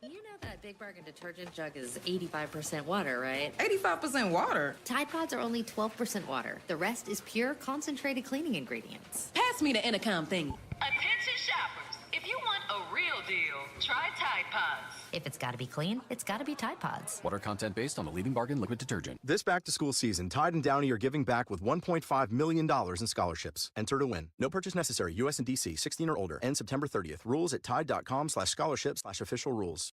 You know that Big Bargain detergent jug is 85% water, right? 85% water? Tide Pods are only 12% water. The rest is pure, concentrated cleaning ingredients. Pass me the intercom thing. Attention shoppers, if you want a real deal, try Tide Pods. If it's gotta be clean, it's gotta be Tide Pods. Water content based on the leading bargain liquid detergent. This back-to-school season, Tide and Downy are giving back with $1.5 million in scholarships. Enter to win. No purchase necessary. U.S. and D.C. 16 or older. End September 30th. Rules at tide.com/scholarship/official rules.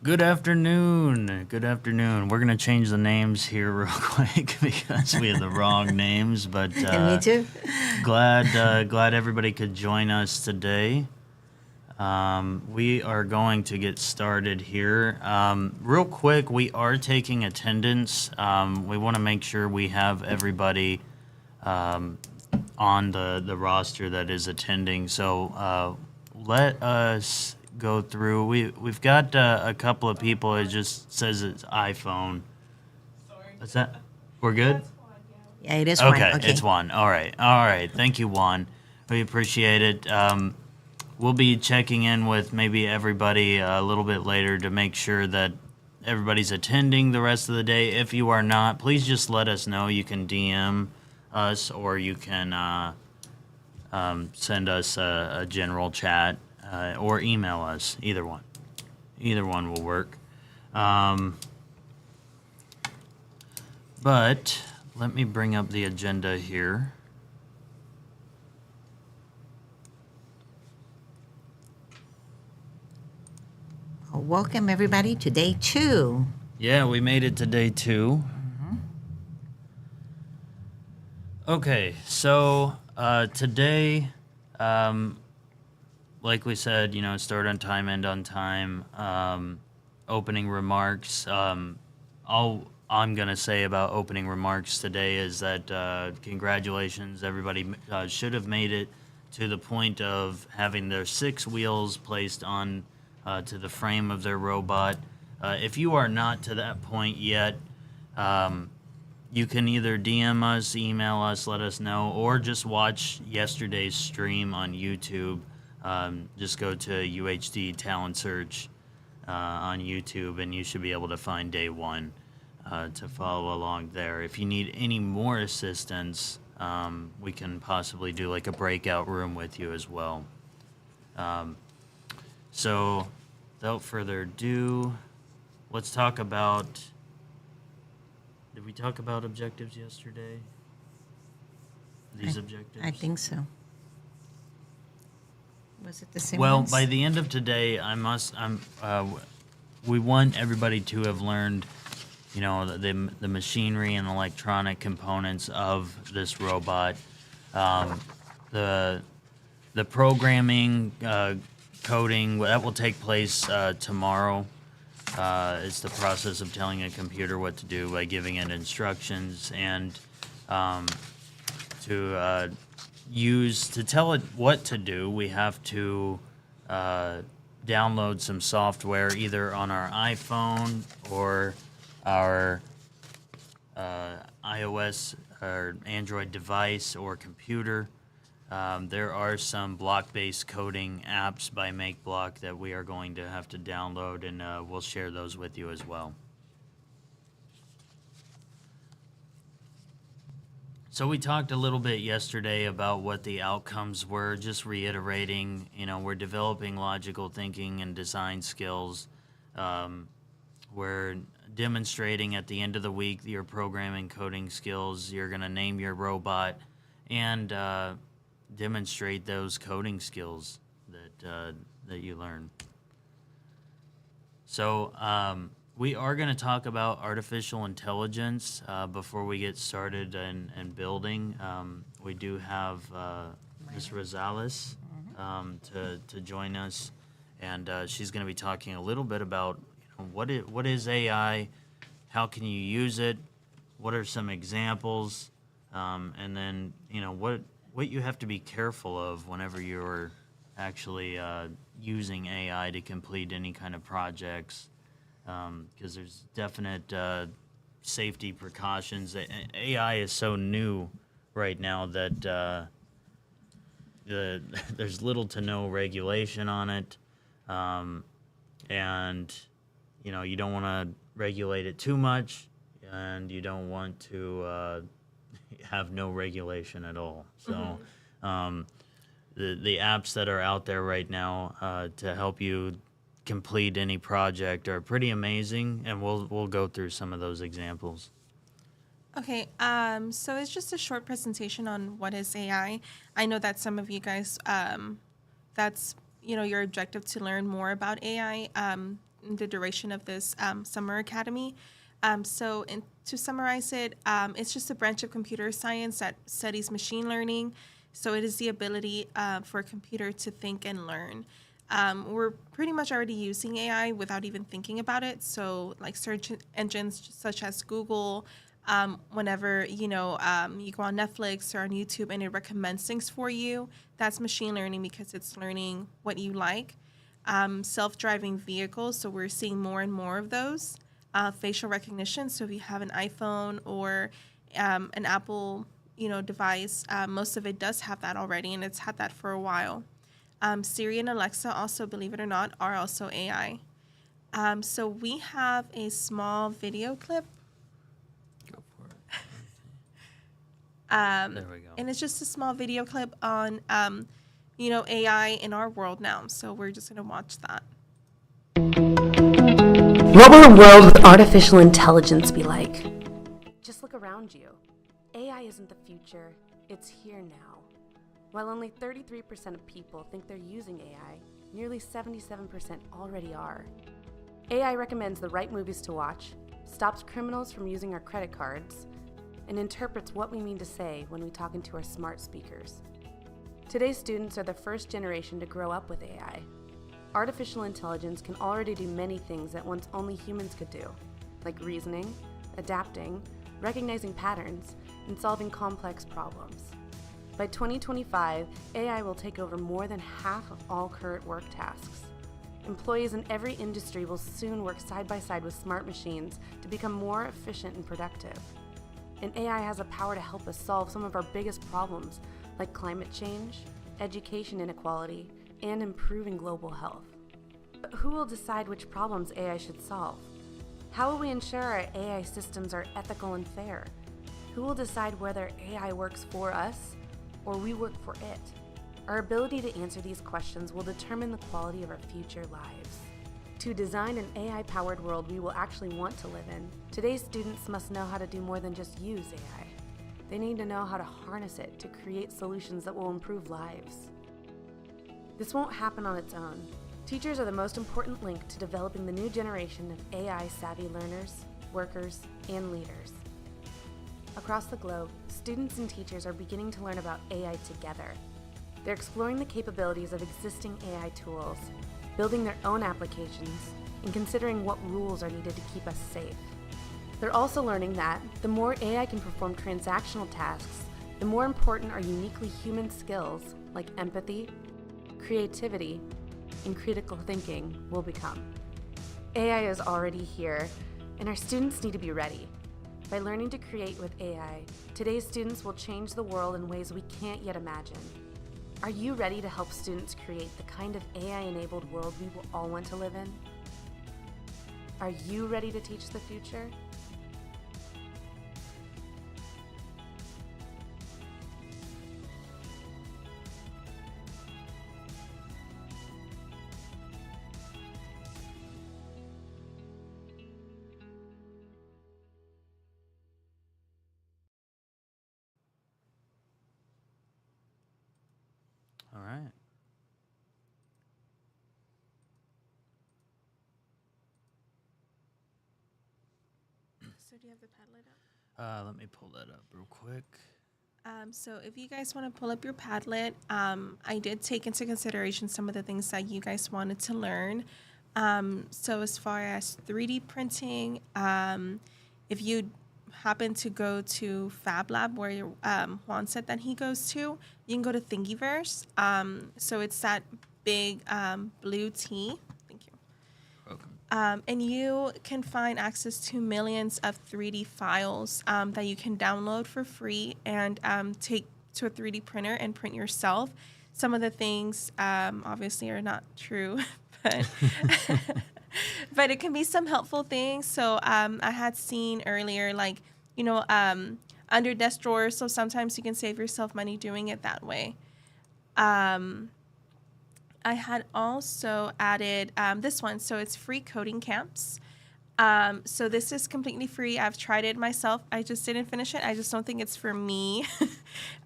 Good afternoon. Good afternoon. We're gonna change the names here real quick because we have the wrong names. But Me too. glad everybody could join us today. We are going to get started here. Real quick, we are taking attendance. We want to make sure we have everybody on the roster that is attending. So let us go through. We've got a couple of people. It just says it's iPhone. What's that? We're good? Yeah, it is one. Okay, it's one. All right. Thank you, Juan. We appreciate it. We'll be checking in with maybe everybody a little bit later to make sure that everybody's attending the rest of the day. If you are not, please just let us know. You can DM us or you can send us a general chat or email us. Either one. Either one will work. But let me bring up the agenda here. Welcome, everybody, to day 2. Yeah, we made it to day 2. Okay, so today, like we said, start on time, end on time. Opening remarks. All I'm going to say about opening remarks today is that congratulations, everybody should have made it to the point of having their 6 wheels placed on to the frame of their robot. If you are not to that point yet, you can either DM us, email us, let us know, or just watch yesterday's stream on YouTube. Just go to UHD Talent Search on YouTube, and you should be able to find day 1 to follow along there. If you need any more assistance, we can possibly do like a breakout room with you as well. So, without further ado, let's talk about. Did we talk about objectives yesterday? These objectives? I think so. Was it the same Well, ones? by the end of today, we want everybody to have learned, the machinery and electronic components of this robot, the programming, coding that will take place tomorrow. It's the process of telling a computer what to do by giving it instructions, and to tell it what to do, we have to download some software either on our iPhone or our iOS or Android device or computer. There are some block-based coding apps by MakeBlock that we are going to have to download, and we'll share those with you as well. So we talked a little bit yesterday about what the outcomes were, just reiterating, we're developing logical thinking and design skills. We're demonstrating at the end of the week your programming coding skills. You're going to name your robot and demonstrate those coding skills that you learn. So we are going to talk about artificial intelligence before we get started in building. We do have Ms. Rosales to join us, and she's going to be talking a little bit about what is AI, how can you use it, what are some examples, and then what you have to be careful of whenever you're actually using AI to complete any kind of projects, because there's definite safety precautions. AI is so new right now that there's little to no regulation on it, and you don't want to regulate it too much, and you don't want to have no regulation at all. So the apps that are out there right now to help you complete any project are pretty amazing, and we'll go through some of those examples. Okay, so it's just a short presentation on what is AI. I know that some of you guys, that's your objective to learn more about AI in the duration of this summer academy. To summarize it, it's just a branch of computer science that studies machine learning. So it is the ability for a computer to think and learn. We're pretty much already using AI without even thinking about it. So like search engines such as Google, whenever you go on Netflix or on YouTube and it recommends things for you, that's machine learning because it's learning what you like. Self-driving vehicles, so we're seeing more and more of those. Facial recognition, so if you have an iPhone or an Apple device, most of it does have that already, and it's had that for a while. Siri and Alexa also, believe it or not, are also AI. So we have a small video clip. Go for it. There we go. And it's just a small video clip on, AI in our world now. So we're just going to watch that. What will a world with artificial intelligence be like? Just look around you. AI isn't the future, it's here now. While only 33% of people think they're using AI, nearly 77% already are. AI recommends the right movies to watch, stops criminals from using our credit cards, and interprets what we mean to say when we talk into our smart speakers. Today's students are the first generation to grow up with AI. Artificial intelligence can already do many things that once only humans could do, like reasoning, adapting, recognizing patterns, and solving complex problems. By 2025, AI will take over more than half of all current work tasks. Employees in every industry will soon work side by side with smart machines to become more efficient and productive. And AI has the power to help us solve some of our biggest problems, like climate change, education inequality, and improving global health. But who will decide which problems AI should solve? How will we ensure our AI systems are ethical and fair? Who will decide whether AI works for us or we work for it? Our ability to answer these questions will determine the quality of our future lives. To design an AI-powered world we will actually want to live in, today's students must know how to do more than just use AI. They need to know how to harness it to create solutions that will improve lives. This won't happen on its own. Teachers are the most important link to developing the new generation of AI-savvy learners, workers, and leaders. Across the globe, students and teachers are beginning to learn about AI together. They're exploring the capabilities of existing AI tools, building their own applications, and considering what rules are needed to keep us safe. They're also learning that the more AI can perform transactional tasks, the more important our uniquely human skills like empathy, creativity, and critical thinking will become. AI is already here, and our students need to be ready. By learning to create with AI, today's students will change the world in ways we can't yet imagine. Are you ready to help students create the kind of AI-enabled world we will all want to live in? Are you ready to teach the future? All right. So do you have the Padlet up? Let me pull that up real quick. So if you guys want to pull up your Padlet, I did take into consideration some of the things that you guys wanted to learn. So as far as 3D printing, if you happen to go to Fab Lab where Juan said that he goes to, you can go to Thingiverse. So it's that big blue T. Thank you. Welcome. And you can find access to millions of 3D files that you can download for free and take to a 3D printer and print yourself. Some of the things obviously are not true, but but it can be some helpful things. So I had seen earlier, like, under desk drawers. So sometimes you can save yourself money doing it that way. I had also added this one. So it's free coding camps. So this is completely free. I've tried it myself. I just didn't finish it. I just don't think it's for me,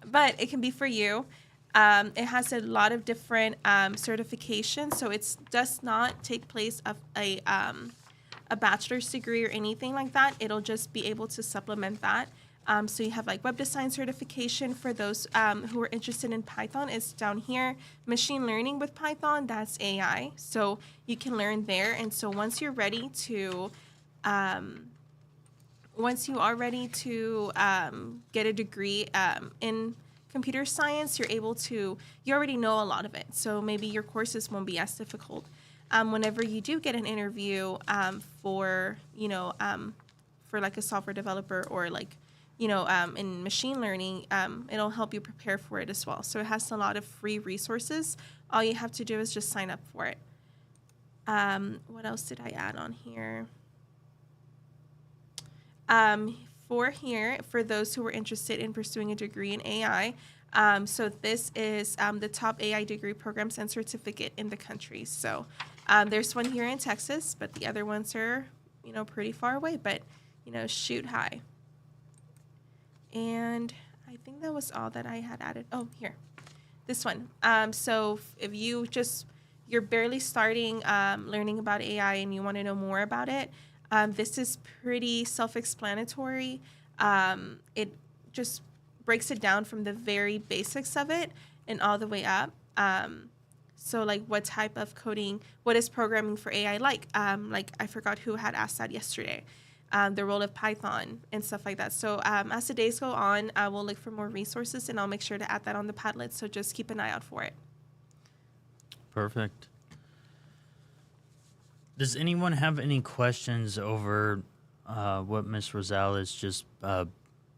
but it can be for you. It has a lot of different certifications. So it does not take place of a bachelor's degree or anything like that. It'll just be able to supplement that. So you have like web design certification for those who are interested in Python is down here. Machine learning with Python, that's AI. So you can learn there. And so once you're ready to, get a degree in computer science, you already know a lot of it. So maybe your courses won't be as difficult. Whenever you do get an interview for like a software developer or like, in machine learning, it'll help you prepare for it as well. So it has a lot of free resources. All you have to do is just sign up for it. What else did I add on here? For those who are interested in pursuing a degree in AI, so this is the top AI degree programs and certificate in the country. So there's one here in Texas, but the other ones are, pretty far away, but, shoot high. And I think that was all that I had added. Oh, here, this one. So if you're barely starting learning about AI and you want to know more about it, this is pretty self-explanatory. It just breaks it down from the very basics of it and all the way up. So like what type of coding, what is programming for AI like? Like I forgot who had asked that yesterday. The role of Python and stuff like that. So as the days go on, I will look for more resources and I'll make sure to add that on the Padlet. So just keep an eye out for it. Perfect. Does anyone have any questions over what Ms. Rosales just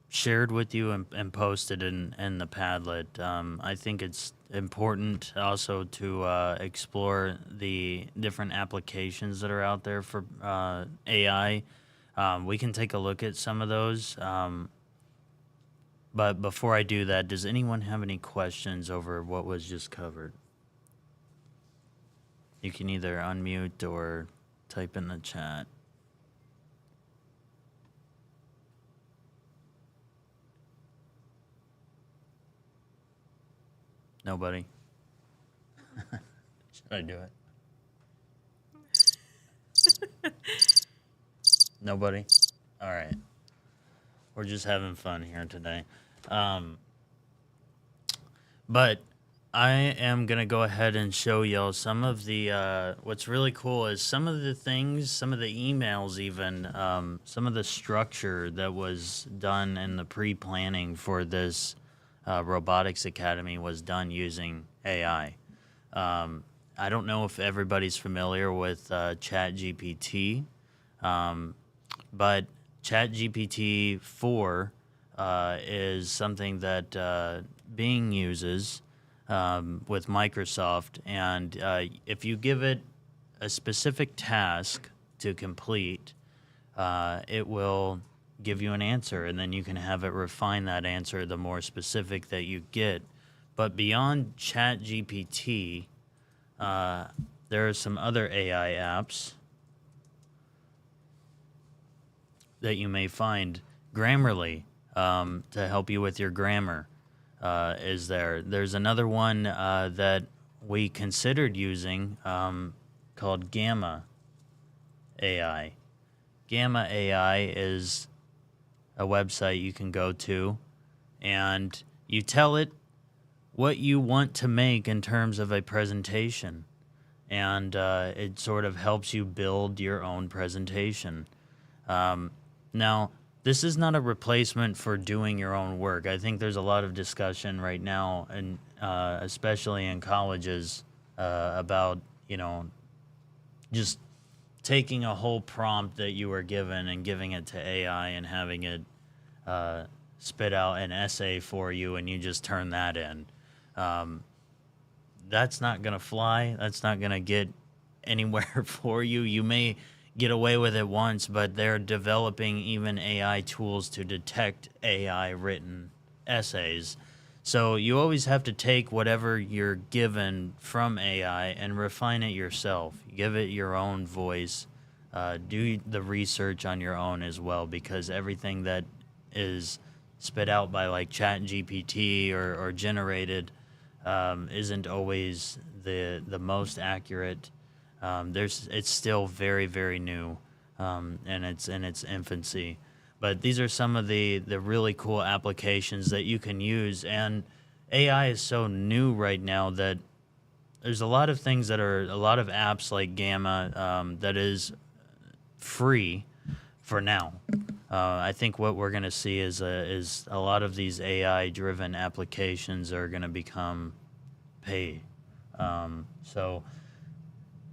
shared with you and posted in the Padlet? I think it's important also to explore the different applications that are out there for AI. We can take a look at some of those. But before I do that, does anyone have any questions over what was just covered? You can either unmute or type in the chat. Nobody? Should I do it? Nobody? All right. We're just having fun here today. But I am going to go ahead and show y'all some of the, what's really cool is some of the things, some of the emails even, some of the structure that was done in the pre-planning for this Robotics Academy was done using AI. I don't know if everybody's familiar with ChatGPT, but ChatGPT 4 is something that Bing uses with Microsoft, and if you give it a specific task to complete, it will give you an answer, and then you can have it refine that answer the more specific that you get. But beyond ChatGPT, there are some other AI apps that you may find. Grammarly, to help you with your grammar, is there. There's another one that we considered using called Gamma AI. Gamma AI is a website you can go to, and you tell it what you want to make in terms of a presentation, and it sort of helps you build your own presentation. Now, this is not a replacement for doing your own work. I think there's a lot of discussion right now, and especially in colleges, about, just taking a whole prompt that you were given and giving it to AI and having it spit out an essay for you, and you just turn that in. That's not going to fly. That's not going to get anywhere for you. You may get away with it once, but they're developing even AI tools to detect AI written essays. So you always have to take whatever you're given from AI and refine it yourself. Give it your own voice. Do the research on your own as well, because everything that is spit out by like ChatGPT or generated isn't always the most accurate. It's still very, very new, and it's in its infancy. But these are some of the really cool applications that you can use. And AI is so new right now that there's a lot of things a lot of apps like Gamma that is free for now. I think what we're going to see is a lot of these AI-driven applications are going to become paid. So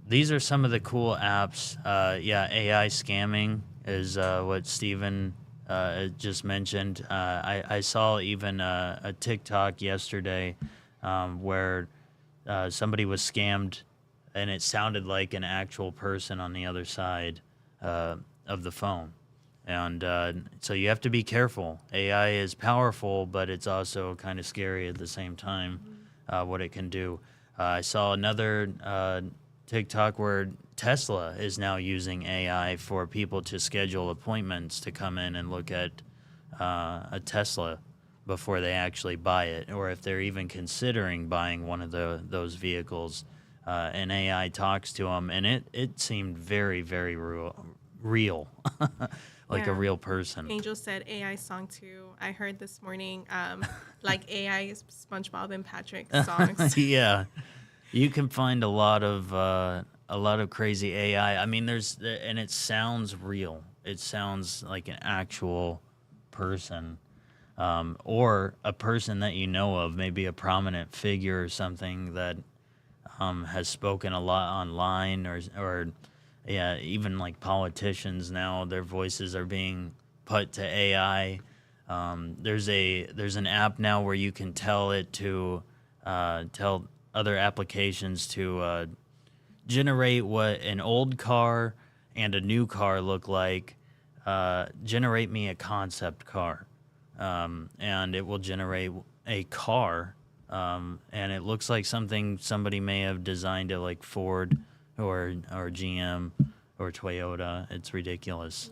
these are some of the cool apps. AI scamming is what Steven just mentioned. I saw even a TikTok yesterday where somebody was scammed, and it sounded like an actual person on the other side of the phone. And so you have to be careful. AI is powerful, but it's also kind of scary at the same time, what it can do. I saw another TikTok where Tesla is now using AI for people to schedule appointments to come in and look at a Tesla before they actually buy it, or if they're even considering buying one of those vehicles. And AI talks to them, and it seemed very, very real. Like a real person. Angel said AI song too. I heard this morning, like AI SpongeBob and Patrick songs. Yeah, you can find a lot of crazy AI. I mean, and it sounds real. It sounds like an actual person, or a person that you know of, maybe a prominent figure or something that has spoken a lot online, or yeah, even like politicians now, their voices are being put to AI. There's an app now where you can tell it to tell other applications to generate what an old car and a new car look like. Generate me a concept car. and it will generate a car, and it looks like something somebody may have designed it, like Ford or GM or Toyota. It's ridiculous.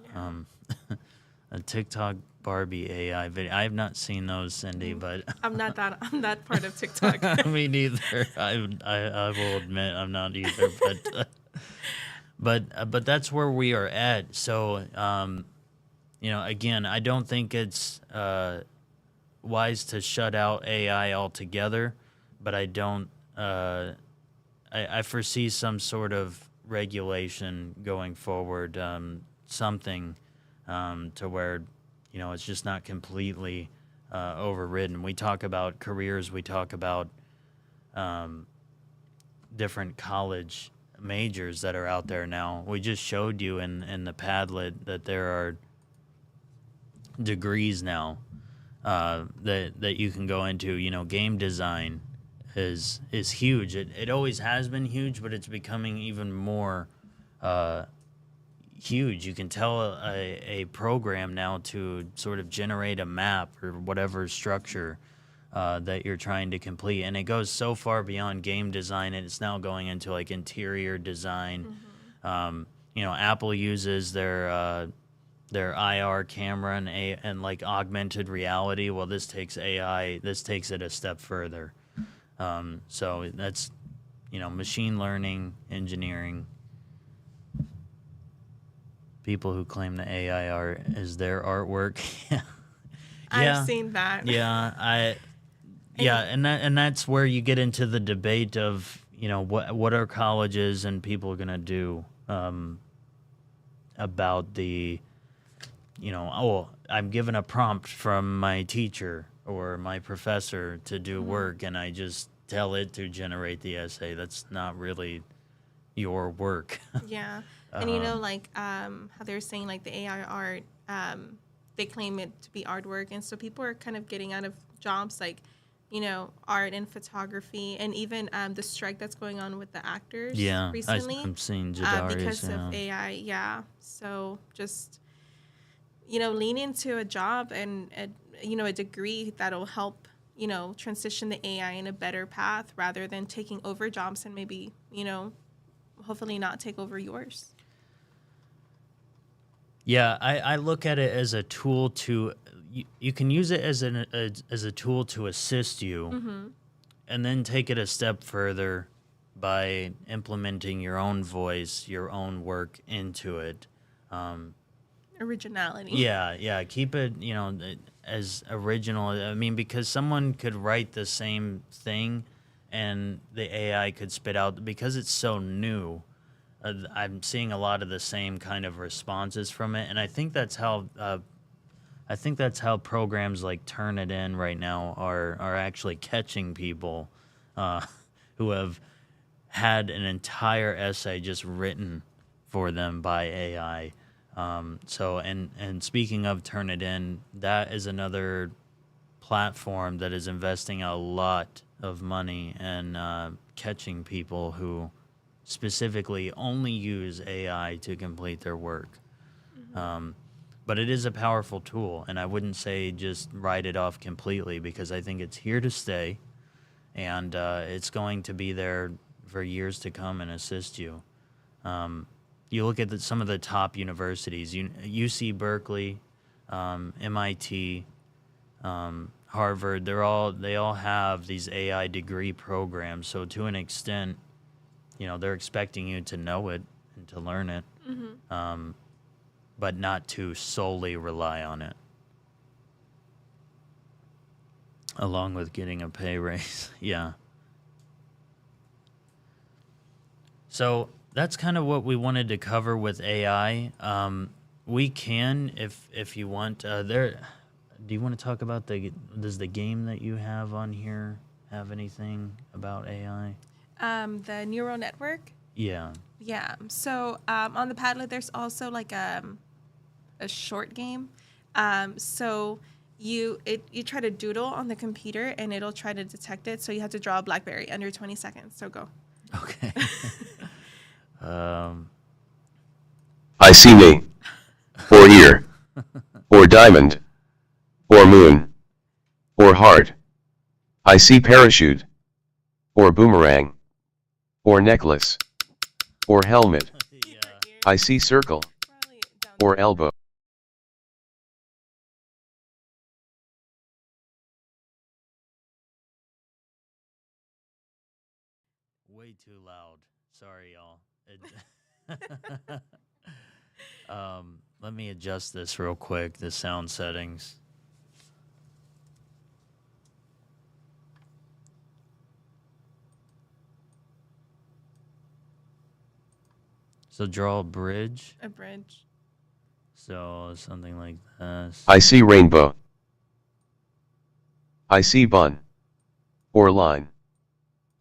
A TikTok Barbie AI video. I have not seen those, Cindy, but I'm not part of TikTok. me neither. I will admit I'm not either, but that's where we are at. So, again, I don't think it's wise to shut out AI altogether, but I don't. I foresee some sort of regulation going forward, something to where it's just not completely overridden. We talk about careers. We talk about different college majors that are out there now. We just showed you in the Padlet that there are degrees now that you can go into. Game design is huge. It always has been huge, but it's becoming even more huge. You can tell a program now to sort of generate a map or whatever structure that you're trying to complete, and it goes so far beyond game design, and it's now going into like interior design. Apple uses their IR camera and like augmented reality. Well, this takes AI. This takes it a step further. So that's machine learning, engineering. People who claim the AI art is their artwork. Yeah. I've seen that. Yeah, and that's where you get into the debate of what are colleges and people going to do about the I'm given a prompt from my teacher or my professor to do work, and I just tell it to generate the essay. That's not really your work. Yeah. And how they're saying like the AI art, they claim it to be artwork, and so people are kind of getting out of jobs like art and photography, and even the strike that's going on with the actors recently. I'm seeing Jadarius, because of AI. Yeah. So just lean into a job and a degree that'll help transition the AI in a better path, rather than taking over jobs and maybe hopefully not take over yours. Yeah, I look at it as a tool to you can use it as a tool to assist you, and then take it a step further by implementing your own voice, your own work into it. Originality. Yeah, keep it as original. I mean, because someone could write the same thing, and the AI could spit out, because it's so new. I'm seeing a lot of the same kind of responses from it, and I think that's how programs like Turnitin right now are actually catching people who have had an entire essay just written for them by AI. So speaking of Turnitin, that is another platform that is investing a lot of money in catching people who specifically only use AI to complete their work. But it is a powerful tool, and I wouldn't say just write it off completely, because I think it's here to stay, and it's going to be there for years to come and assist you. You look at some of the top universities, UC Berkeley, MIT, Harvard. They all have these AI degree programs. So to an extent, they're expecting you to know it and to learn it, but not to solely rely on it. Along with getting a pay raise, yeah. So that's kind of what we wanted to cover with AI. We can, if you want. Do you want to talk about does the game that you have on here have anything about AI? The neural network. Yeah. Yeah. So on the Padlet, there's also like a short game. So you try to doodle on the computer, and it'll try to detect it. So you have to draw a BlackBerry under 20 seconds. So go. Okay. I see me. Or ear. Or diamond. or moon, or heart. I see parachute, or boomerang, or necklace, or helmet. I see circle, or elbow. Way too loud. Sorry, y'all. Let me adjust this real quick, the sound settings. So draw a bridge. A bridge. So something like this. I see rainbow. I see bun, or line.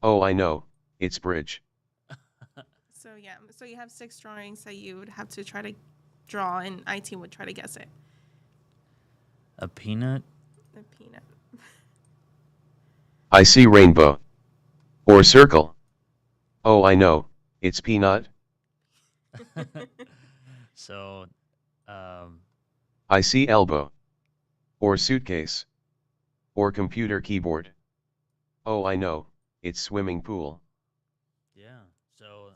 Oh, I know, it's bridge. So yeah, so you have 6 drawings that you would have to try to draw, and IT would try to guess it. A peanut. A peanut. I see rainbow, or circle. Oh, I know, it's peanut. So, I see elbow, or suitcase, or computer keyboard. Oh, I know, it's swimming pool. yeah. So,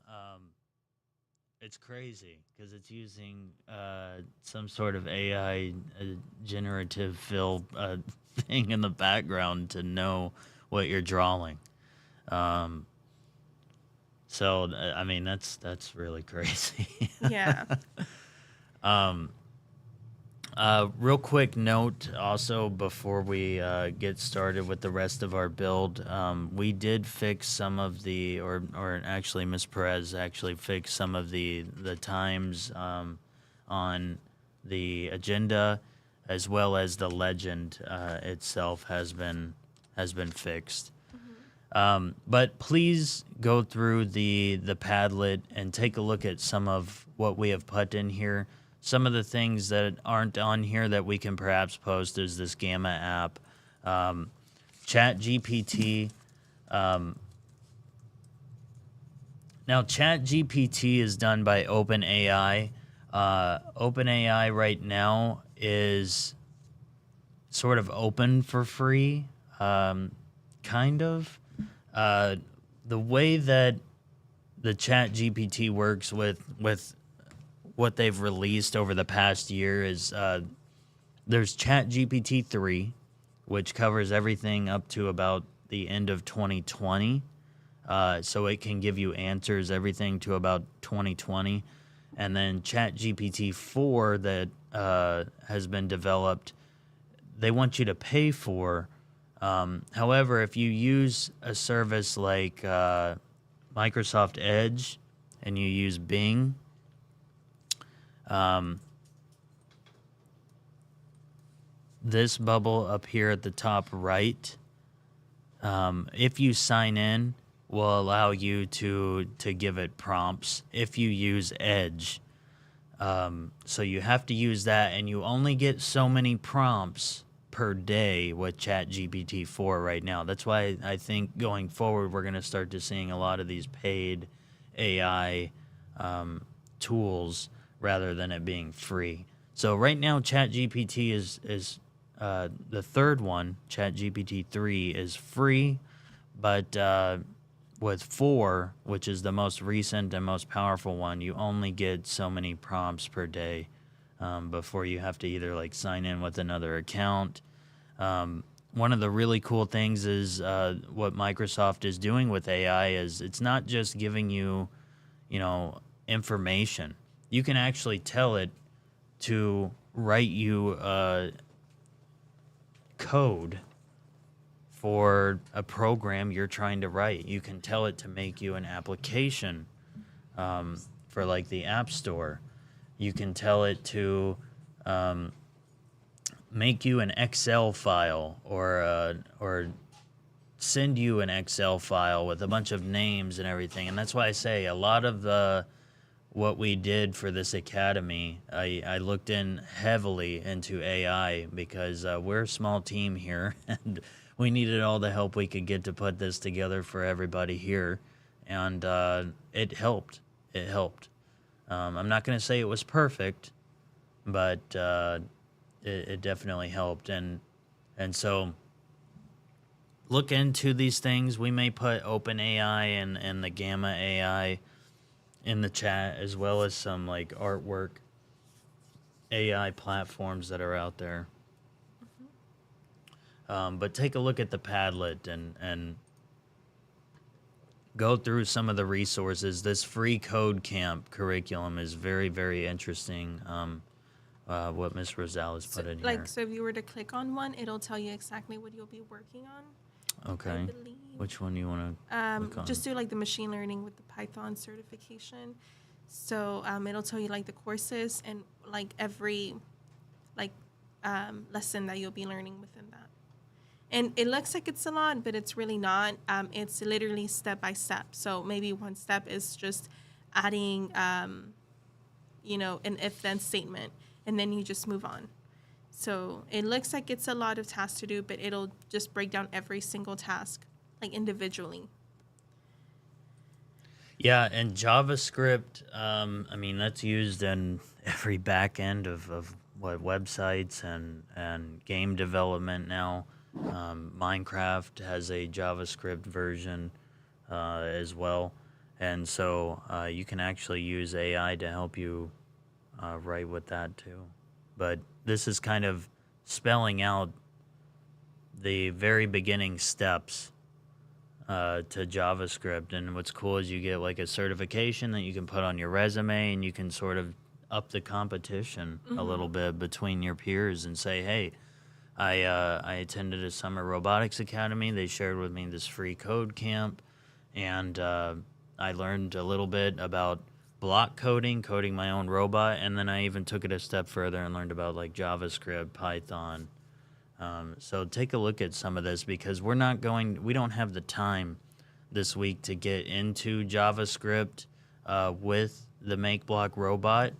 it's crazy because it's using some sort of AI generative fill thing in the background to know what you're drawing. So, I mean, that's really crazy. Yeah. Real quick note also before we get started with the rest of our build, we did fix some of the, or actually Ms. Perez actually fixed some of the times on the agenda, as well as the legend itself has been fixed. But please go through the Padlet and take a look at some of what we have put in here. Some of the things that aren't on here that we can perhaps post is this Gamma app, ChatGPT. Now, ChatGPT is done by OpenAI. OpenAI right now is sort of open for free, kind of. The way that the ChatGPT works with what they've released over the past year is there's ChatGPT 3, which covers everything up to about the end of 2020. So it can give you answers, everything to about 2020. And then ChatGPT 4 that has been developed, they want you to pay for. However, if you use a service like Microsoft Edge and you use Bing, this bubble up here at the top right, if you sign in, will allow you to give it prompts if you use Edge. So you have to use that, and you only get so many prompts per day with ChatGPT 4 right now. That's why I think going forward we're going to start to seeing a lot of these paid AI tools rather than it being free. So right now ChatGPT is the third one, ChatGPT 3, is free, but with 4, which is the most recent and most powerful one, you only get so many prompts per day before you have to either like sign in with another account. One of the really cool things is what Microsoft is doing with AI is it's not just giving you, information. You can actually tell it to write you code for a program you're trying to write. You can tell it to make you an application for like the App Store. You can tell it to make you an Excel file or send you an Excel file with a bunch of names and everything. And that's why I say a lot of what we did for this academy, I looked in heavily into AI because we're a small team here and we needed all the help we could get to put this together for everybody here. And it helped. It helped. I'm not going to say it was perfect, but it definitely helped. And so look into these things. We may put OpenAI and the Gamma AI in the chat, as well as some like artwork AI platforms that are out there. But take a look at the Padlet and go through some of the resources. This free code camp curriculum is very, very interesting. What Miss Rosales put in here. So if you were to click on one, it'll tell you exactly what you'll be working on. Okay. I believe. Which one you want to click on? Just do like the machine learning with the Python certification. So it'll tell you like the courses and like every lesson that you'll be learning within that. And it looks like it's a lot, but it's really not. It's literally step by step. So maybe one step is just adding, an if-then statement, and then you just move on. So it looks like it's a lot of tasks to do, but it'll just break down every single task, like individually. Yeah, and JavaScript, that's used in every back end of what websites and game development now. Minecraft has a JavaScript version as well. And so you can actually use AI to help you write with that too. But this is kind of spelling out the very beginning steps to JavaScript. And what's cool is you get like a certification that you can put on your resume, and you can sort of up the competition a little bit between your peers and say, hey, I attended a summer robotics academy. They shared with me this free code camp, and I learned a little bit about block coding my own robot, and then I even took it a step further and learned about like JavaScript, Python. So take a look at some of this, because we don't have the time this week to get into JavaScript with the MakeBlock robot,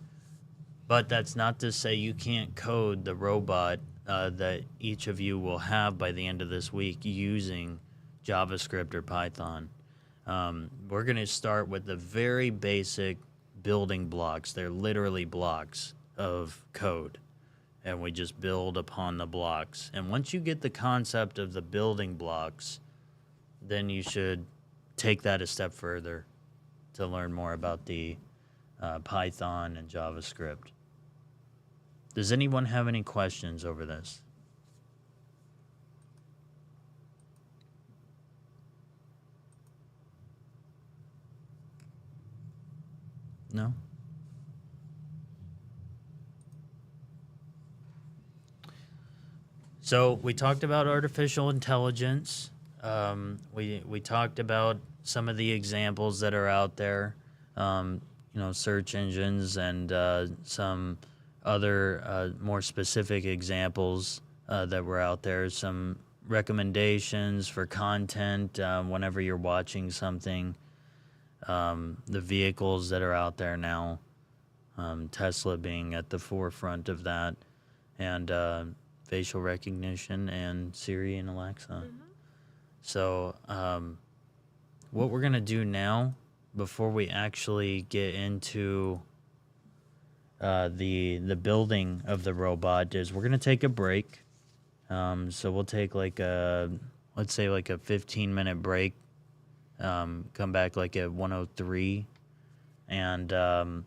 but that's not to say you can't code the robot that each of you will have by the end of this week using JavaScript or Python. We're going to start with the very basic building blocks. They're literally blocks of code, and we just build upon the blocks. And once you get the concept of the building blocks, then you should take that a step further to learn more about the Python and JavaScript. Does anyone have any questions over this? No? So we talked about artificial intelligence. We talked about some of the examples that are out there, search engines, and some other more specific examples that were out there, some recommendations for content whenever you're watching something, the vehicles that are out there now, Tesla being at the forefront of that, and facial recognition, and Siri and Alexa. So what we're going to do now, before we actually get into the building of the robot, is we're going to take a break. So we'll take let's say a 15-minute break, come back like at 1:03, and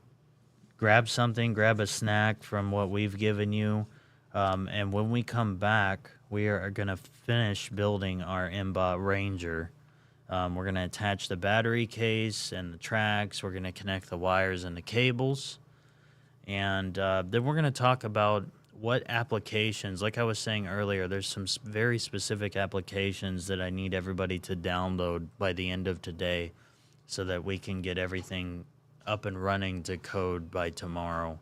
grab a snack from what we've given you. And when we come back, we are going to finish building our MBOT Ranger. We're going to attach the battery case and the tracks. We're going to connect the wires and the cables. And then we're going to talk about what applications, like I was saying earlier, there's some very specific applications that I need everybody to download by the end of today so that we can get everything up and running to code by tomorrow.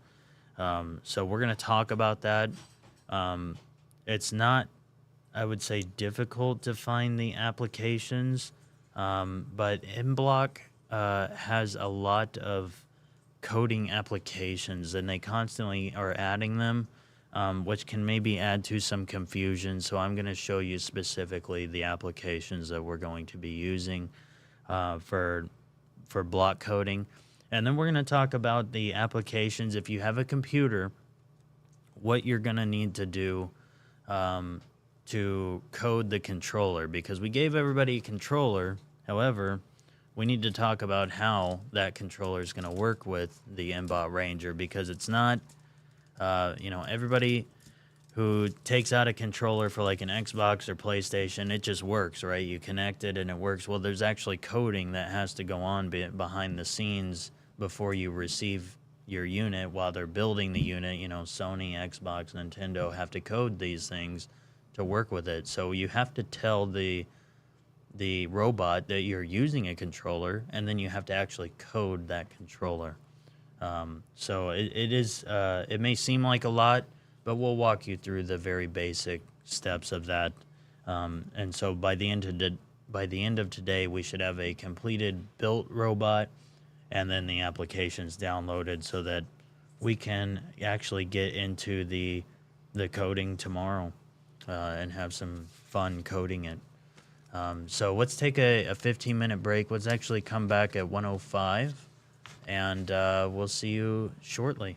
So we're going to talk about that. It's not, I would say, difficult to find the applications, but MBlock has a lot of coding applications, and they constantly are adding them, which can maybe add to some confusion. So I'm going to show you specifically the applications that we're going to be using for block coding. And then we're going to talk about the applications. If you have a computer, what you're going to need to do to code the controller, because we gave everybody a controller. However, we need to talk about how that controller is going to work with the MBOT Ranger, because it's not, everybody who takes out a controller for like an Xbox or PlayStation, it just works, right? You connect it and it works. Well, there's actually coding that has to go on behind the scenes before you receive your unit while they're building the unit. Sony, Xbox, Nintendo have to code these things to work with it. So you have to tell the robot that you're using a controller, and then you have to actually code that controller. So it may seem like a lot, but we'll walk you through the very basic steps of that. And so by the end of today, we should have a completed built robot, and then the applications downloaded so that we can actually get into the coding tomorrow and have some fun coding it. So let's take a 15-minute break. Let's actually come back at 1:05, and we'll see you shortly.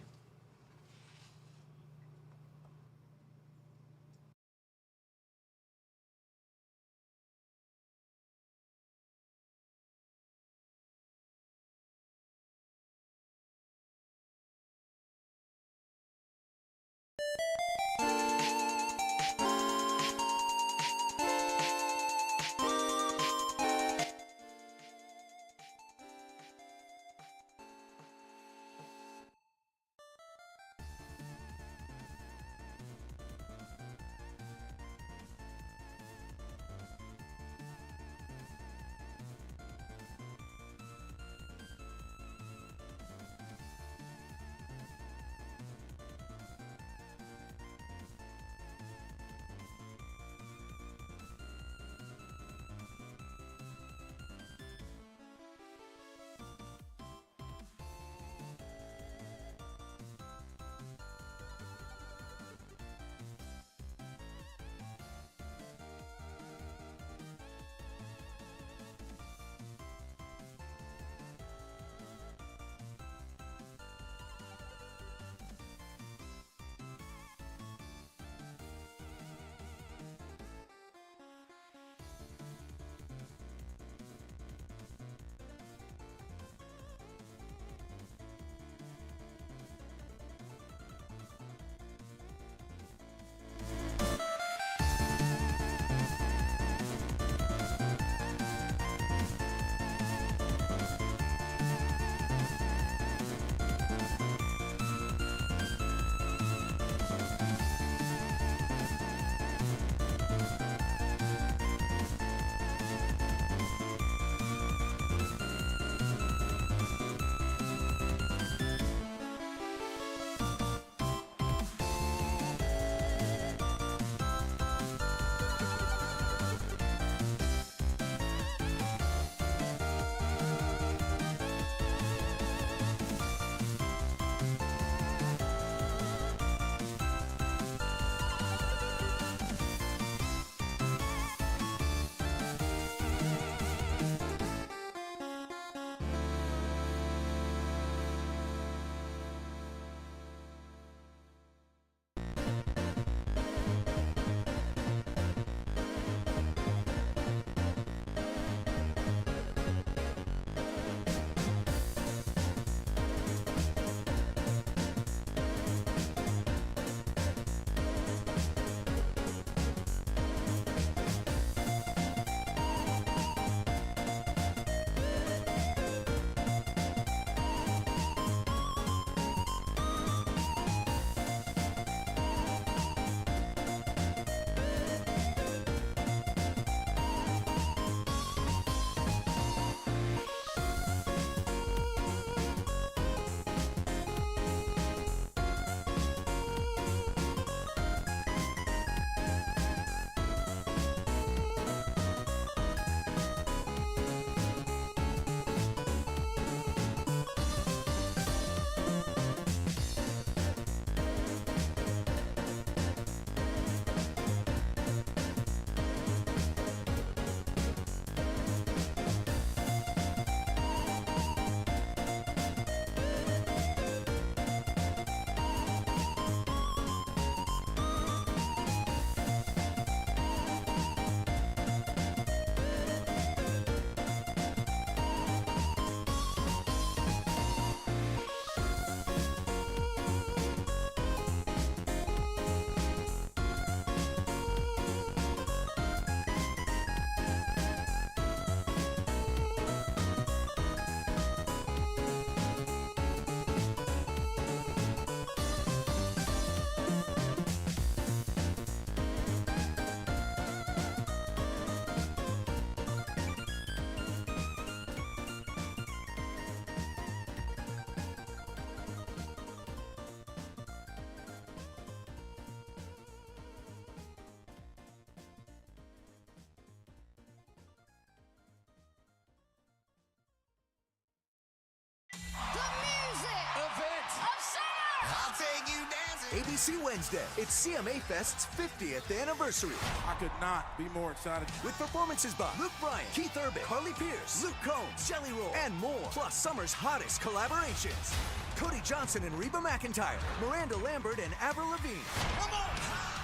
ABC Wednesday. It's CMA Fest's 50th anniversary. I could not be more excited. With performances by Luke Bryan, Keith Urban, Carly Pierce, Luke Combs, Jelly Roll, and more. Plus summer's hottest collaborations. Cody Johnson and Reba McEntire, Miranda Lambert and Avril Lavigne. Come on!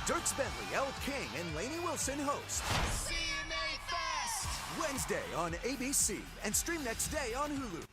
Dierks Bentley, Elle King, and Lainey Wilson host. CMA Fest! Wednesday on ABC and stream next day on Hulu.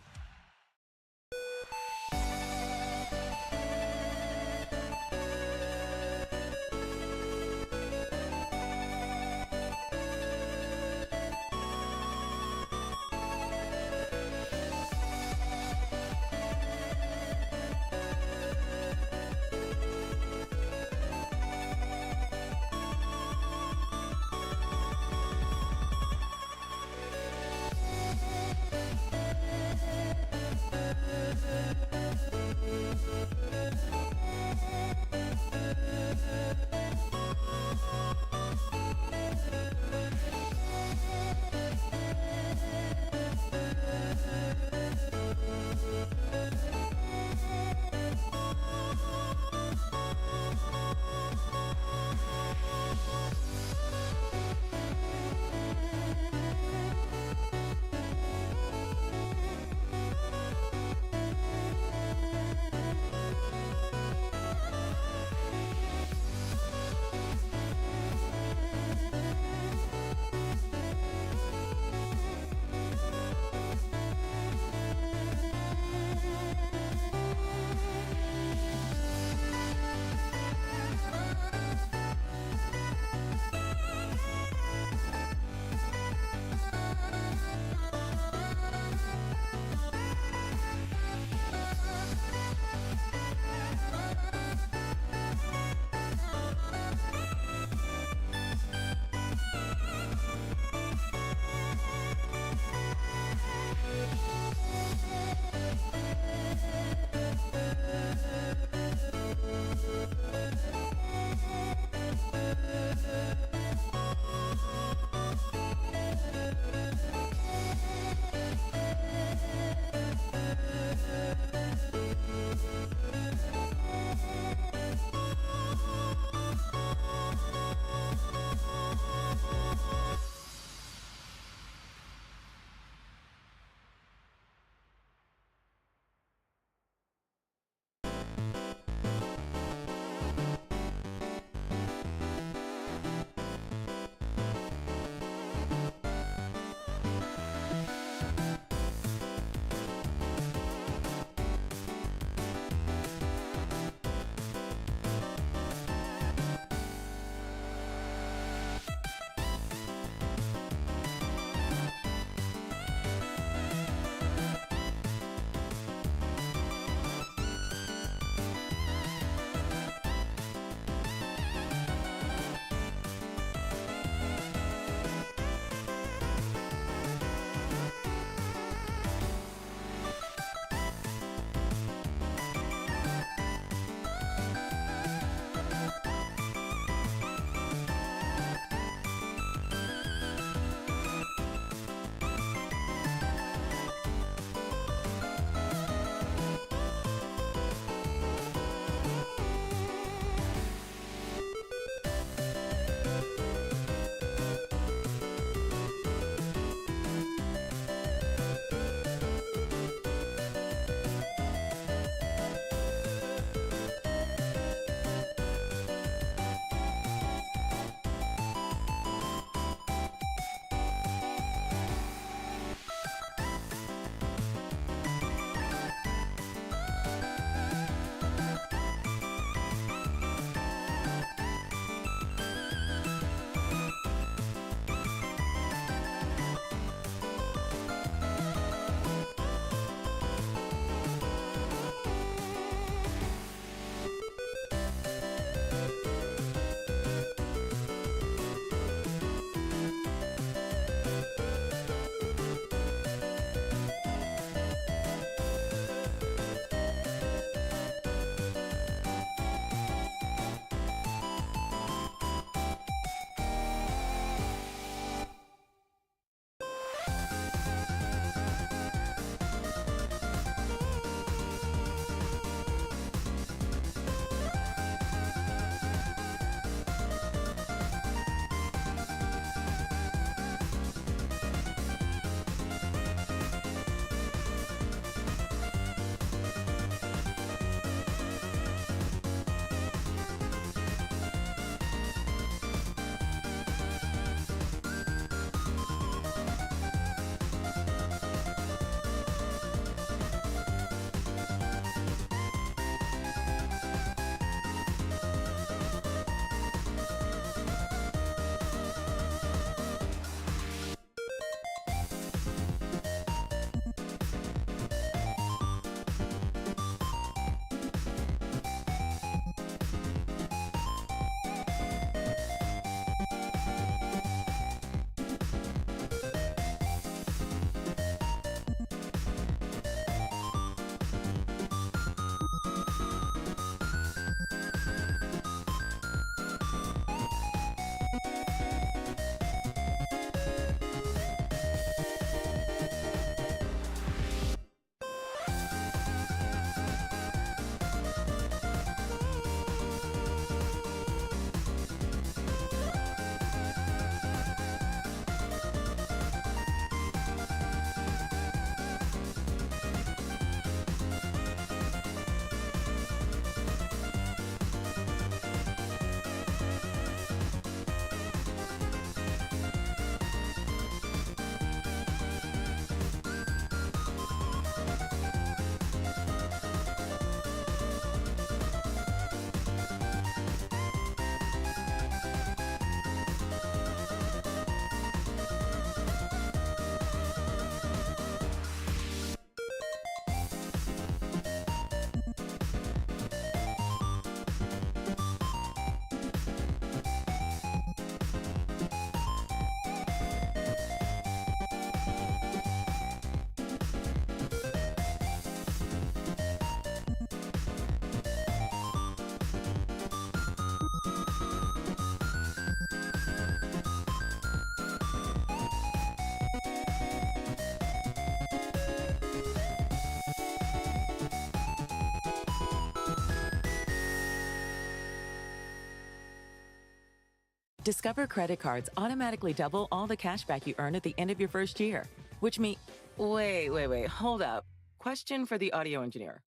Discover credit cards automatically double all the cash back you earn at the end of your first year, which means... Wait, hold up. Question for the audio engineer.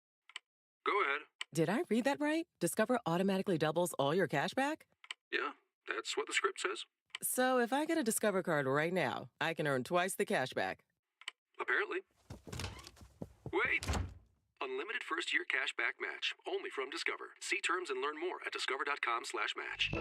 Go ahead. Did I read that right? Discover automatically doubles all your cash back? Yeah, that's what the script says. So if I get a Discover card right now, I can earn twice the cash back. Apparently. Wait! Unlimited first-year cash back match, only from Discover. See terms and learn more at discover.com/match.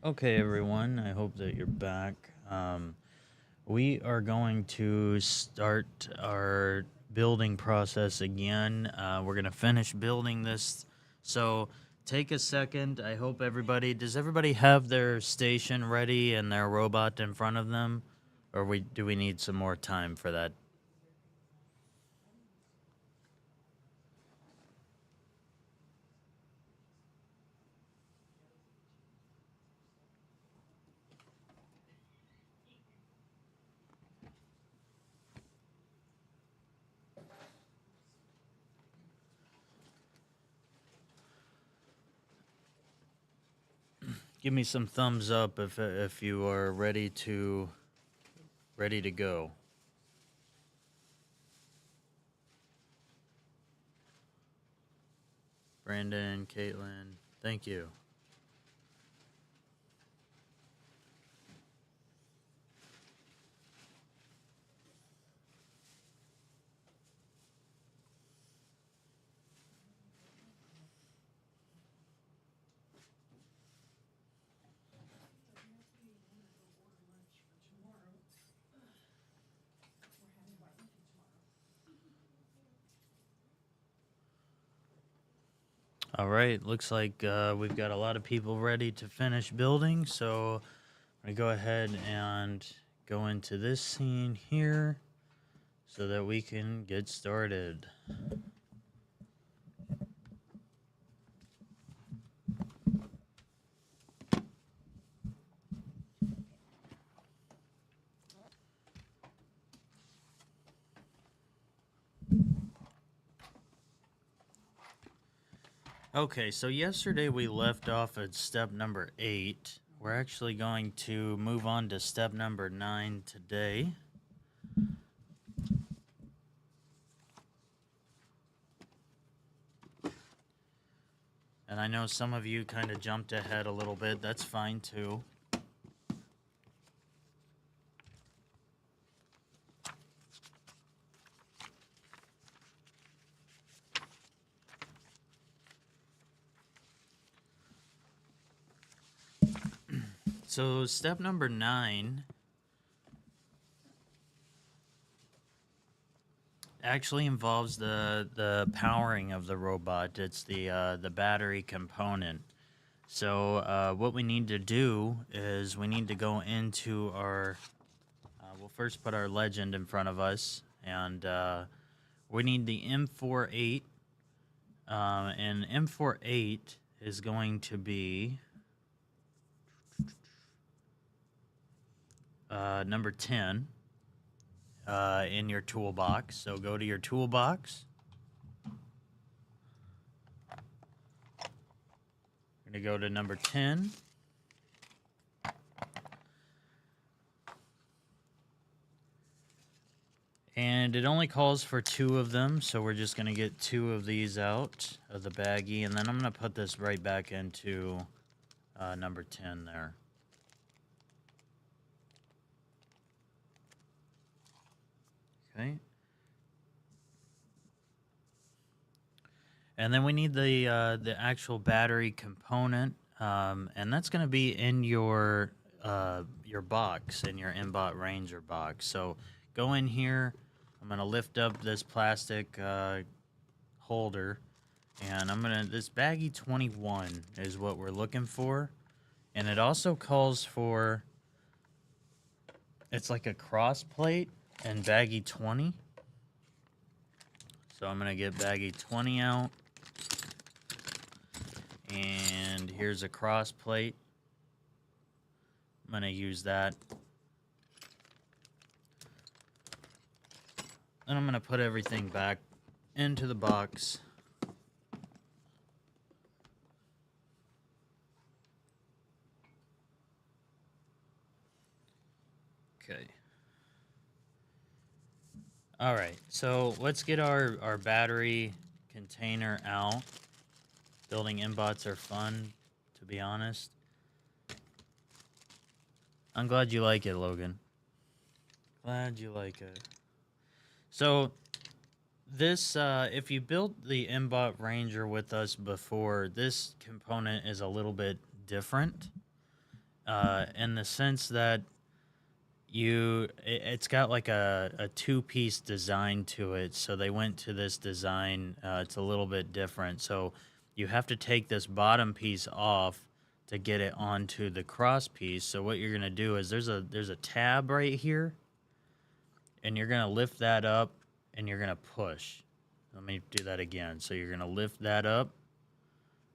Okay, everyone. I hope that you're back. We are going to start our building process again. We're going to finish building this. So take a second. I hope does everybody have their station ready and their robot in front of them? Or do we need some more time for that? Give me some thumbs up if you are ready to go. Brandon, Caitlin, thank you. All right, looks like we've got a lot of people ready to finish building, so I'm going to go ahead and go into this scene here so that we can get started. Okay, so yesterday we left off at step number 8. We're actually going to move on to step number 9 today. And I know some of you kind of jumped ahead a little bit. That's fine too. So step number 9 actually involves the powering of the robot. It's the battery component. So what we need to do is we need to go into our. We'll first put our legend in front of us, and we need the M48. And M48 is going to be number 10 in your toolbox. So go to your toolbox. We're going to go to number 10. And it only calls for 2 of them, so we're just going to get 2 of these out of the baggie, and then I'm going to put this right back into number 10 there. Okay. And then we need the actual battery component, and that's going to be in your box, in your MBOT Ranger box. So go in here. I'm going to lift up this plastic holder, and this baggie 21 is what we're looking for. And it also calls for, it's like a cross plate and baggie 20. So I'm going to get baggie 20 out. And here's a cross plate. I'm going to use that. And I'm going to put everything back into the box. Okay. All right, so let's get our battery container out. Building MBOTs are fun, to be honest. I'm glad you like it, Logan. Glad you like it. So this, if you built the MBOT Ranger with us before, this component is a little bit different. in the sense that it's got like a two-piece design to it. So they went to this design. It's a little bit different. So you have to take this bottom piece off to get it onto the cross piece. So what you're gonna do is there's a tab right here, and you're gonna lift that up, and you're gonna push. Let me do that again. So you're gonna lift that up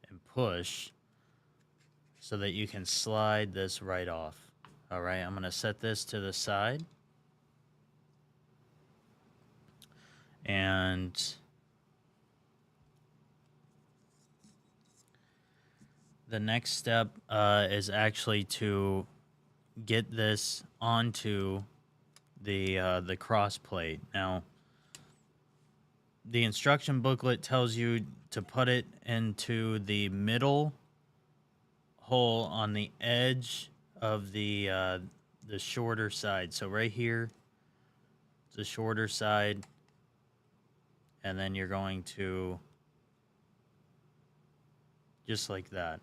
and push so that you can slide this right off. All right, I'm gonna set this to the side. And the next step is actually to get this onto the cross plate. Now, the instruction booklet tells you to put it into the middle hole on the edge of the shorter side. So right here, the shorter side, and then you're going to just like that.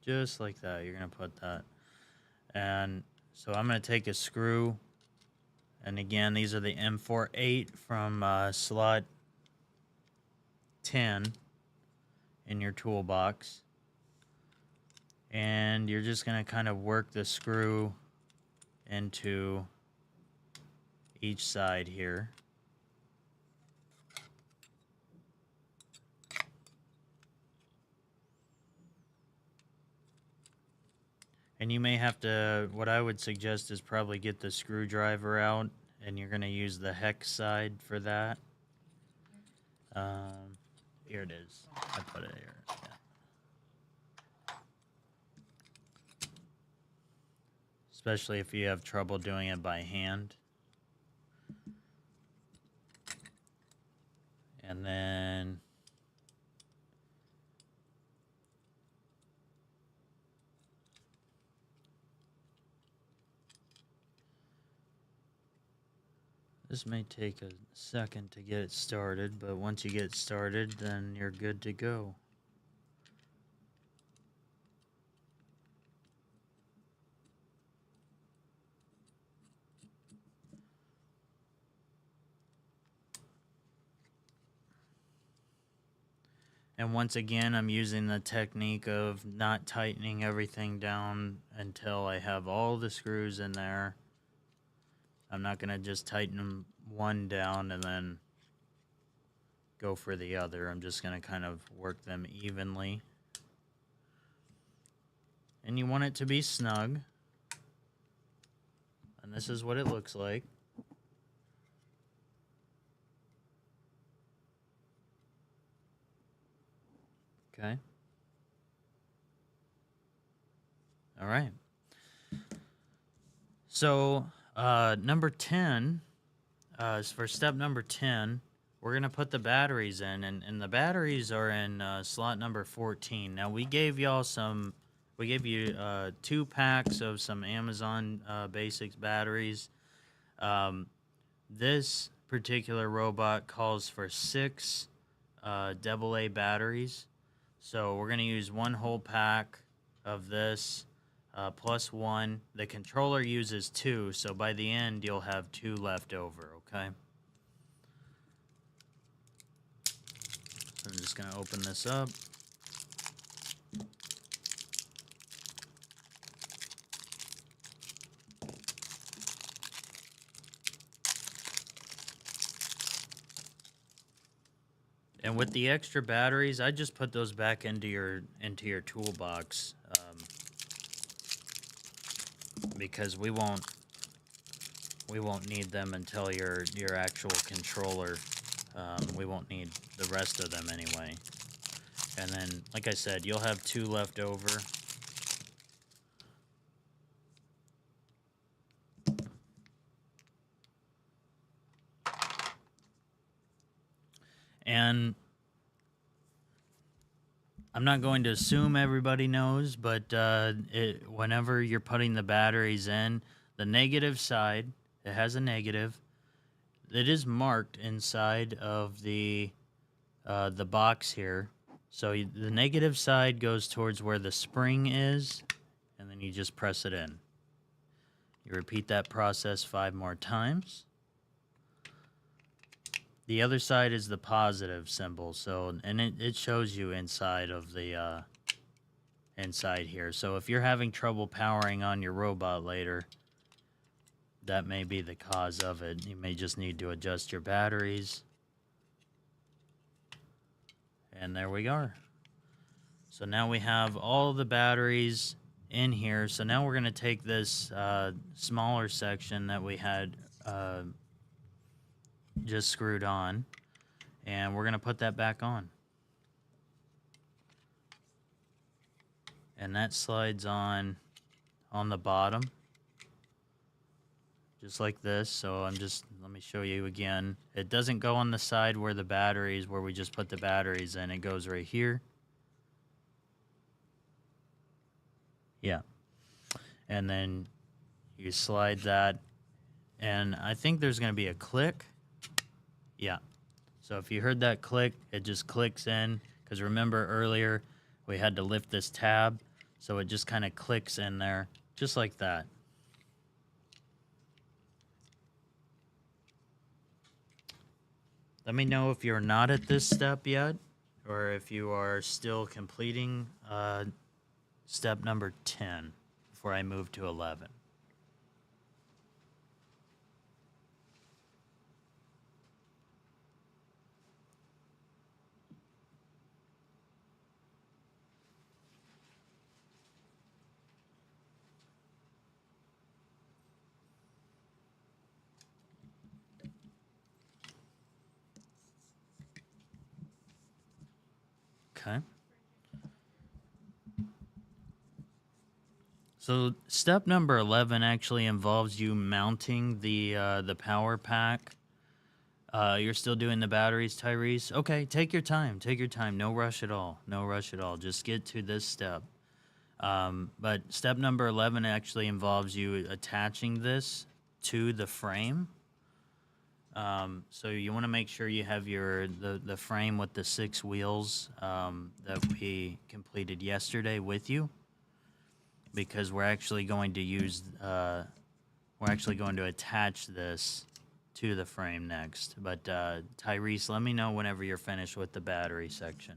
Just like that, you're gonna put that. And so I'm gonna take a screw, and again, these are the M48 from slot 10 in your toolbox. And you're just gonna kind of work the screw into each side here. And you may have to, what I would suggest is probably get the screwdriver out, and you're going to use the hex side for that. Here it is. I put it here. Yeah. Especially if you have trouble doing it by hand. And then this may take a second to get it started, but once you get started, then you're good to go. And once again, I'm using the technique of not tightening everything down until I have all the screws in there. I'm not going to just tighten them one down and then go for the other. I'm just going to kind of work them evenly. And you want it to be snug. And this is what it looks like. Okay. All right. So, number 10, for step number 10, we're going to put the batteries in, and the batteries are in slot number 14. Now, we gave you 2 packs of some Amazon Basics batteries. This particular robot calls for 6 AA batteries. So we're going to use 1 whole pack of this plus 1. The controller uses 2, so by the end you'll have 2 left over, okay? So I'm just going to open this up. And with the extra batteries, I just put those back into your toolbox because we won't need them until your actual controller. We won't need the rest of them anyway. And then, like I said, you'll have 2 left over. And I'm not going to assume everybody knows, but whenever you're putting the batteries in, the negative side, it has a negative. It is marked inside of the box here. So the negative side goes towards where the spring is, and then you just press it in. You repeat that process 5 more times. The other side is the positive symbol, so and it shows you inside of the inside here. So if you're having trouble powering on your robot later, that may be the cause of it. You may just need to adjust your batteries. And there we are. So now we have all the batteries in here. So now we're going to take this smaller section that we had just screwed on, and we're going to put that back on. And that slides on the bottom, just like this. So let me show you again. It doesn't go on the side where the batteries, where we just put the batteries in. It goes right here. Yeah. And then you slide that, and I think there's going to be a click. Yeah. So if you heard that click, it just clicks in, because remember earlier we had to lift this tab, so it just kind of clicks in there, just like that. Let me know if you're not at this step yet, or if you are still completing step number 10 before I move to 11. Okay. So step number 11 actually involves you mounting the power pack. You're still doing the batteries, Tyrese? Okay, take your time. Take your time. No rush at all. No rush at all. Just get to this step. But step number 11 actually involves you attaching this to the frame. So you want to make sure you have the frame with the 6 wheels that we completed yesterday with you, because we're actually going to attach this to the frame next. But Tyrese, let me know whenever you're finished with the battery section.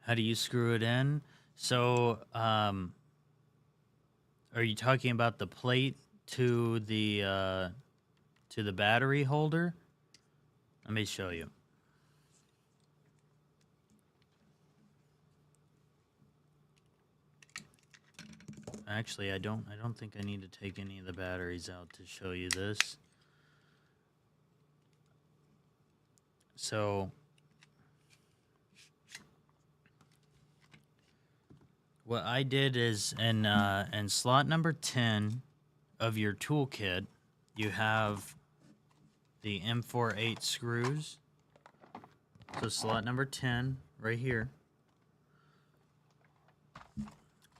How do you screw it in? So, are you talking about the plate to the battery holder? Let me show you. Actually, I don't think I need to take any of the batteries out to show you this. So, what I did is in slot number 10 of your toolkit, you have the M48 screws. So slot number 10 right here.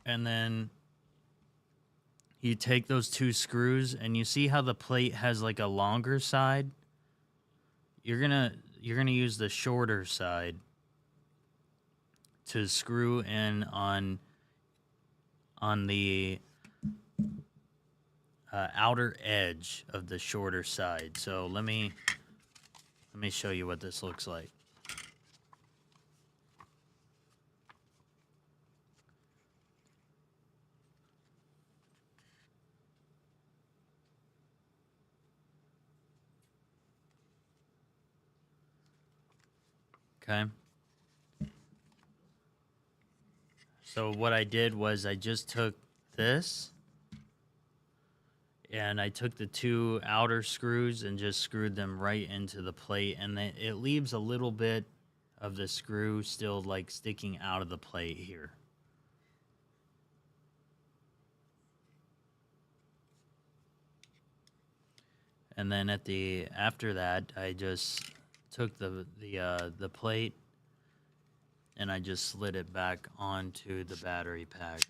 And then you take those 2 screws, and you see how the plate has like a longer side? You're gonna use the shorter side to screw in on the outer edge of the shorter side. So let me show you what this looks like. Okay. So what I did was I just took this and I took the 2 outer screws and just screwed them right into the plate, and then it leaves a little bit of the screw still like sticking out of the plate here. And then after that, I just took the plate and I just slid it back onto the battery pack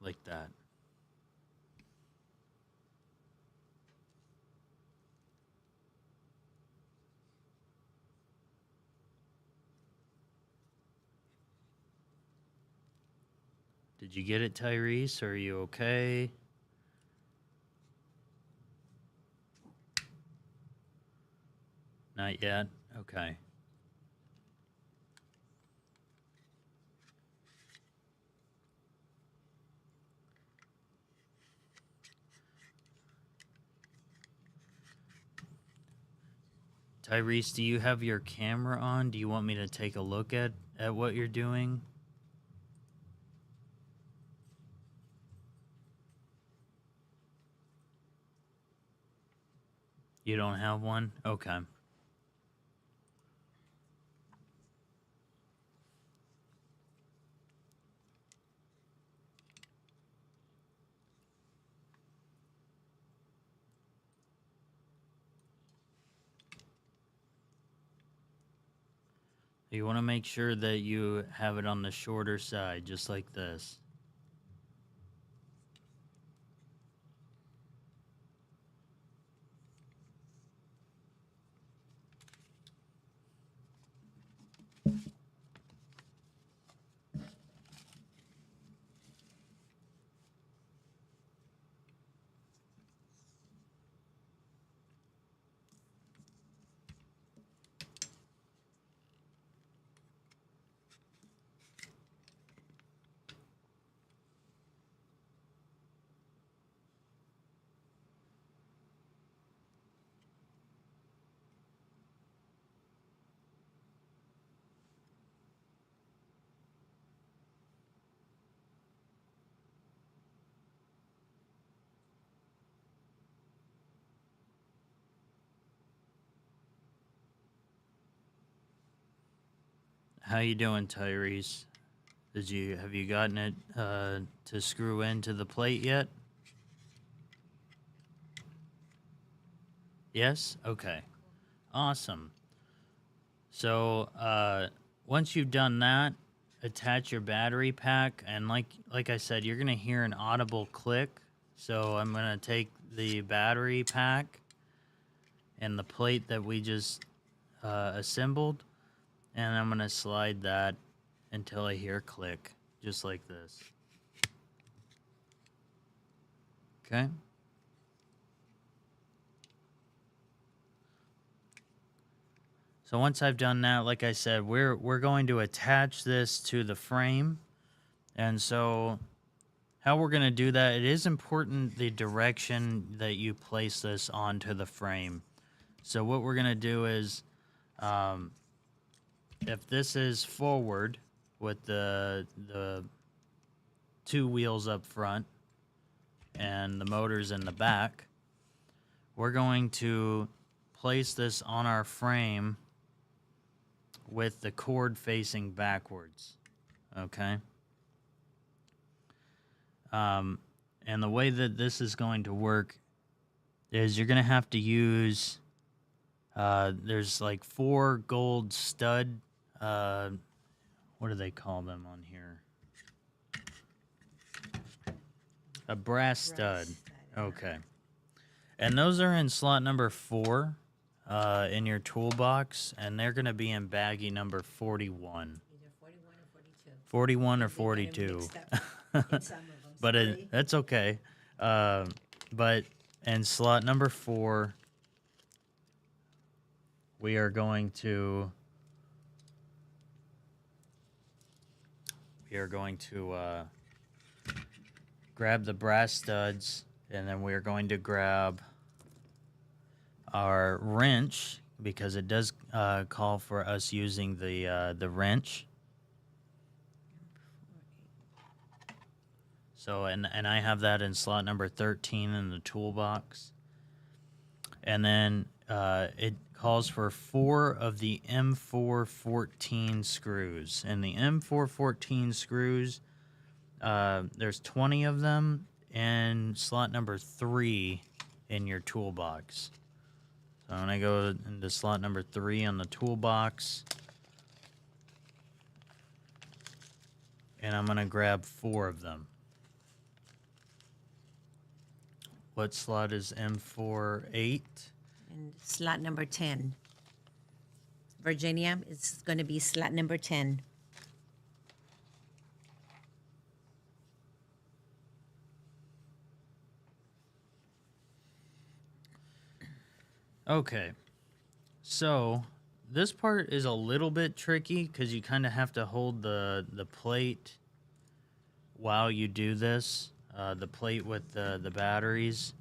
like that. Did you get it, Tyrese? Are you okay? Not yet? Okay. Tyrese, do you have your camera on? Do you want me to take a look at what you're doing? You don't have one? Okay. You want to make sure that you have it on the shorter side, just like this. How you doing, Tyrese? Have you gotten it to screw into the plate yet? Yes? Okay. Awesome. So, once you've done that, attach your battery pack, and like I said, you're going to hear an audible click. So I'm going to take the battery pack and the plate that we just assembled, and I'm going to slide that until I hear click, just like this. Okay? So once I've done that, like I said, we're going to attach this to the frame. And so how we're going to do that, it is important the direction that you place this onto the frame. So what we're going to do is, if this is forward with the 2 wheels up front and the motors in the back, we're going to place this on our frame with the cord facing backwards, okay? And the way that this is going to work is you're going to have to use, there's like 4 gold stud, what do they call them on here? A brass stud. Okay. And those are in slot number 4 in your toolbox, and they're going to be in baggie number 41. Either 41 or 42. 41 or 42. But that's okay. But in slot number 4, we are going to grab the brass studs, and then we are going to grab our wrench, because it does call for us using the wrench. So, and I have that in slot number 13 in the toolbox. And then it calls for 4 of the M414 screws. And the M414 screws, there's 20 of them in slot number 3 in your toolbox. So I'm going to go into slot number 3 on the toolbox. And I'm going to grab 4 of them. What slot is M48? And slot number 10. Virginia, it's going to be slot number 10. Okay. So this part is a little bit tricky because you kind of have to hold the plate while you do this. The plate with the batteries.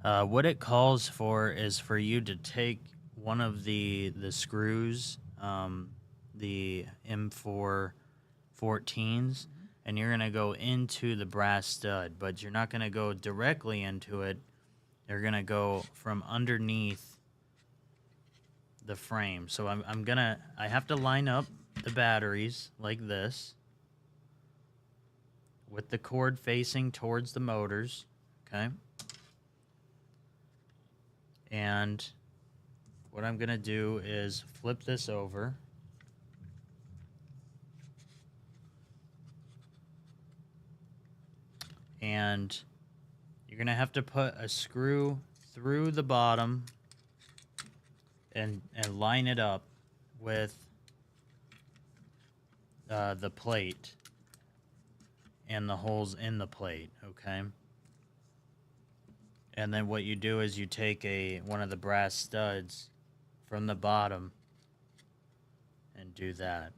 What it calls for is for you to take one of the screws, the M414s, and you're going to go into the brass stud, but you're not going to go directly into it. You're going to go from underneath the frame. So I have to line up the batteries like this, with the cord facing towards the motors, okay? And what I'm gonna do is flip this over. And you're gonna have to put a screw through the bottom and line it up with the plate and the holes in the plate, okay? And then what you do is you take one of the brass studs from the bottom and do that.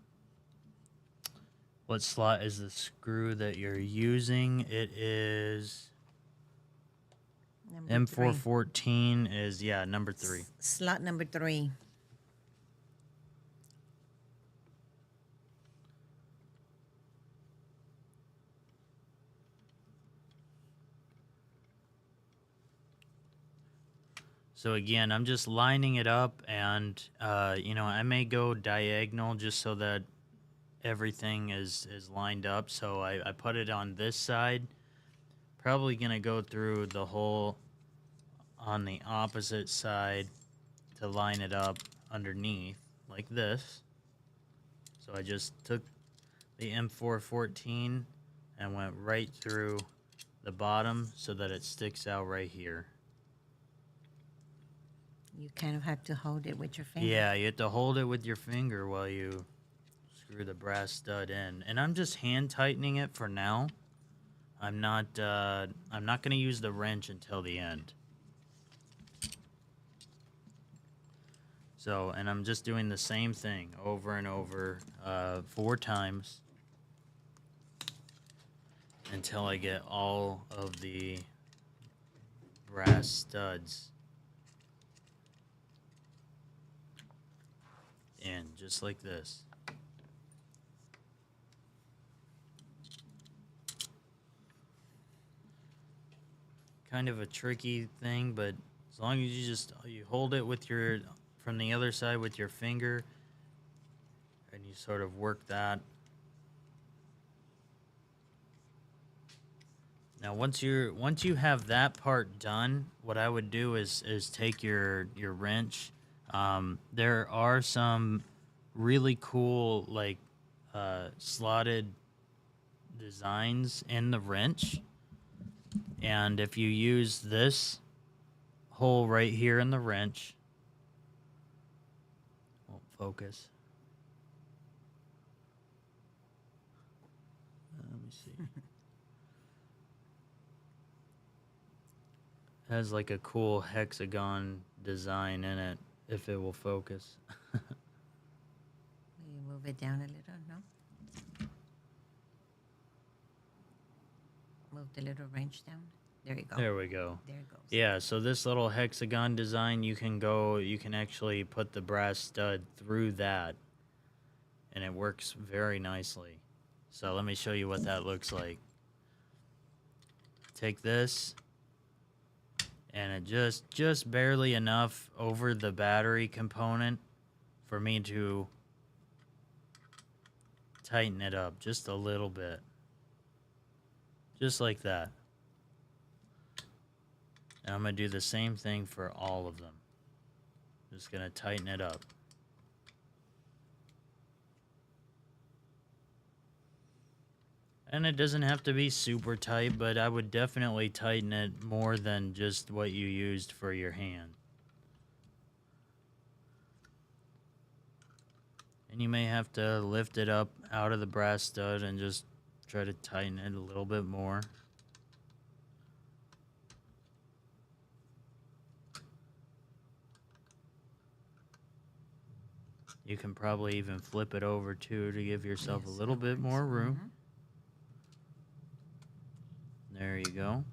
What slot is the screw that you're using? It is Number M414 is, yeah, number 3. Slot number 3. So again, I'm just lining it up, and I may go diagonal just so that everything is lined up. So I put it on this side. Probably gonna go through the hole on the opposite side to line it up underneath like this. So I just took the M414 and went right through the bottom so that it sticks out right here. You kind of have to hold it with your finger. Yeah, you have to hold it with your finger while you screw the brass stud in. And I'm just hand tightening it for now. I'm not going to use the wrench until the end. So, and I'm just doing the same thing over and over 4 times until I get all of the brass studs in, just like this. Kind of a tricky thing, but as long as you hold it with from the other side with your finger, and you sort of work that. Now, once you have that part done, what I would do is take your wrench. There are some really cool slotted designs in the wrench, and if you use this hole right here in the wrench, won't focus. Let me see. It has like a cool hexagon design in it, if it will focus. You move it down a little, no? Move the little wrench down. There you go. There we go. There it goes. Yeah, so this little hexagon design, you can actually put the brass stud through that, and it works very nicely. So let me show you what that looks like. Take this, and it just barely enough over the battery component for me to tighten it up just a little bit. Just like that. And I'm going to do the same thing for all of them. Just going to tighten it up. And it doesn't have to be super tight, but I would definitely tighten it more than just what you used for your hand. And you may have to lift it up out of the brass stud and just try to tighten it a little bit more. You can probably even flip it over too to give yourself a little bit more room. There you go.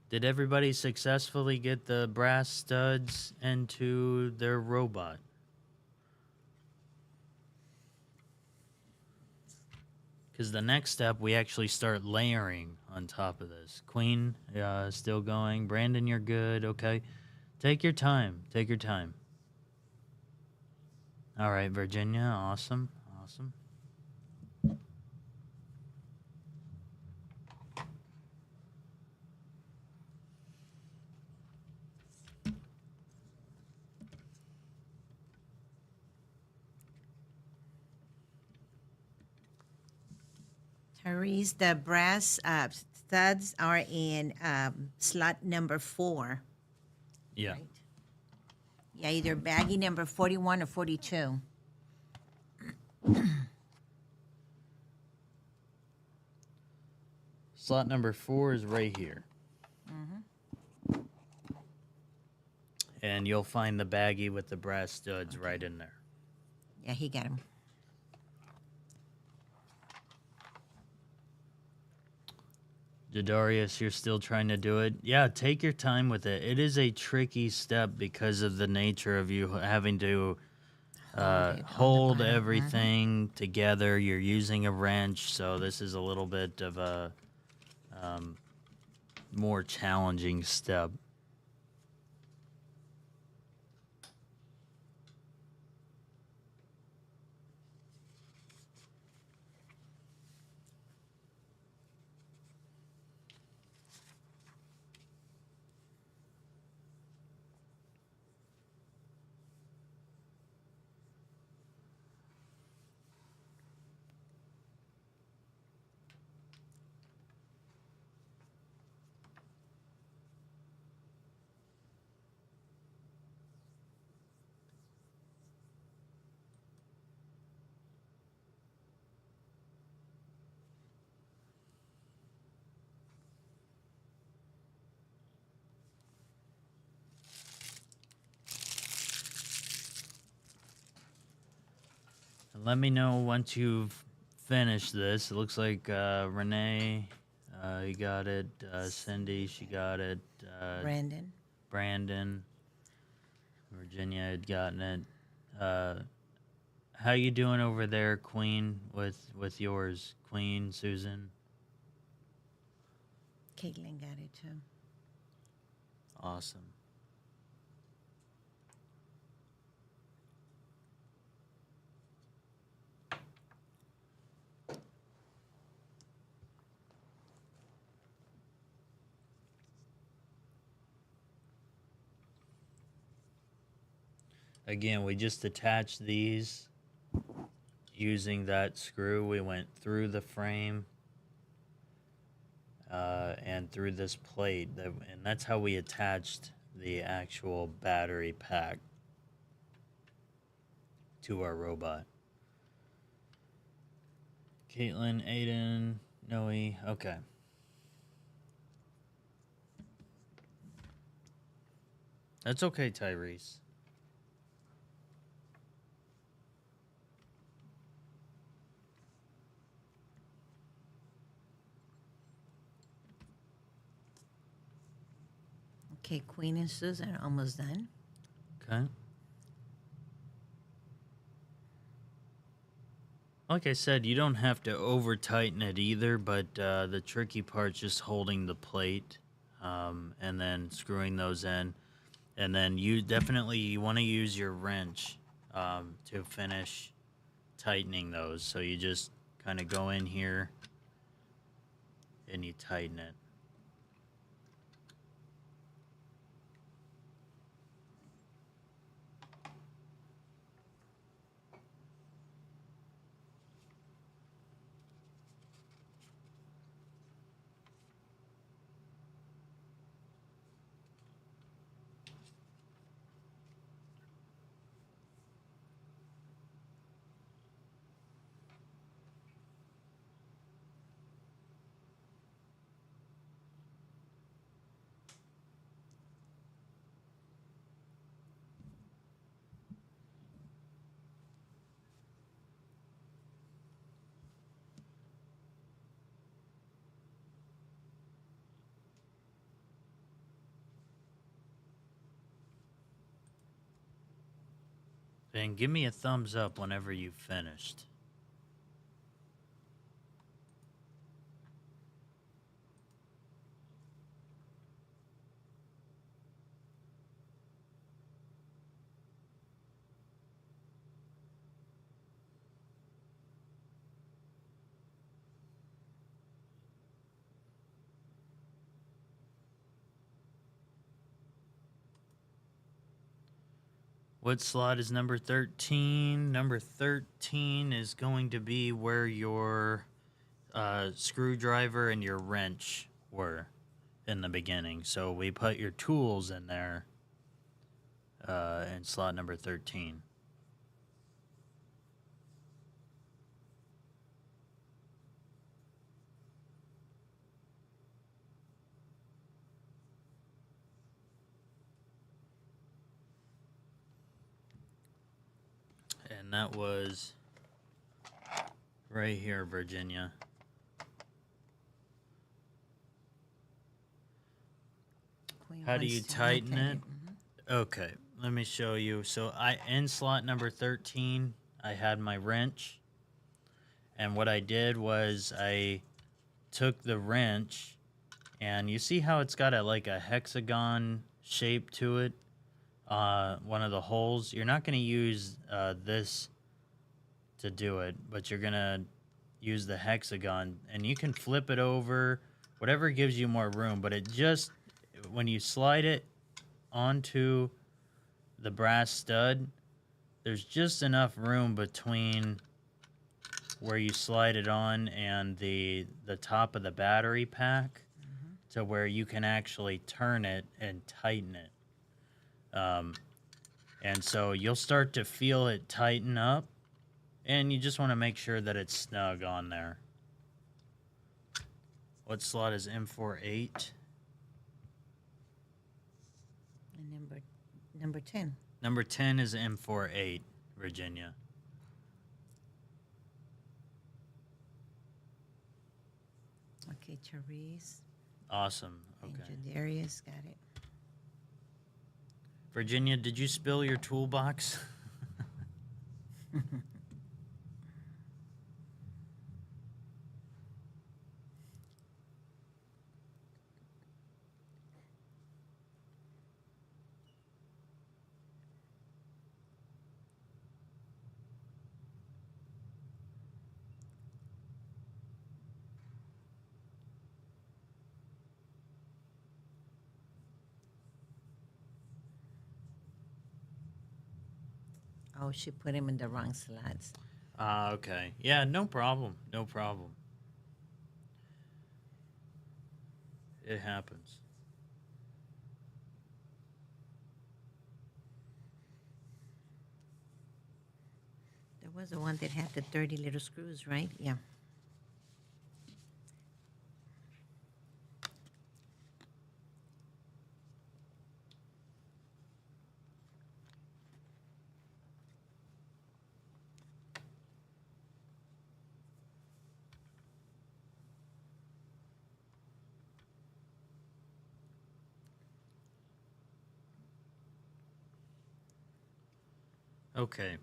Did everybody successfully get the brass studs into their robot? Because the next step, we actually start layering on top of this. Queen, still going. Brandon, you're good. Okay. Take your time. Take your time. All right, Virginia. Awesome. Awesome. Therese, the brass studs are in slot number 4. Yeah. Right? Yeah, either baggie number 41 or 42. Slot number 4 is right here. And you'll find the baggie with the brass studs right in there. Yeah, he got him. Jadarius, you're still trying to do it? Yeah, take your time with it. It is a tricky step because of the nature of you having to hold everything together. You're using a wrench, so this is a little bit of a more challenging step. Let me know once you've finished this. It looks like Renee, you got it. Cindy, she got it. Brandon. Virginia had gotten it. How you doing over there, Queen, with yours? Queen, Susan? Caitlin got it too. Awesome. Again, we just attached these using that screw. We went through the frame and through this plate, and that's how we attached the actual battery pack to our robot. Caitlin, Aiden, Noe, okay. That's okay, Tyrese. Okay, queen and Susan are almost done. Okay. Like I said, you don't have to over tighten it either, but the tricky part's just holding the plate and then screwing those in. And then you want to use your wrench to finish tightening those. So you just kind of go in here and you tighten it. And give me a thumbs up whenever you've finished. What slot is number 13? Number 13 is going to be where your screwdriver and your wrench were in the beginning. So we put your tools in there in slot number 13. And that was right here, Virginia. How do you tighten it? Okay, let me show you. So in slot number 13, I had my wrench. And what I did was I took the wrench, and you see how it's got a hexagon shape to it? One of the holes. You're not going to use this to do it, but you're going to use the hexagon, and you can flip it over, whatever gives you more room, but it just, when you slide it onto the brass stud, there's just enough room between where you slide it on and the top of the battery pack to where you can actually turn it and tighten it. And so you'll start to feel it tighten up, and you just want to make sure that it's snug on there. What slot is M48? Number 10. Number 10 is M48, Virginia. Okay, Therese. Awesome. Okay. And Darius, got it. Virginia, did you spill your toolbox? Oh, she put him in the wrong slots. Okay. Yeah, no problem. No problem. It happens. There was the one that had the 30 little screws, right? Yeah. Okay.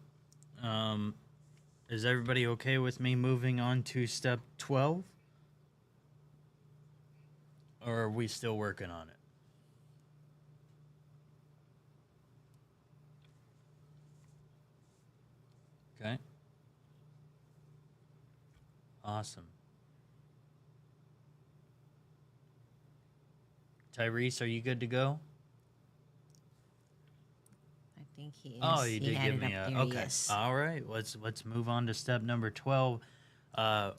Is everybody okay with me moving on to step 12? Or are we still working on it? Okay. Awesome. Tyrese, are you good to go? I think he is. Oh, you He did had give it me up a there, okay. yes. All right, let's move on to step number 12.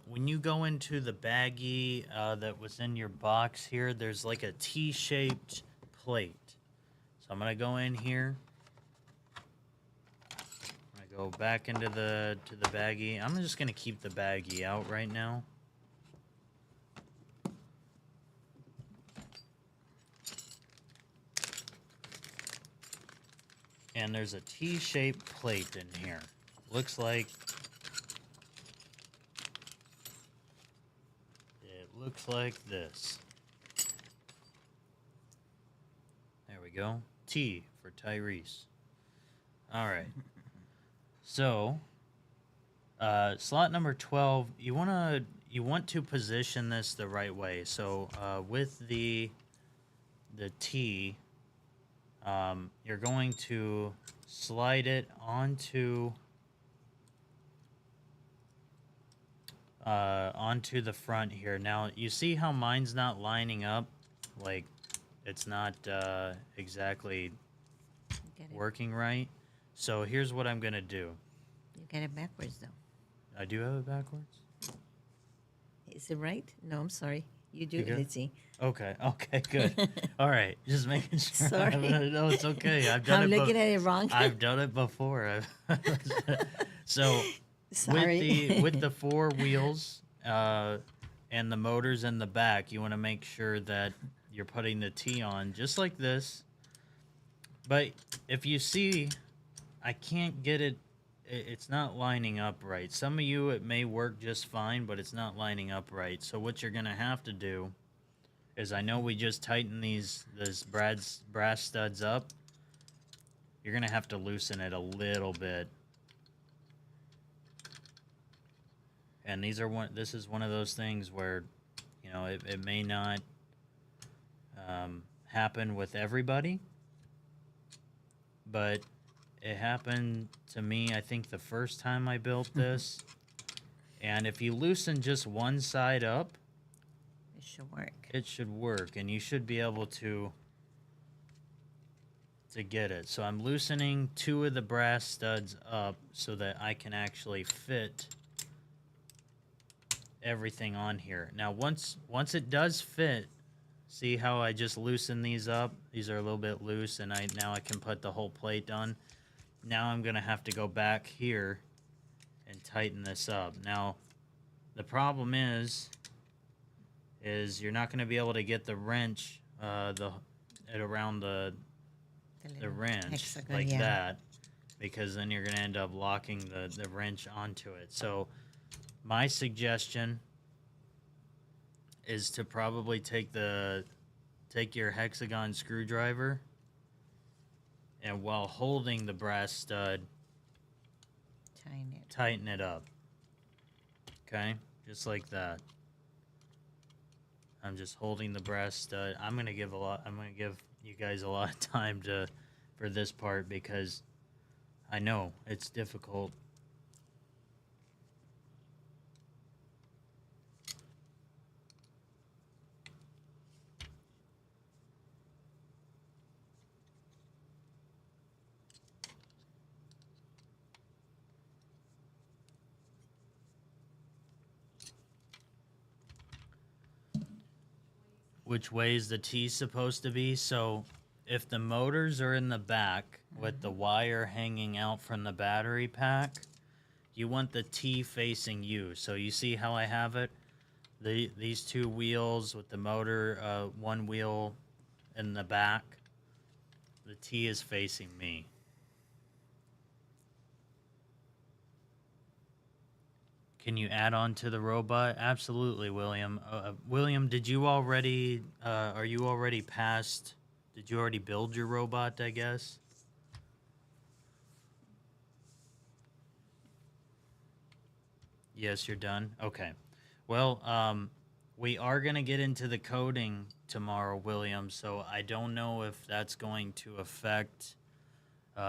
When you go into the baggie that was in your box here, there's like a T-shaped plate. So I'm gonna go in here. I go back into the baggie. I'm just gonna keep the baggie out right now. And there's a T-shaped plate in here. Looks like this. There we go. T for Tyrese. All right. So, slot number 12, you want to position this the right way. So, with the T, you're going to slide it onto the front here. Now, you see how mine's not lining up? Like, it's not exactly working right. So here's what I'm gonna do. You got it backwards, though. I do have it backwards? Is it right? No, I'm sorry. You do. You good? Let's see. Okay, good. All right, just making sure. Sorry. No, it's okay. I've done I'm it. looking at it wrong. I've done it before. So, Sorry. with the four wheels and the motors in the back, you want to make sure that you're putting the T on just like this. But if you see, I can't get it. It's not lining up right. Some of you, it may work just fine, but it's not lining up right. So what you're going to have to do is, I know we just tightened these brass studs up. You're going to have to loosen it a little bit. And this is one of those things where, you know, it may not happen with everybody, but it happened to me, I think, the first time I built this. And if you loosen just one side up, it should work. It should work, and you should be able to get it. So I'm loosening two of the brass studs up so that I can actually fit everything on here. Now, once it does fit, see how I just loosened these up? These are a little bit loose, and now I can put the whole plate on. Now I'm gonna have to go back here and tighten this up. Now, the problem is you're not gonna be able to get the wrench, around the wrench hexagon, like yeah. that, because then you're gonna end up locking the wrench onto it. So, my suggestion is to probably take your hexagon screwdriver, and while holding the brass stud, tighten it up. Okay, just like that. I'm just holding the brass stud. I'm gonna give you guys a lot of time for this part, because I know it's difficult. Which way is the T supposed to be? So if the motors are in the back with the wire hanging out from the battery pack, you want the T facing you. So you see how I have it? These two wheels with the motor, one wheel in the back, the T is facing me. Can you add on to the robot? Absolutely, William. William, did you already, are you already past, did you already build your robot, I guess? Yes, you're done. Okay. Well, we are going to get into the coding tomorrow, William. So I don't know if that's going to affect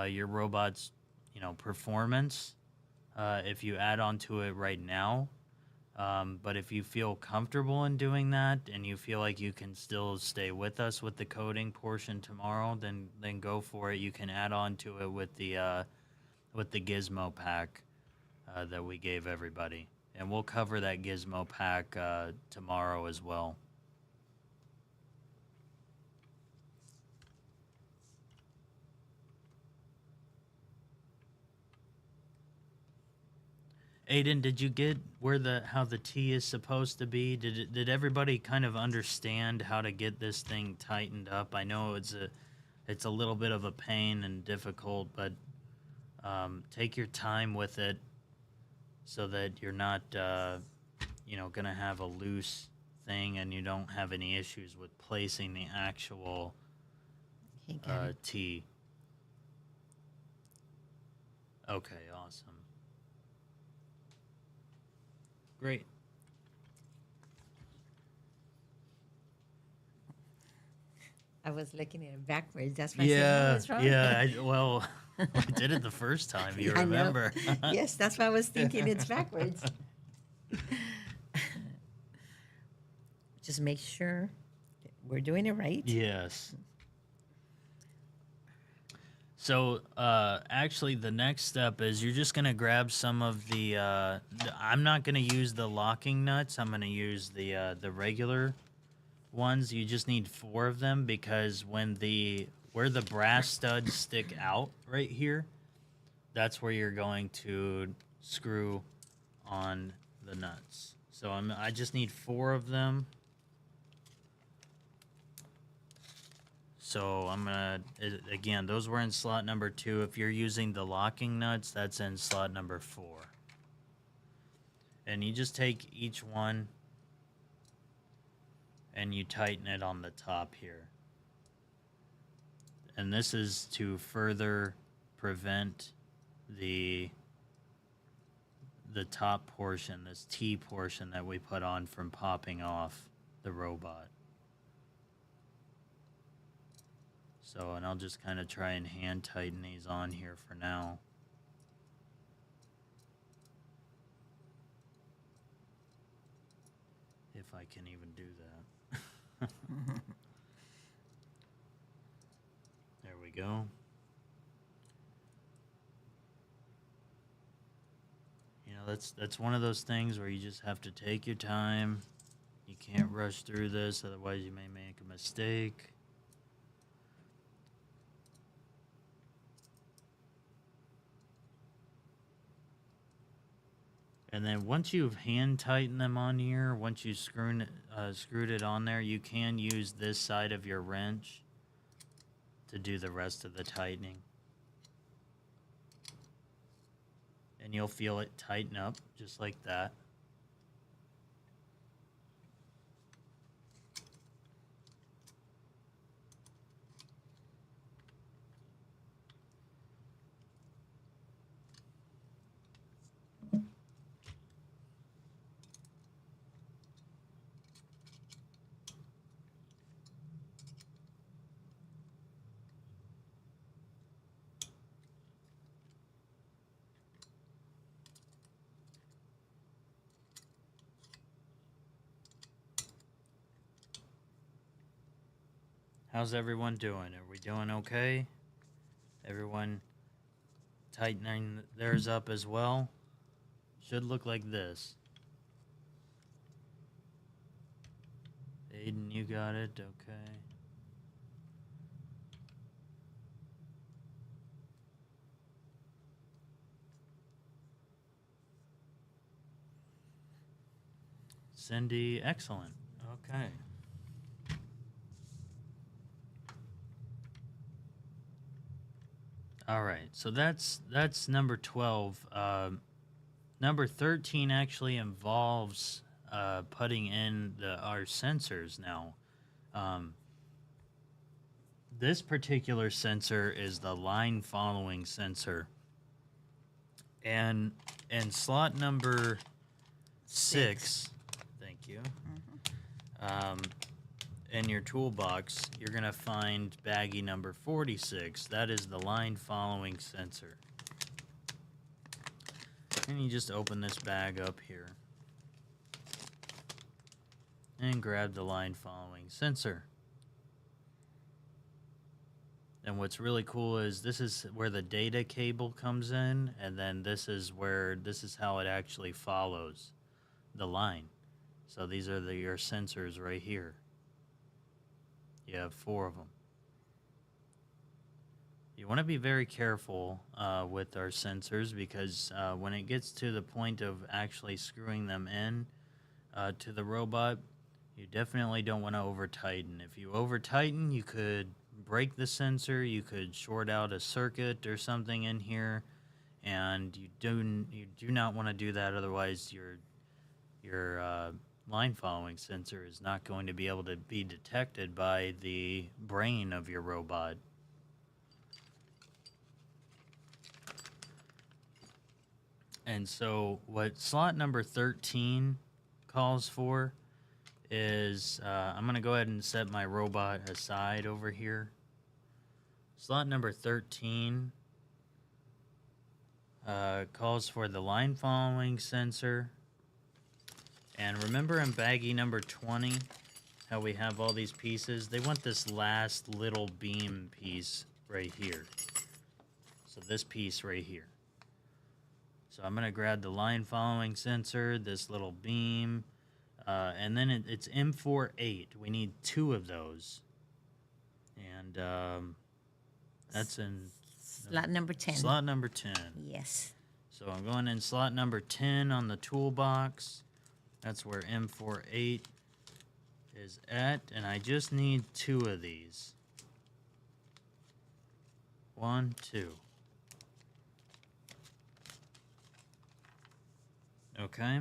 your robot's, performance if you add on to it right now. But if you feel comfortable in doing that and you feel like you can still stay with us with the coding portion tomorrow, then go for it. You can add on to it with the gizmo pack that we gave everybody, and we'll cover that gizmo pack tomorrow as well. Aiden, did you get how the T is supposed to be? Did everybody kind of understand how to get this thing tightened up? I know it's a little bit of a pain and difficult, but take your time with it so that you're not gonna have a loose thing and you don't have any issues with placing the actual T. Okay, awesome. Great. I was looking at it backwards. That's why I said, what's wrong? I did it the first time. You I know. remember? Yes, that's why I was thinking it's backwards. Just make sure we're doing it right. Yes. So, actually, the next step is you're just going to grab some of I'm not going to use the locking nuts. I'm going to use the regular ones. You just need 4 of them because where the brass studs stick out right here, that's where you're going to screw on the nuts. So I just need 4 of them. So I'm gonna, again, those were in slot number 2. If you're using the locking nuts, that's in slot number 4. And you just take each one and you tighten it on the top here. And this is to further prevent the top portion, this T portion that we put on, from popping off the robot. So, and I'll just kind of try and hand tighten these on here for now. If I can even do that. There we go. That's one of those things where you just have to take your time. You can't rush through this, otherwise you may make a mistake. And then once you've hand tightened them on here, once you've screwed it on there, you can use this side of your wrench to do the rest of the tightening. And you'll feel it tighten up just like that. How's everyone doing? Are we doing okay? Everyone tightening theirs up as well? Should look like this. Aiden, you got it? Okay. Cindy, excellent. Okay. All right, so that's number 12. Number 13 actually involves putting in our sensors now. This particular sensor is the line following sensor. And slot number 46. Thank you. In your toolbox, you're going to find baggie number 46. That is the line following sensor. And you just open this bag up here and grab the line following sensor. And what's really cool is this is where the data cable comes in, and then this is how it actually follows the line. So these are your sensors right here. You have 4 of them. You want to be very careful with our sensors because when it gets to the point of actually screwing them in to the robot, you definitely don't want to over tighten. If you over tighten, you could break the sensor, you could short out a circuit or something in here, and you do not want to do that. Otherwise, your line following sensor is not going to be able to be detected by the brain of your robot. And so what slot number 13 calls for is, I'm going to go ahead and set my robot aside over here. Slot number 13 calls for the line following sensor. And remember in baggie number 20, how we have all these pieces? They want this last little beam piece right here. So this piece right here. So I'm going to grab the line following sensor, this little beam, and then it's M48. We need 2 of those. And that's in... Slot number 10. Slot number 10. Yes. So I'm going in slot number 10 on the toolbox. That's where M48 is at, and I just need 2 of these. 1, 2. Okay.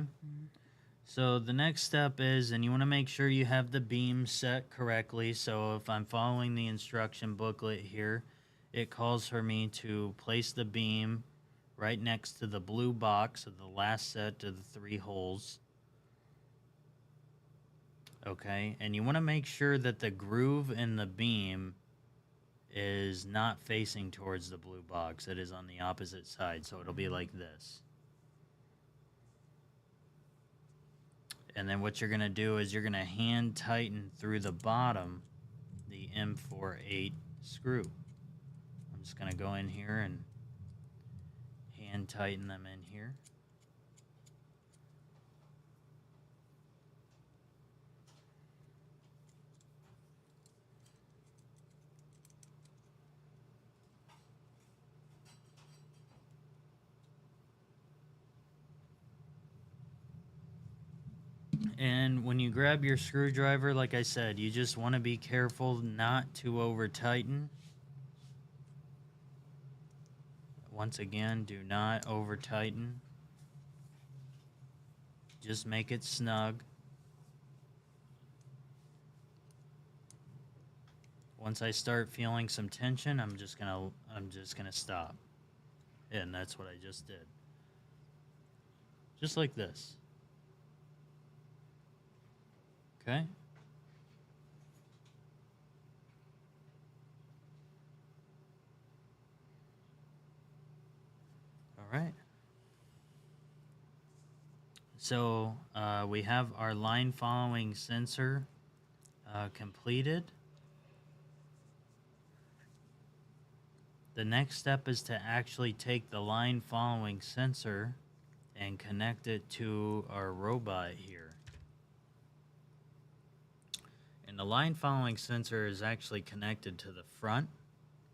So the next step is, and you want to make sure you have the beam set correctly. So if I'm following the instruction booklet here, it calls for me to place the beam right next to the blue box of the last set of the 3 holes. Okay, and you want to make sure that the groove in the beam is not facing towards the blue box. It is on the opposite side, so it'll be like this. And then what you're going to do is you're going to hand tighten through the bottom the M48 screw. I'm just going to go in here and hand tighten them in here. And when you grab your screwdriver, like I said, you just want to be careful not to over tighten. Once again, do not over tighten. Just make it snug. Once I start feeling some tension, I'm just gonna stop. And that's what I just did. Just like this. Okay. All right. So we have our line following sensor completed. The next step is to actually take the line following sensor and connect it to our robot here. And the line following sensor is actually connected to the front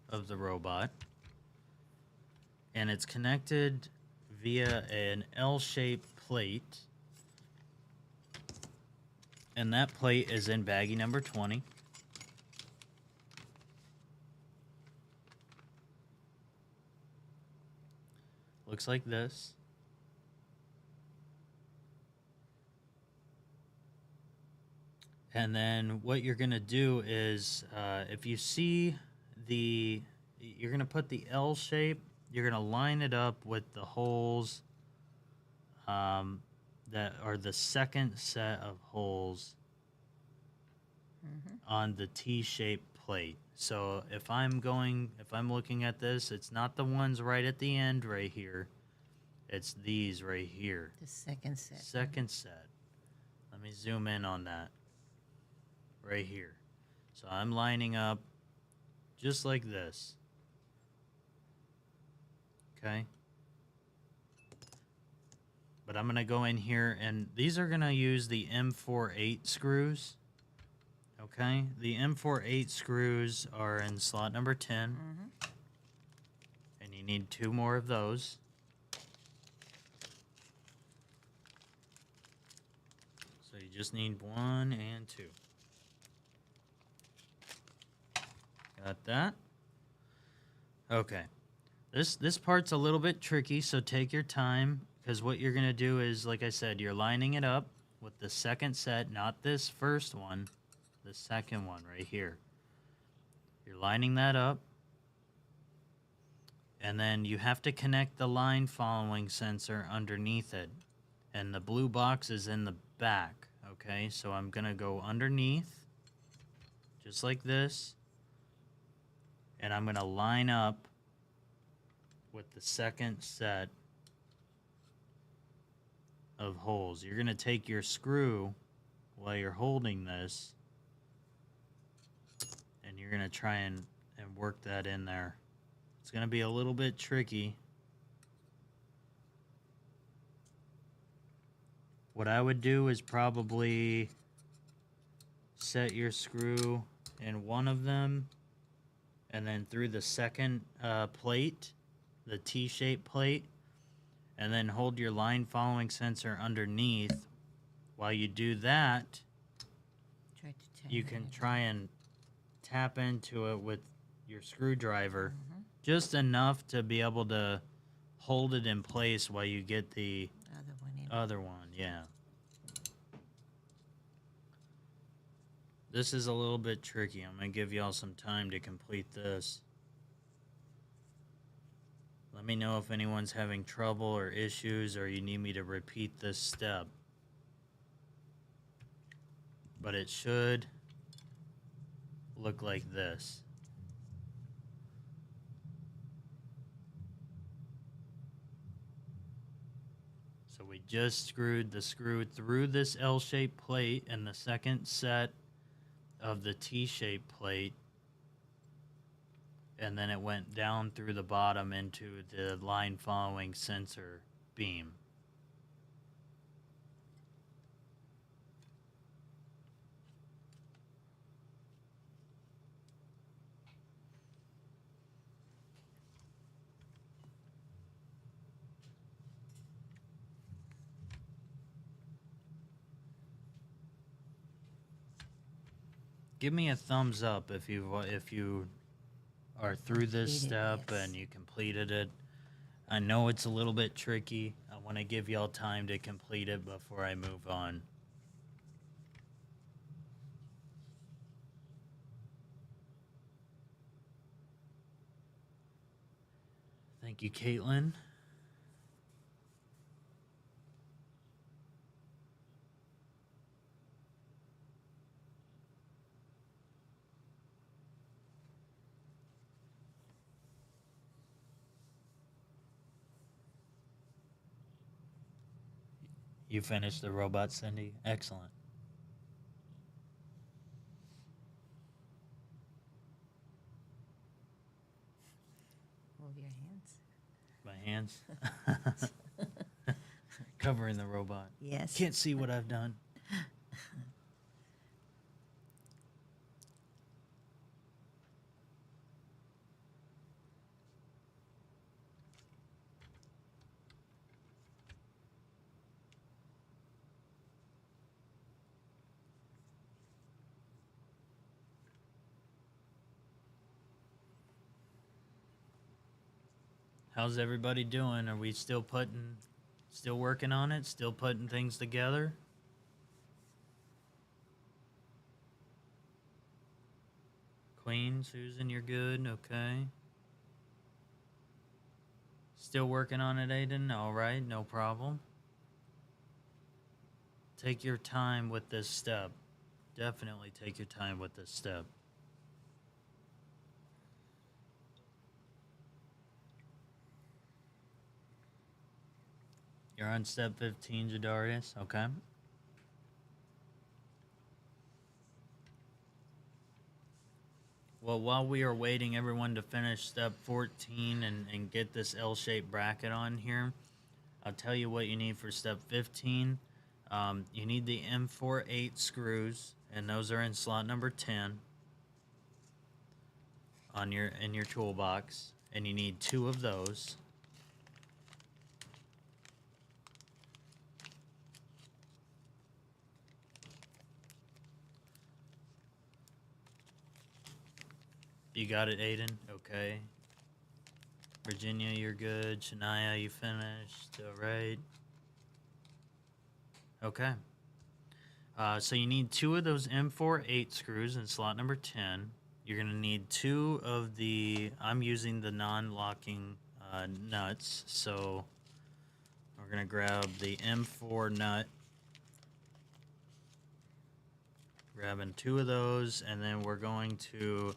of the robot. And it's connected via an L-shaped plate. And that plate is in baggie number 20. Looks like this. And then what you're going to do is, if you see you're going to put the L shape, you're going to line it up with the holes that are the second set of holes on the T-shaped plate. So if I'm looking at this, it's not the ones right at the end right here. It's these right here. The second set. Second set. Let me zoom in on that. Right here. So I'm lining up just like this. Okay. But I'm going to go in here, and these are going to use the M48 screws. Okay. The M48 screws are in slot number 10. And you need 2 more of those. So you just need 1 and 2. Got that? Okay. This part's a little bit tricky, so take your time, because what you're going to do is, like I said, you're lining it up with the second set, not this first one, the second one right here. You're lining that up, and then you have to connect the line following sensor underneath it, and the blue box is in the back, okay? So I'm going to go underneath, just like this, and I'm going to line up with the second set of holes. You're going to take your screw while you're holding this, and you're going to try and work that in there. It's going to be a little bit tricky. What I would do is probably set your screw in one of them, and then through the second plate, the T-shaped plate, and then hold your line following sensor underneath. While you do that, you can try and tap into it with your screwdriver, just enough to be able to hold it in place while you get the other one, yeah. This is a little bit tricky. I'm going to give y'all some time to complete this. Let me know if anyone's having trouble or issues, or you need me to repeat this step. But it should look like this. So we just screwed the screw through this L-shaped plate and the second set of the T-shaped plate, and then it went down through the bottom into the line following sensor beam. Give me a thumbs up if you are through this step and you completed it. I know it's a little bit tricky. I want to give y'all time to complete it before I move on. Thank you, Caitlin. You finished the robot, Cindy? Excellent. Move your hands. My hands? Covering the robot. Yes. Can't see what I've done. How's everybody doing? Are we still working on it? Still putting things together? Queen, Susan, you're good? Okay. Still working on it, Aiden? All right, no problem. take your time with this step. Definitely take your time with this step. You're on step 15, Jadarius. Okay. Well, while we are waiting everyone to finish step 14 and get this L-shaped bracket on here, I'll tell you what you need for step 15. You need the M48 screws, and those are in slot number 10 on in your toolbox, and you need 2 of those. You got it, Aiden? Okay. Virginia, you're good. Shania, you finished. All right. Okay. So you need 2 of those M48 screws in slot number 10. You're going to need 2 of the, I'm using the non-locking nuts. So we're going to grab the M4 nut. Grabbing 2 of those, and then we're going to,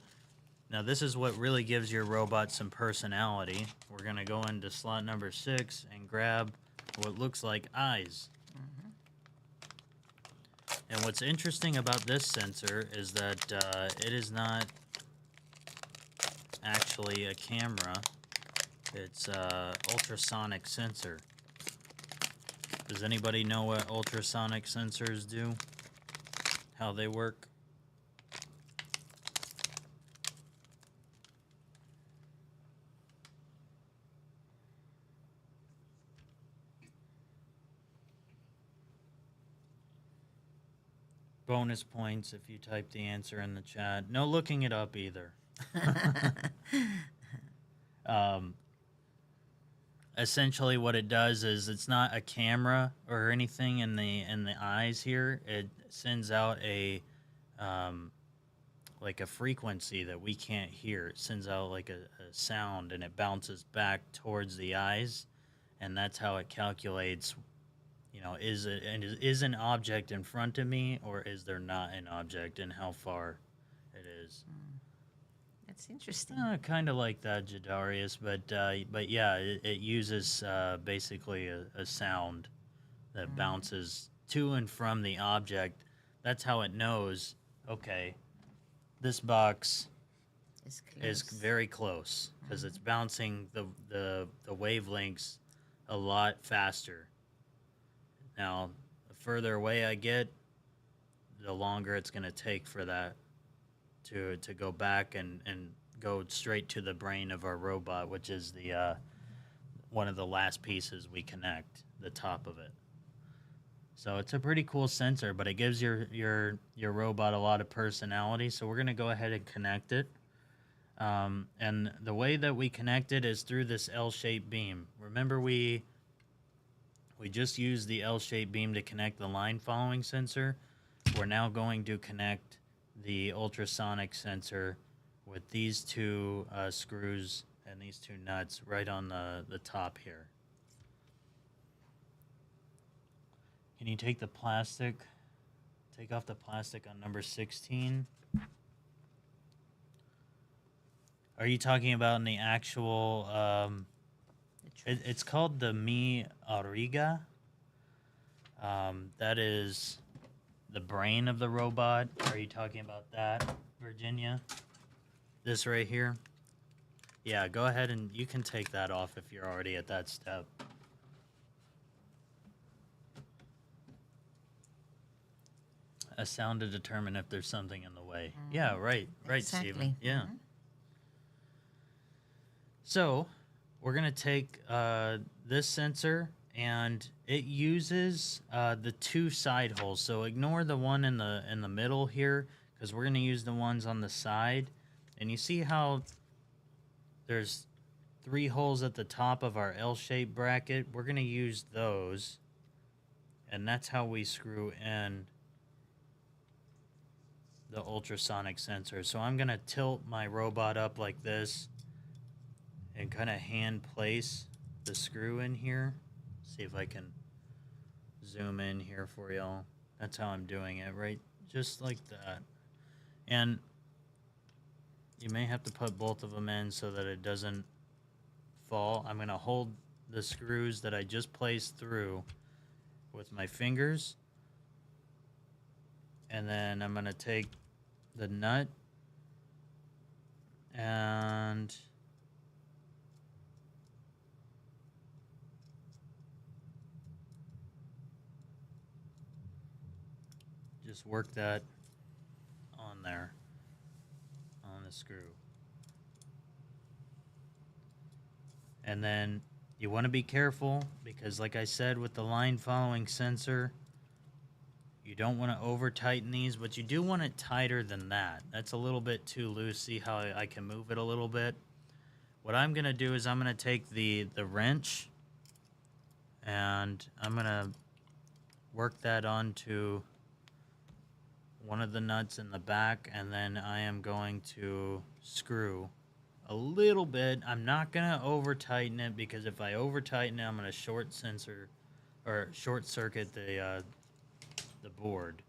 now this is what really gives your robot some personality. We're going to go into slot number 6 and grab what looks like eyes. And what's interesting about this sensor is that it is not actually a camera. It's an ultrasonic sensor. Does anybody know what ultrasonic sensors do? How they work? Bonus points if you type the answer in the chat. No looking it up either. Essentially what it does is it's not a camera or anything in the eyes here. It sends out a like a frequency that we can't hear. It sends out like a sound, and it bounces back towards the eyes, and that's how it calculates, you know, is an object in front of me, or is there not an object, and how far it is. That's interesting. Kind of like that, Jadarius, but yeah, it uses basically a sound that bounces to and from the object. That's how it knows, okay, this box is very close, because it's bouncing the wavelengths a lot faster. Now, the further away I get, the longer it's going to take for that to go back and go straight to the brain of our robot, which is the one of the last pieces we connect, the top of it. So it's a pretty cool sensor, but it gives your robot a lot of personality. So we're going to go ahead and connect it. And the way that we connect it is through this L-shaped beam. Remember, we just used the L-shaped beam to connect the line following sensor. We're now going to connect the ultrasonic sensor with these 2 screws and these 2 nuts right on the top here. Can you take the plastic, take off the plastic on number 16? Are you talking about in the actual, it's called the Mi Auriga. That is the brain of the robot. Are you talking about that, Virginia? This right here? Yeah, go ahead and you can take that off if you're already at that step. A sound to determine if there's something in the way. Yeah, right, Exactly. Stephen. Yeah. So, we're going to take this sensor, and it uses the 2 side holes. So ignore the one in the middle here, because we're going to use the ones on the side. And you see how there's 3 holes at the top of our L-shaped bracket? We're going to use those, and that's how we screw in the ultrasonic sensor. So I'm going to tilt my robot up like this and kind of hand place the screw in here. See if I can zoom in here for y'all. That's how I'm doing it, right? Just like that. And you may have to put both of them in so that it doesn't fall. I'm going to hold the screws that I just placed through with my fingers. And then I'm going to take the nut and just work that on there, on the screw. And then you want to be careful because, like I said, with the line following sensor, you don't want to over tighten these, but you do want it tighter than that. That's a little bit too loose. See how I can move it a little bit? What I'm going to do is I'm going to take the wrench and I'm going to work that onto one of the nuts in the back, and then I am going to screw a little bit. I'm not going to over tighten it because if I over tighten it, I'm going to short circuit the board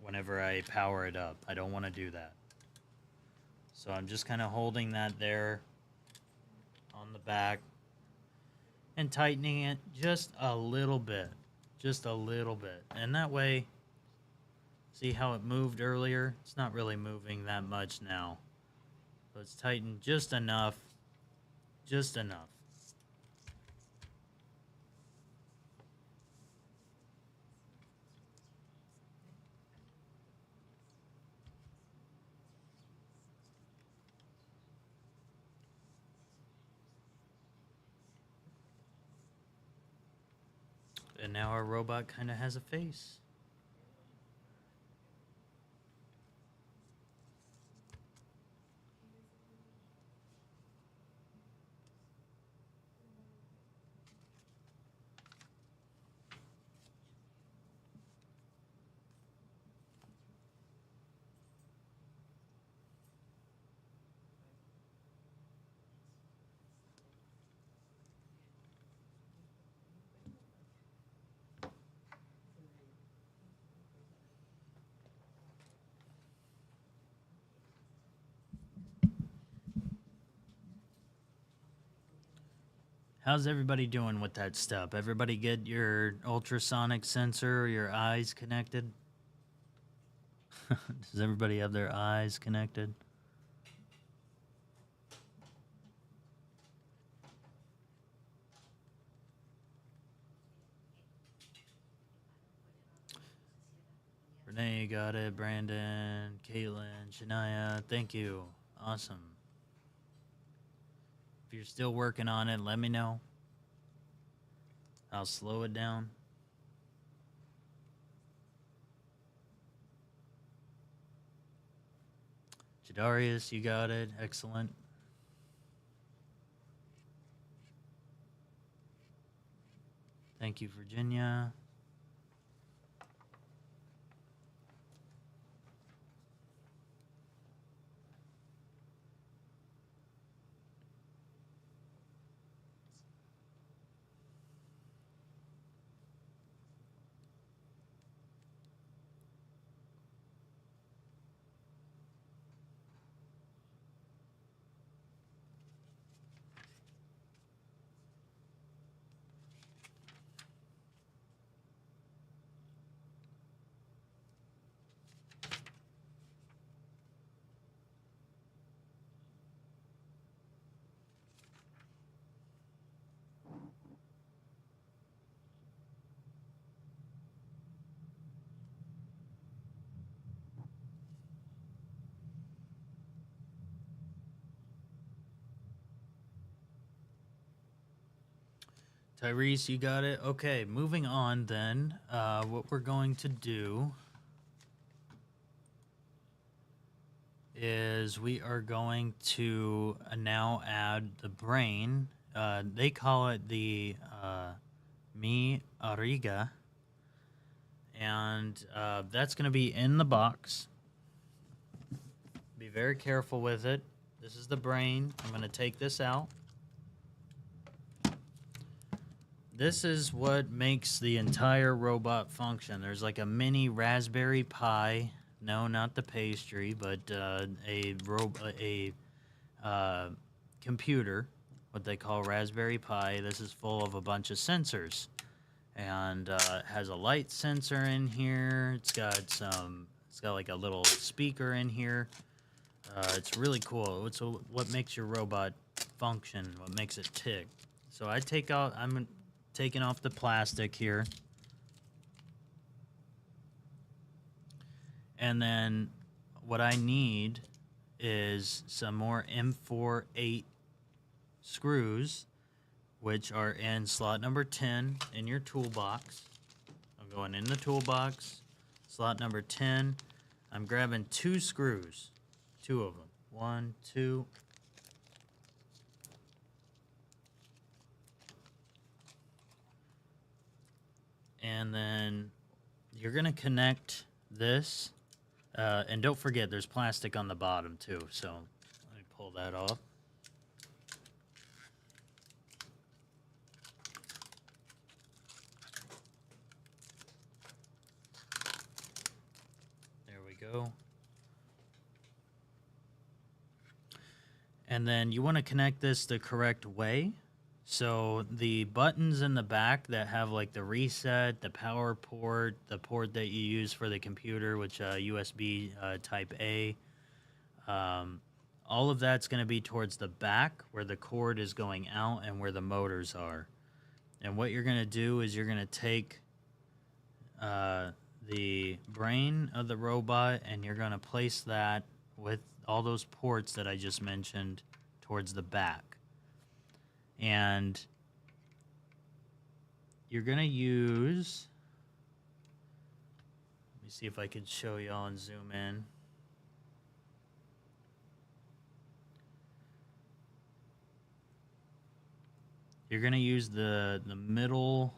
whenever I power it up. I don't want to do that. So I'm just kind of holding that there on the back and tightening it just a little bit. Just a little bit. And that way, see how it moved earlier? It's not really moving that much now. So it's tightened just enough. Just enough. And now our robot kind of has a face. How's everybody doing with that stuff? Everybody get your ultrasonic sensor or your eyes connected? Does everybody have their eyes connected? Renee, you got it. Brandon, Caitlin, Shania, thank you. Awesome. If you're still working on it, let me know. I'll slow it down. Jadarius, you got it. Excellent. Thank you, Virginia. Tyrese, you got it? Okay, moving on then. What we're going to do is we are going to now add the brain. They call it the Mi Ariga. And that's going to be in the box. Be very careful with it. This is the brain. I'm going to take this out. this is what makes the entire robot function. There's like a mini Raspberry Pi. No, not the pastry, but a computer, what they call Raspberry Pi. This is full of a bunch of sensors, and has a light sensor in here. It's got like a little speaker in here. It's really cool. It's what makes your robot function, what makes it tick. So I'm taking off the plastic here. And then what I need is some more M48 screws, which are in slot number 10 in your toolbox. I'm going in the toolbox, slot number 10. I'm grabbing 2 screws, 2 of them. 1, 2. And then you're going to connect this. And don't forget, there's plastic on the bottom, too. So let me pull that off. There we go. And then you want to connect this the correct way. So the buttons in the back that have like the reset, the power port, the port that you use for the computer, which USB type A, all of that's going to be towards the back where the cord is going out and where the motors are. And what you're going to do is you're going to take the brain of the robot and you're going to place that with all those ports that I just mentioned towards the back. And you're going to use, let me see if I can show y'all and zoom in. You're going to use the middle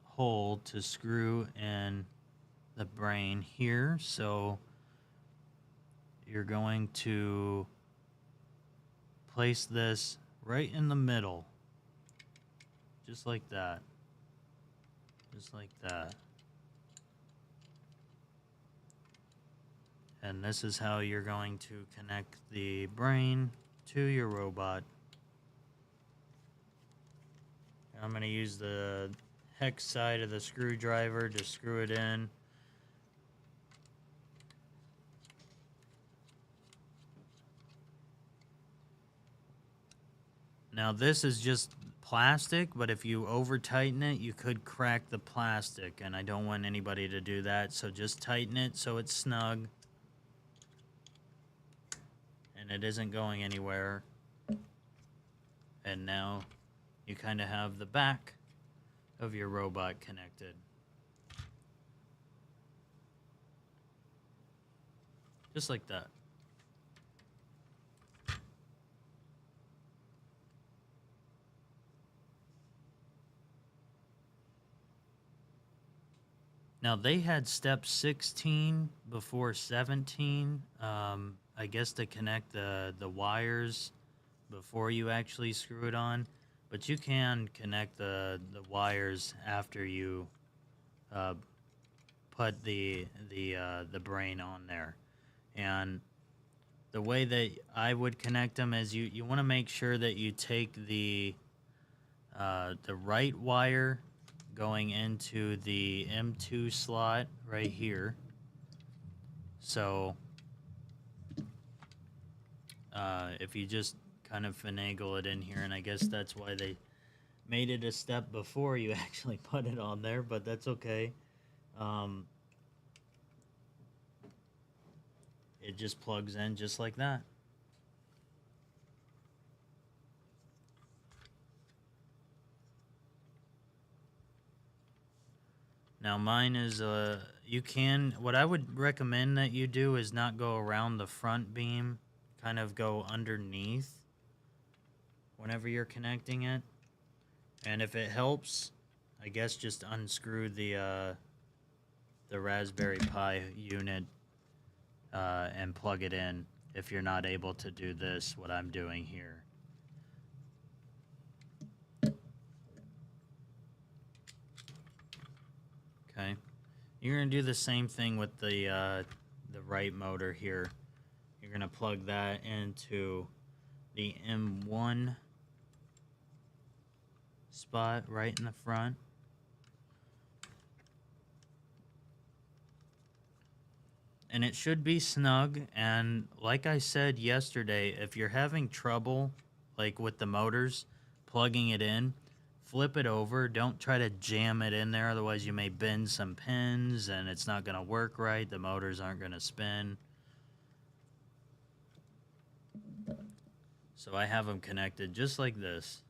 hole to screw in the brain here. So you're going to place this right in the middle, just like that, just like that. And this is how you're going to connect the brain to your robot. I'm going to use the hex side of the screwdriver to screw it in. Now this is just plastic, but if you over tighten it, you could crack the plastic, and I don't want anybody to do that, so just tighten it so it's snug and it isn't going anywhere. And now you kind of have the back of your robot connected. Just like that. Now, they had step 16 before 17, I guess to connect the wires before you actually screw it on. But you can connect the wires after you put the brain on there. And the way that I would connect them is you want to make sure that you take the right wire going into the M2 slot right here. So if you just kind of finagle it in here, and I guess that's why they made it a step before you actually put it on there, but that's okay. It just plugs in just like that. Now mine is, what I would recommend that you do is not go around the front beam, kind of go underneath whenever you're connecting it. And if it helps, I guess just unscrew the Raspberry Pi unit and plug it in if you're not able to do this, what I'm doing here. Okay. You're going to do the same thing with the right motor here. You're going to plug that into the M1 spot right in the front. And it should be snug. And like I said yesterday, if you're having trouble, like with the motors, plugging it in, flip it over. Don't try to jam it in there. Otherwise, you may bend some pins and it's not going to work right. The motors aren't going to spin. So I have them connected just like this.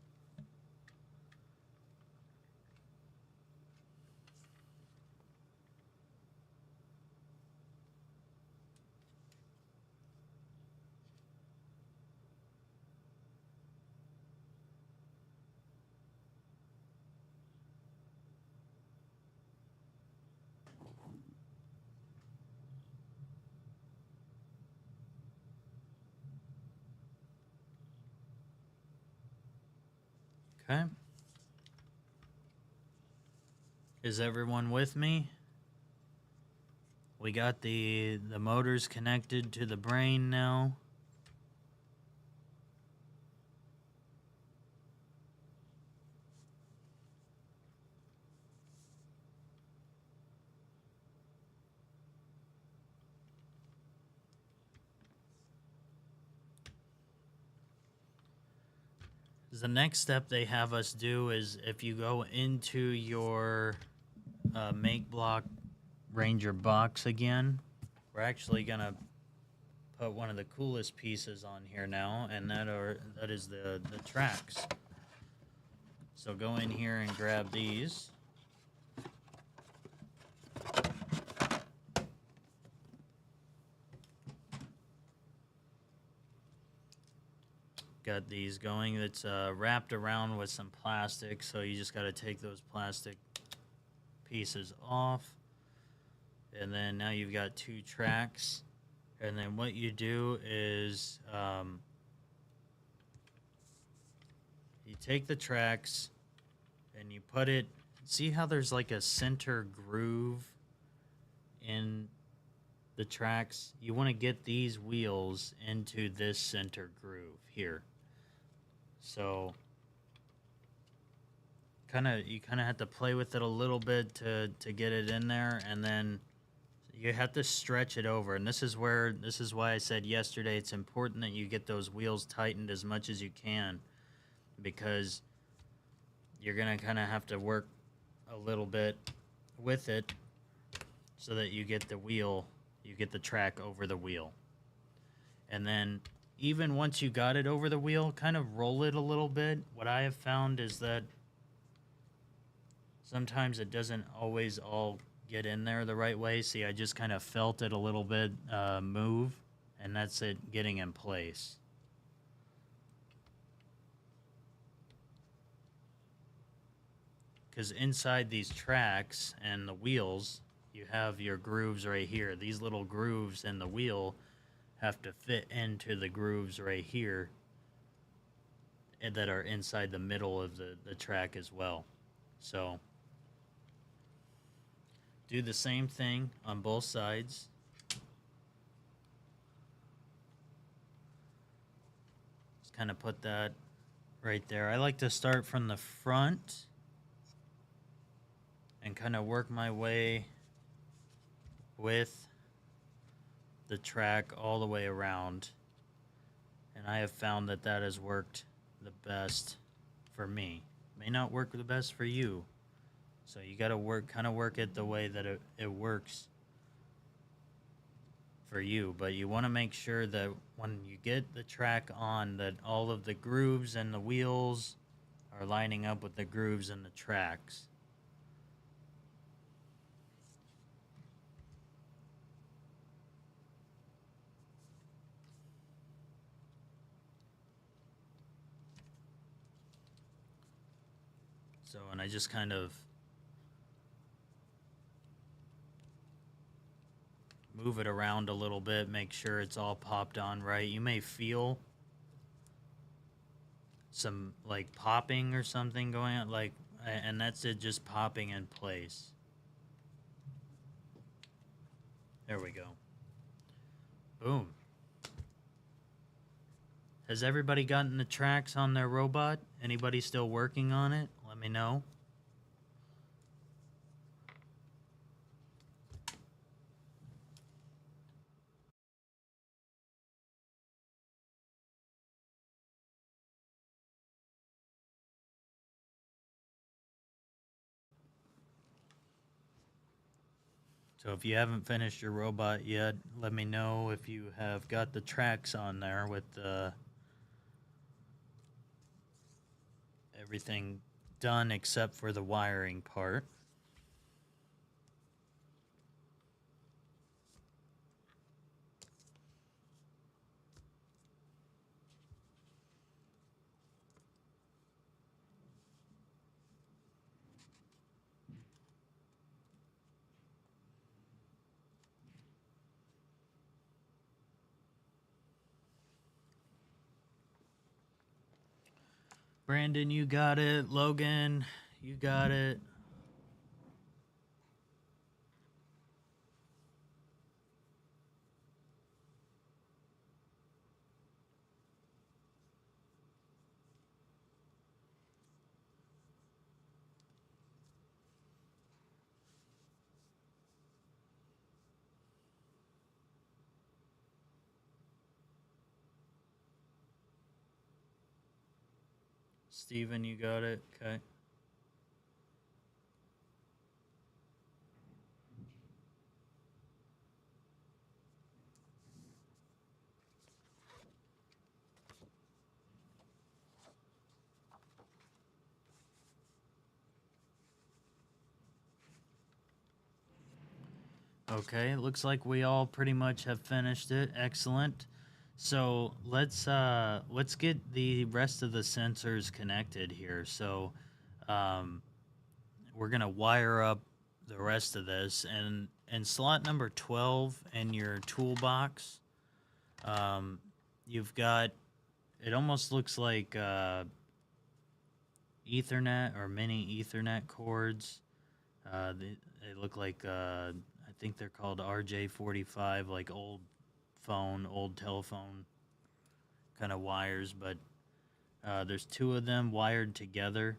Okay. Is everyone with me? We got the motors connected to the brain now. The next step they have us do is if you go into your make block Ranger box again, we're actually gonna put one of the coolest pieces on here now, and that is the tracks. So go in here and grab these. Got these going. It's wrapped around with some plastic, so you just got to take those plastic pieces off. And then now you've got 2 tracks. And then what you do is you take the tracks and you put it, see how there's like a center groove in the tracks? You want to get these wheels into this center groove here. So you kind of have to play with it a little bit to get it in there, and then you have to stretch it over. And this is why I said yesterday it's important that you get those wheels tightened as much as you can, because you're going to kind of have to work a little bit with it so that you get the track over the wheel. And then even once you got it over the wheel, kind of roll it a little bit. What I have found is that sometimes it doesn't always all get in there the right way. See, I just kind of felt it a little bit move, and that's it getting in place. Because inside these tracks and the wheels, you have your grooves right here. These little grooves in the wheel have to fit into the grooves right here and that are inside the middle of the track as well. So do the same thing on both sides. Just kind of put that right there. I like to start from the front and kind of work my way with the track all the way around. And I have found that has worked the best for me. May not work the best for you. So you got to work it the way that it works for you. But you want to make sure that when you get the track on, that all of the grooves and the wheels are lining up with the grooves and the tracks. So, and I just kind of move it around a little bit, make sure it's all popped on right. You may feel some like popping or something going on, and that's it just popping in place. There we go. Boom. Has everybody gotten the tracks on their robot? Anybody still working on it? Let me know. So if you haven't finished your robot yet, let me know if you have got the tracks on there with everything done except for the wiring part. Brandon, you got it. Logan, you got it. Steven, you got it. Okay. Okay, looks like we all pretty much have finished it. Excellent. So let's get the rest of the sensors connected here. So we're gonna wire up the rest of this, and in slot number 12 in your toolbox, you've got, it almost looks like Ethernet or mini Ethernet cords. They look like I think they're called RJ45, like old telephone kind of wires, but there's two of them wired together,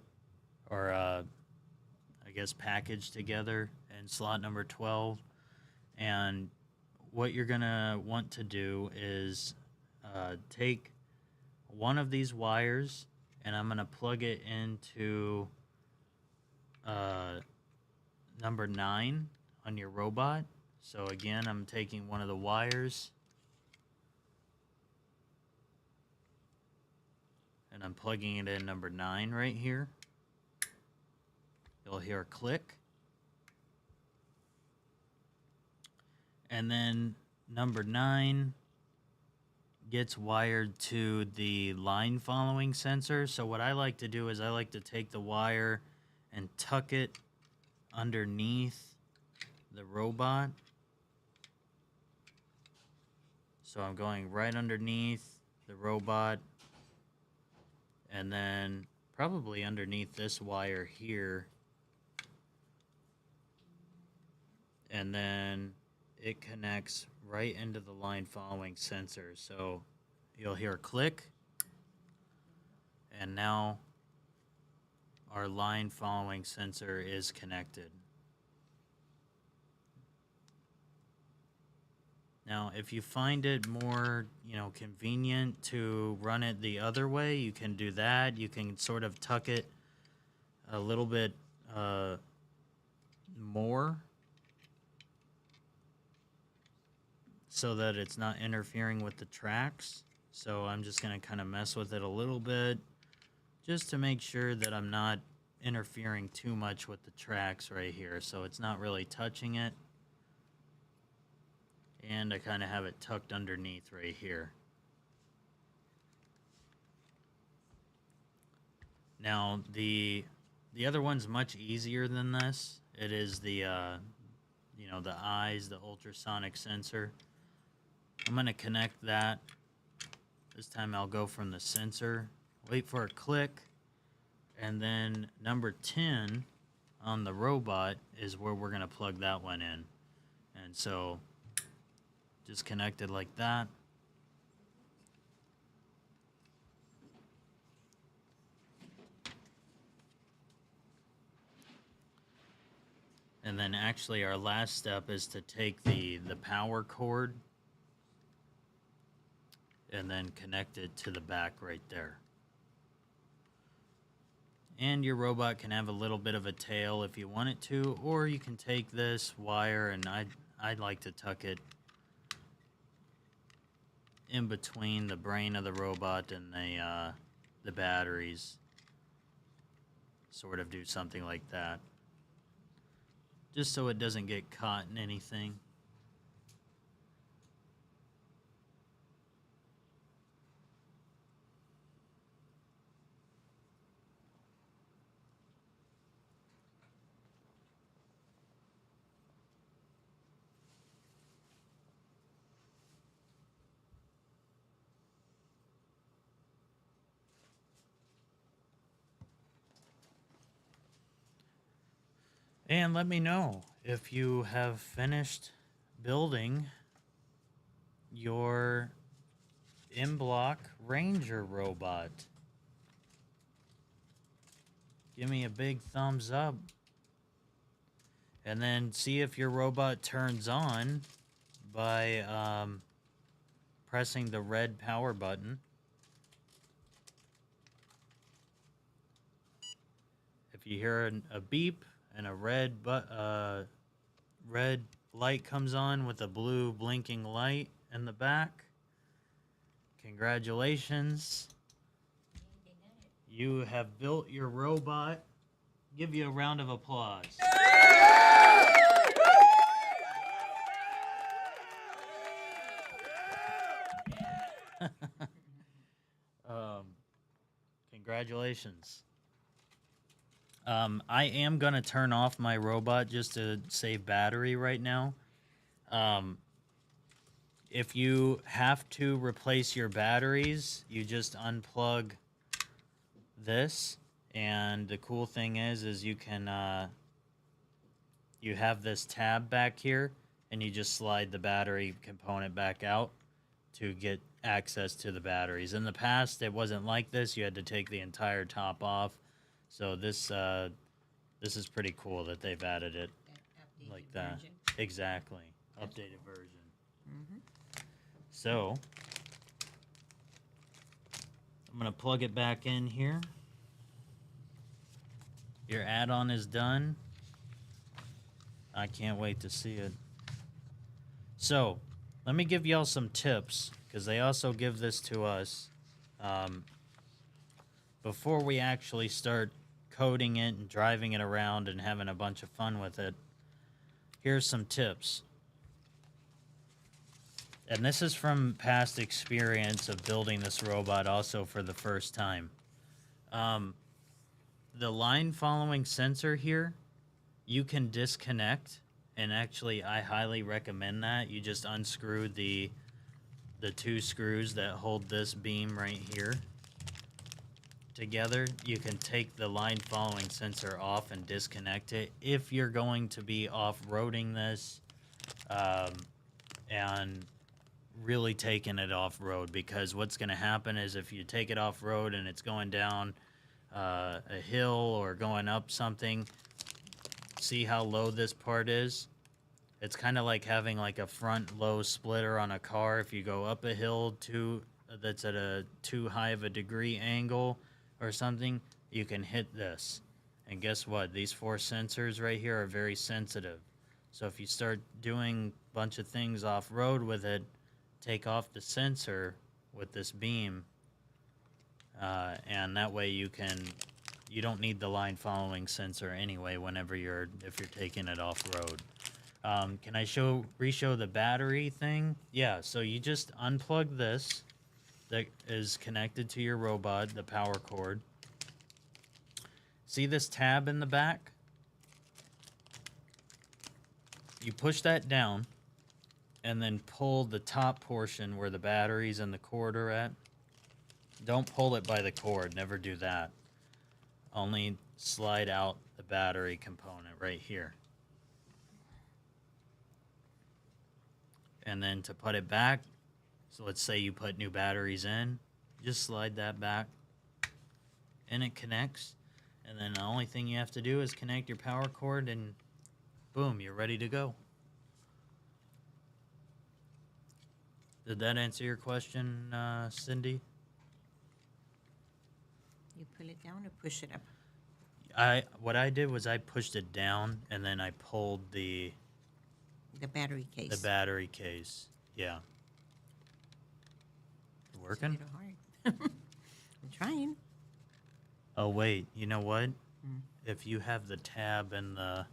or I guess packaged together in slot number 12. And what you're gonna want to do is take one of these wires, and I'm gonna plug it into number 9 on your robot. So again, I'm taking one of the wires and I'm plugging it in number 9 right here. You'll hear a click. And then number 9 gets wired to the line following sensor. So what I like to do is I like to take the wire and tuck it underneath the robot. So I'm going right underneath the robot, and then probably underneath this wire here, and then it connects right into the line following sensor. So you'll hear a click, and now our line following sensor is connected. Now, if you find it more, convenient to run it the other way, you can do that. You can sort of tuck it a little bit more so that it's not interfering with the tracks. So I'm just going to kind of mess with it a little bit just to make sure that I'm not interfering too much with the tracks right here. So it's not really touching it. And I kind of have it tucked underneath right here. Now, the other one's much easier than this. It is the, the eyes, the ultrasonic sensor. I'm going to connect that. This time I'll go from the sensor, wait for a click, and then number 10 on the robot is where we're going to plug that one in. And so Just connect it like that. And then actually our last step is to take the power cord and then connect it to the back right there. And your robot can have a little bit of a tail if you want it to, or you can take this wire, and I'd like to tuck it in between the brain of the robot and the batteries. Sort of do something like that. Just so it doesn't get caught in anything. And let me know if you have finished building your in-block Ranger robot. Give me a big thumbs up. And then see if your robot turns on by pressing the red power button. If you hear a beep and a red light comes on with a blue blinking light in the back, congratulations. You have built your robot. Give you a round of applause. Congratulations. I am going to turn off my robot just to save battery right now. If you have to replace your batteries, you just unplug this. And the cool thing is you can, you have this tab back here, and you just slide the battery component back out to get access to the batteries. In the past, it wasn't like this. You had to take the entire top off. So this is pretty cool that they've added it like that. Version. Exactly. Updated version. Mm-hmm. So I'm going to plug it back in here. Your add-on is done. I can't wait to see it. So let me give y'all some tips, because they also give this to us before we actually start coding it and driving it around and having a bunch of fun with it. Here's some tips. And this is from past experience of building this robot also for the first time. The line following sensor here, you can disconnect, and actually I highly recommend that. You just unscrew the two screws that hold this beam right here together. You can take the line following sensor off and disconnect it if you're going to be off-roading this and really taking it off-road, because what's going to happen is if you take it off-road and it's going down a hill or going up something, see how low this part is? It's kind of like having like a front low splitter on a car. If you go up a hill that's at a too high of a degree angle or something, you can hit this. And guess what? These 4 sensors right here are very sensitive. So if you start doing a bunch of things off-road with it, take off the sensor with this beam, and that way you don't need the line following sensor anyway if you're taking it off-road. Can I re-show the battery thing? Yeah, so you just unplug this that is connected to your robot, the power cord. See this tab in the back? You push that down and then pull the top portion where the batteries and the cord are at. Don't pull it by the cord, never do that. Only slide out the battery component right here. And then to put it back, so let's say you put new batteries in, just slide that back and it connects. And then the only thing you have to do is connect your power cord and boom, you're ready to go. Did that answer your question, Cindy? You pull it down or push it up? What I did was I pushed it down and then I pulled the battery case. The battery case. Yeah. Working? It's a little hard. I'm trying. Oh wait, you know what? If you have the tab in the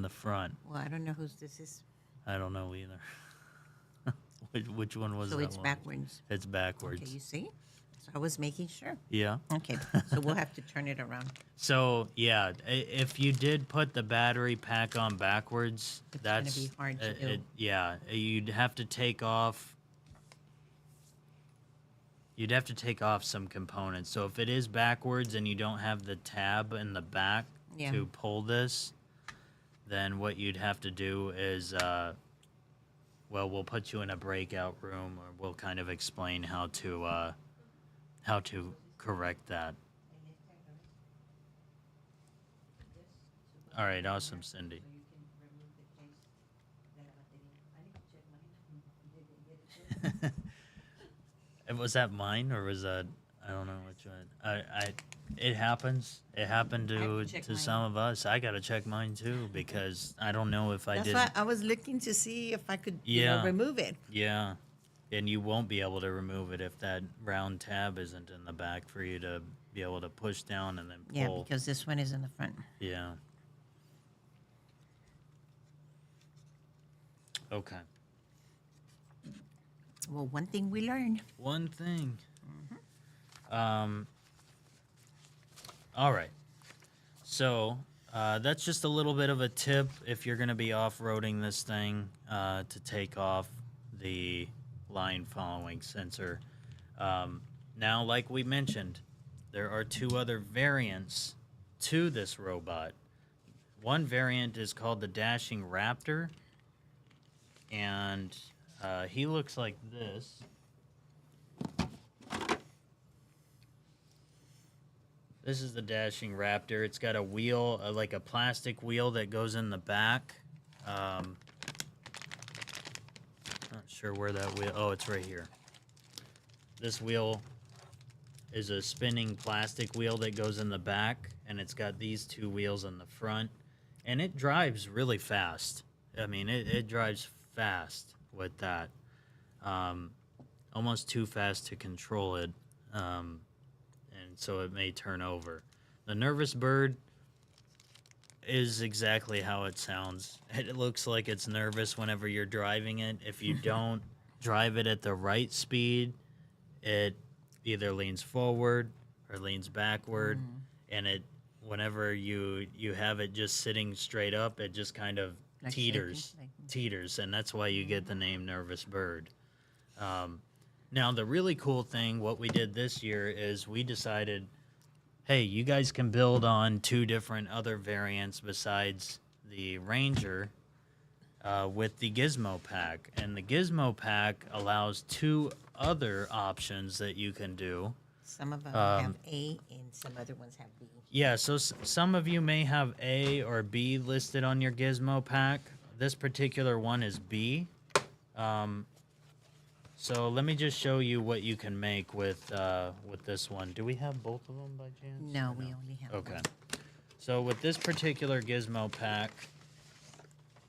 front. Well, I don't know whose this is. I don't know either. Which one was that? So it's one? backwards. It's backwards. Okay, you see? So I was making sure. Yeah. Okay, so we'll have to turn it around. So yeah, if you did put the battery pack on backwards, that's gonna be hard to do. Yeah, you'd have to take off. You'd have to take off some components. So if it is backwards and you don't have the tab in the back to pull this, then what you'd have to do is, well, we'll put you in a breakout room, or we'll kind of explain how to correct that. All right, awesome, Cindy. Was that mine or was that, I don't know which one. It happens. It happened to some of us. I gotta check mine too because I don't know if I did. That's why I was looking to see if I could remove it. Yeah, and you won't be able to remove it if that round tab isn't in the back for you to be able to push down and then pull. Yeah, because this one is in the front. Yeah. Okay. Well, one thing we learned. One thing. All right. So that's just a little bit of a tip if you're going to be off-roading this thing to take off the line following sensor. Now, like we mentioned, there are two other variants to this robot. One variant is called the Dashing Raptor, and he looks like this. This is the Dashing Raptor. It's got a wheel, like a plastic wheel that goes in the back. Not sure where that wheel... Oh, it's right here. This wheel is a spinning plastic wheel that goes in the back, and it's got these two wheels in the front. And it drives really fast. I mean, it drives fast with that. Almost too fast to control it. And so it may turn over. The Nervous Bird is exactly how it sounds. It looks like it's nervous whenever you're driving it. If you don't drive it at the right speed, it either leans forward or leans backward. And it, whenever you have it just sitting straight up, it just kind of Like teeters, and that's why you get the name Nervous Bird. Now, the really cool thing, what we did this year is we decided, hey, you guys can build on two different other variants besides the Ranger with the Gizmo Pack. And the Gizmo Pack allows two other options that you can do. Some of them have A and some other ones have B. Yeah, so some of you may have A or B listed on your Gizmo Pack. This particular one is B. So let me just show you what you can make with this one. Do we have both of them by chance? No, we only have Okay. one. So with this particular Gizmo Pack,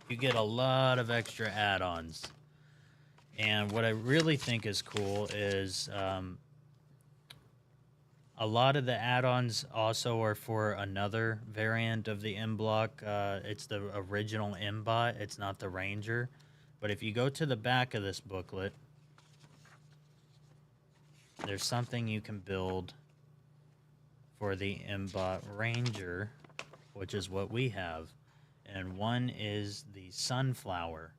you get a lot of extra add-ons. And what I really think is cool is a lot of the add-ons also are for another variant of the M-Block. It's the original M-Bot. It's not the Ranger. But if you go to the back of this booklet, there's something you can build for the M-Bot Ranger, which is what we have. And one is the Sunflower.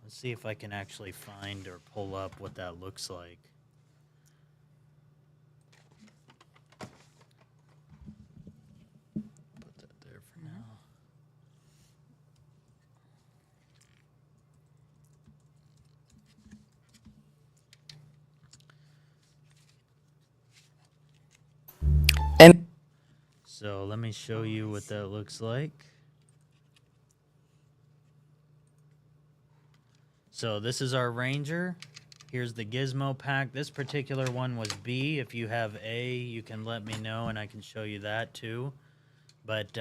Let's see if I can actually find or pull up what that looks like. Put that there for now. let me show you what that looks like. So this is our Ranger. Here's the gizmo pack. This particular one was B. If you have A, you can let me know, and I can show you that too. But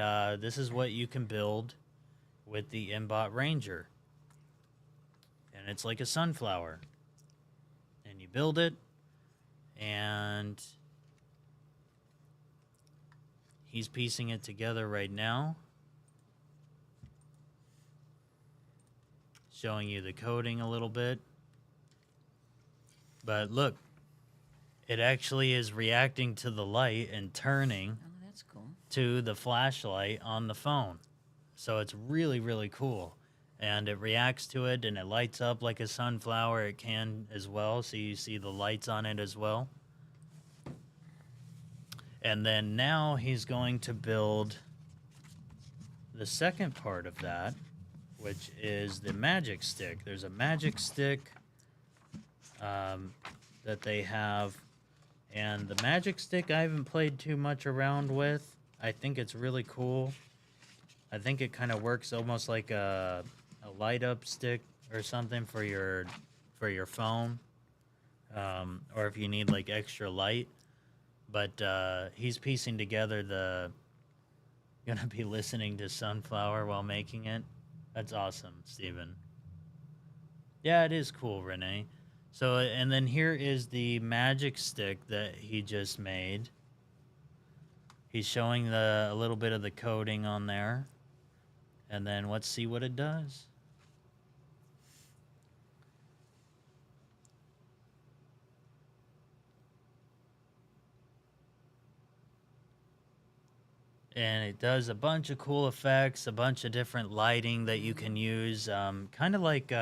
this is what you can build with the Mbot Ranger. And it's like a sunflower. And you build it, and he's piecing it together right now. Showing you the coding a little bit. But look, it actually is reacting to the light and turning that's cool. to the flashlight on the phone. So it's really, really cool. And it reacts to it, and it lights up like a sunflower. It can as well, so you see the lights on it as well. And then now he's going to build the second part of that, which is the magic stick. There's a magic stick that they have, and the magic stick I haven't played too much around with. I think it's really cool. I think it kind of works almost like a light up stick or something for your phone, or if you need like extra light. But he's piecing together gonna be listening to Sunflower while making it. That's awesome, Steven. Yeah, it is cool, Renee. So, and then here is the magic stick that he just made. He's showing a little bit of the coding on there. And then let's see what it does. And it does a bunch of cool effects, a bunch of different lighting that you can use. Kind of like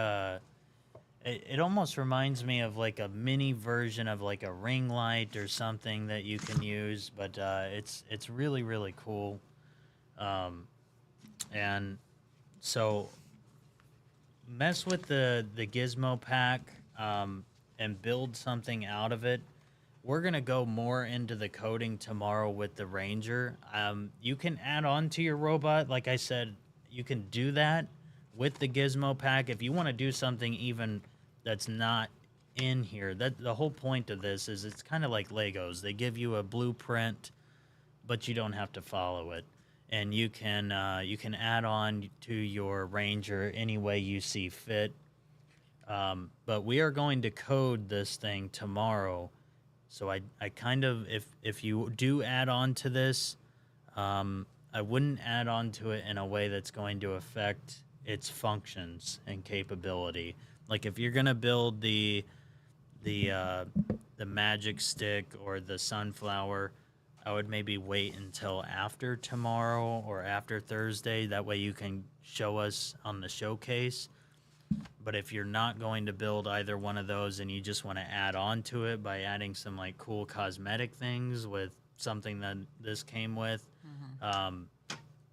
it almost reminds me of like a mini version of like a ring light or something that you can use. But it's really, really cool. And so mess with the gizmo pack and build something out of it. We're going to go more into the coding tomorrow with the Ranger. You can add on to your robot. Like I said, you can do that with the gizmo pack. If you want to do something even that's not in here, that the whole point of this is it's kind of like Legos. They give you a blueprint, but you don't have to follow it. And you can add on to your Ranger any way you see fit. But we are going to code this thing tomorrow. So I kind of, if you do add on to this, I wouldn't add on to it in a way that's going to affect its functions and capability. Like if you're gonna build the magic stick or the sunflower, I would maybe wait until after tomorrow or after Thursday. That way you can show us on the showcase. But if you're not going to build either one of those and you just want to add on to it by adding some like cool cosmetic things with something that this came with,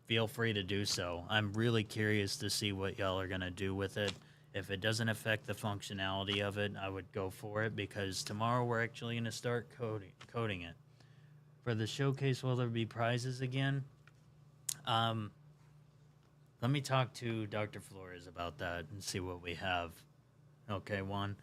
feel free to do so. I'm really curious to see what y'all are going to do with it. If it doesn't affect the functionality of it, I would go for it, because tomorrow we're actually going to start coding it. For the showcase, will there be prizes again? Let me talk to Dr. Flores about that and see what we have. Okay, Juan.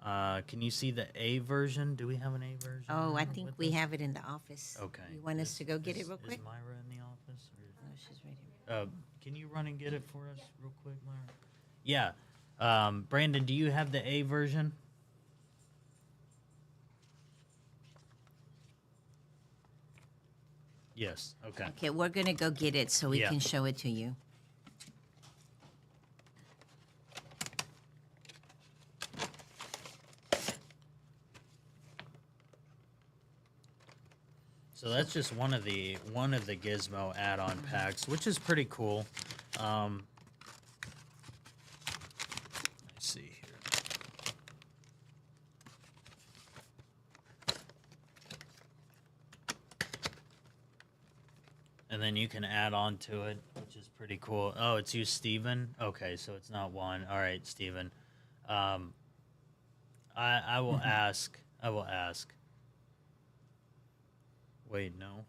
Can you see the A version? Do we have an A version? Oh, I think we have it in the office. Okay. You want us to go get it real quick? Is Myra in the office? Or? No, she's right here. Can you run and get it for us real quick, Myra? Yeah. Brandon, do you have the A version? Yes. Okay. Okay, we're going to go get it so we can show it to you. So that's just one of the Gizmo add-on packs, which is pretty cool. Let's see here. And then you can add on to it, which is pretty cool. Oh, it's you, Steven? Okay, so it's not one. All right, Steven. I will ask. I will ask. Wait, no.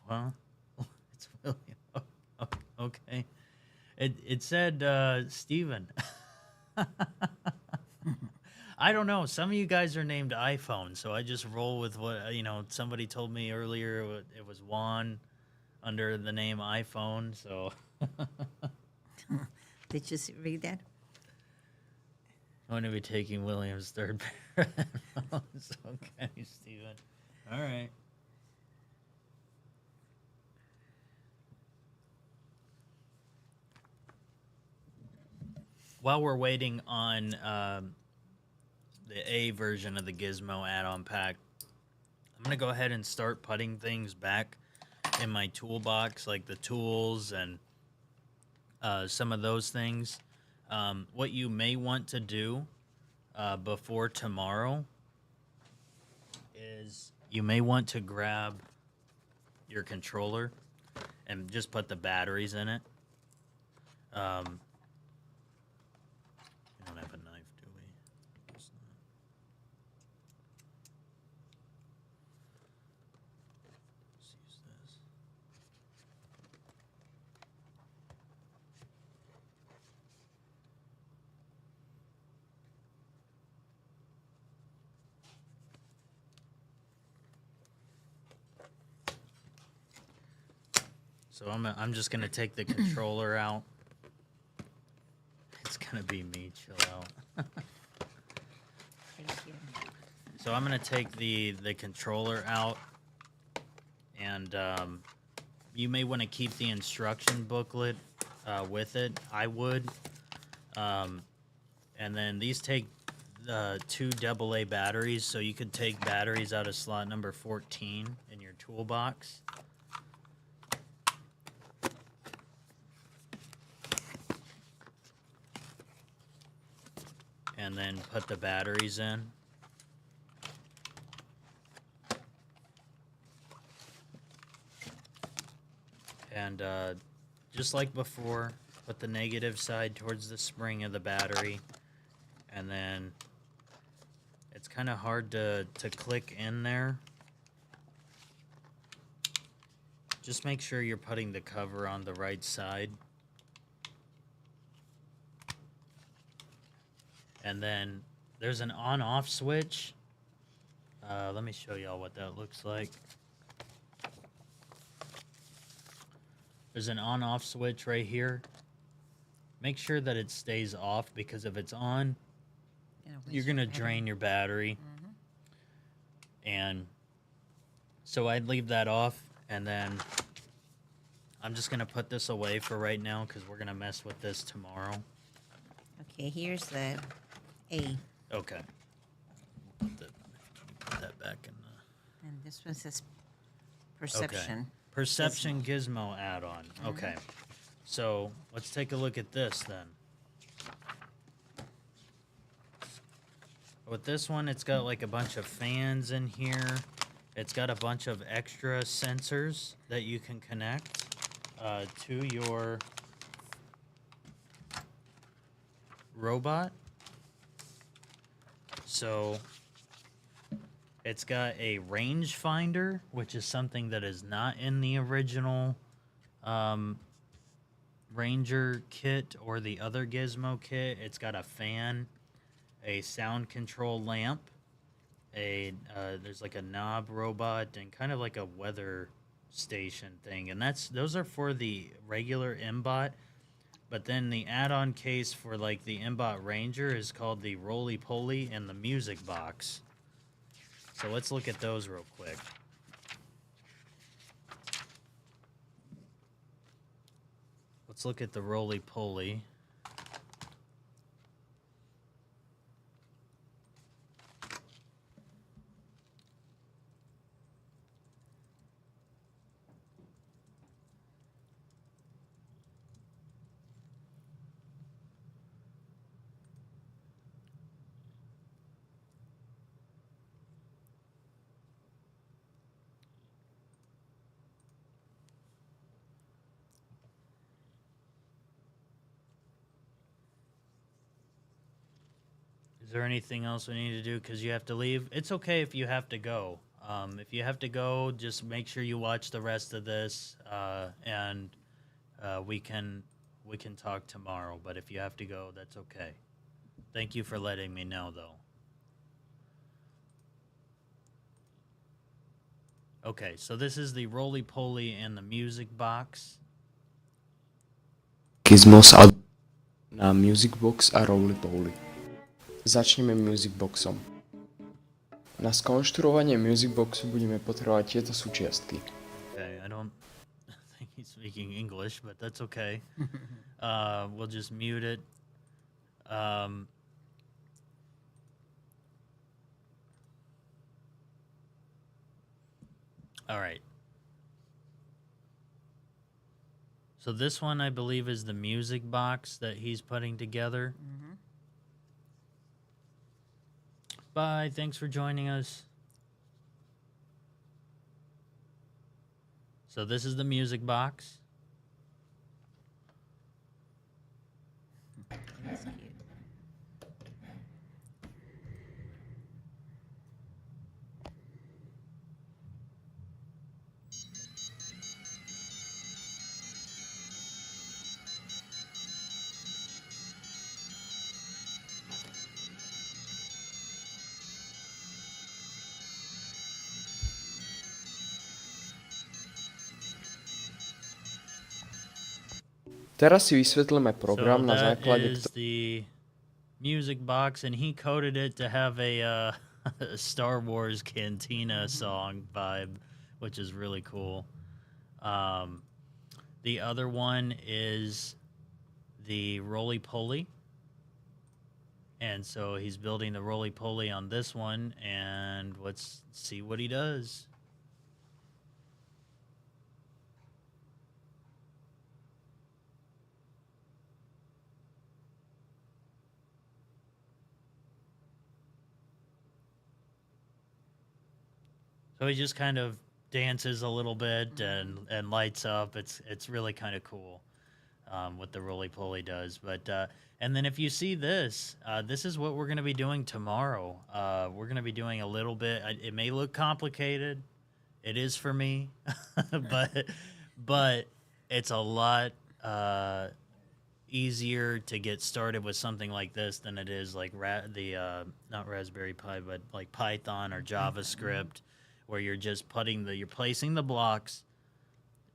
Well, Okay. It said Steven. I don't know. Some of you guys are named iPhone, so I just roll with what, somebody told me earlier it was Juan under the name iPhone, so. Did you read that? I'm going to be taking William's third pair of headphones. Okay, Steven. All right. While we're waiting on the A version of the Gizmo add-on pack, I'm going to go ahead and start putting things back in my toolbox, like the tools and some of those things. What you may want to do before tomorrow is you may want to grab your controller and just put the batteries in it. We don't have a knife, do we? Guess not. Let's use this. So I'm just gonna take the controller out. It's gonna be me. Chill out. Thank you. So I'm gonna take the controller out, and you may want to keep the instruction booklet with it. I would. And then these take 2 AA batteries, so you could take batteries out of slot number 14 in your toolbox. And then put the batteries in. And just like before, put the negative side towards the spring of the battery. And then it's kind of hard to click in there. Just make sure you're putting the cover on the right side. And then there's an on-off switch. Let me show y'all what that looks like. There's an on-off switch right here. Make sure that it stays off, because if it's on, you're going to drain your battery. And so I'd leave that off, and then I'm just going to put this away for right now, because we're going to mess with this tomorrow. Okay, here's the A. Okay. Put that back in the... And this one says Perception. Okay. Perception Gizmo add-on. Okay. So let's take a look at this then. With this one, it's got like a bunch of fans in here. It's got a bunch of extra sensors that you can connect to your robot. So it's got a rangefinder, which is something that is not in the original Ranger kit or the other Gizmo kit. It's got a fan, a sound control lamp, there's like a knob robot, and kind of like a weather station thing. And those are for the regular M-Bot. But then the add-on case for like the M-Bot Ranger is called the Roly Poly and the Music Box. So let's look at those real quick. Let's look at the Roly Poly. Is there anything else we need to do because you have to leave? It's okay if you have to go. If you have to go, just make sure you watch the rest of this, and we can talk tomorrow. But if you have to go, that's okay. Thank you for letting me know, though. Okay, so this is the roly-poly and the music box. Gizmos na Music Box a Roly-Poly. Začneme Music Boxom. Na skonštruovanie Music Boxu budeme potrebovať tieto súčiastky. Okay, I don't think he's speaking English, but that's okay. We'll just mute it. All right. So this one, I believe, is the music box that he's putting together. Bye. Thanks for joining us. So this is the music box. That's cute. Teraz si vysvetlíme program na that základe is the music box, and he coded it to have a Star Wars Cantina song vibe, which is really cool. The other one is the roly-poly. And so he's building the roly-poly on this one, and let's see what he does. So he just kind of dances a little bit and lights up. It's really kind of cool what the roly-poly does. But and then if you see this, this is what we're going to be doing tomorrow. We're going to be doing a little bit. It may look complicated. It is for me, but it's a lot easier to get started with something like this than it is like not Raspberry Pi, but like Python or JavaScript, where you're just you're placing the blocks,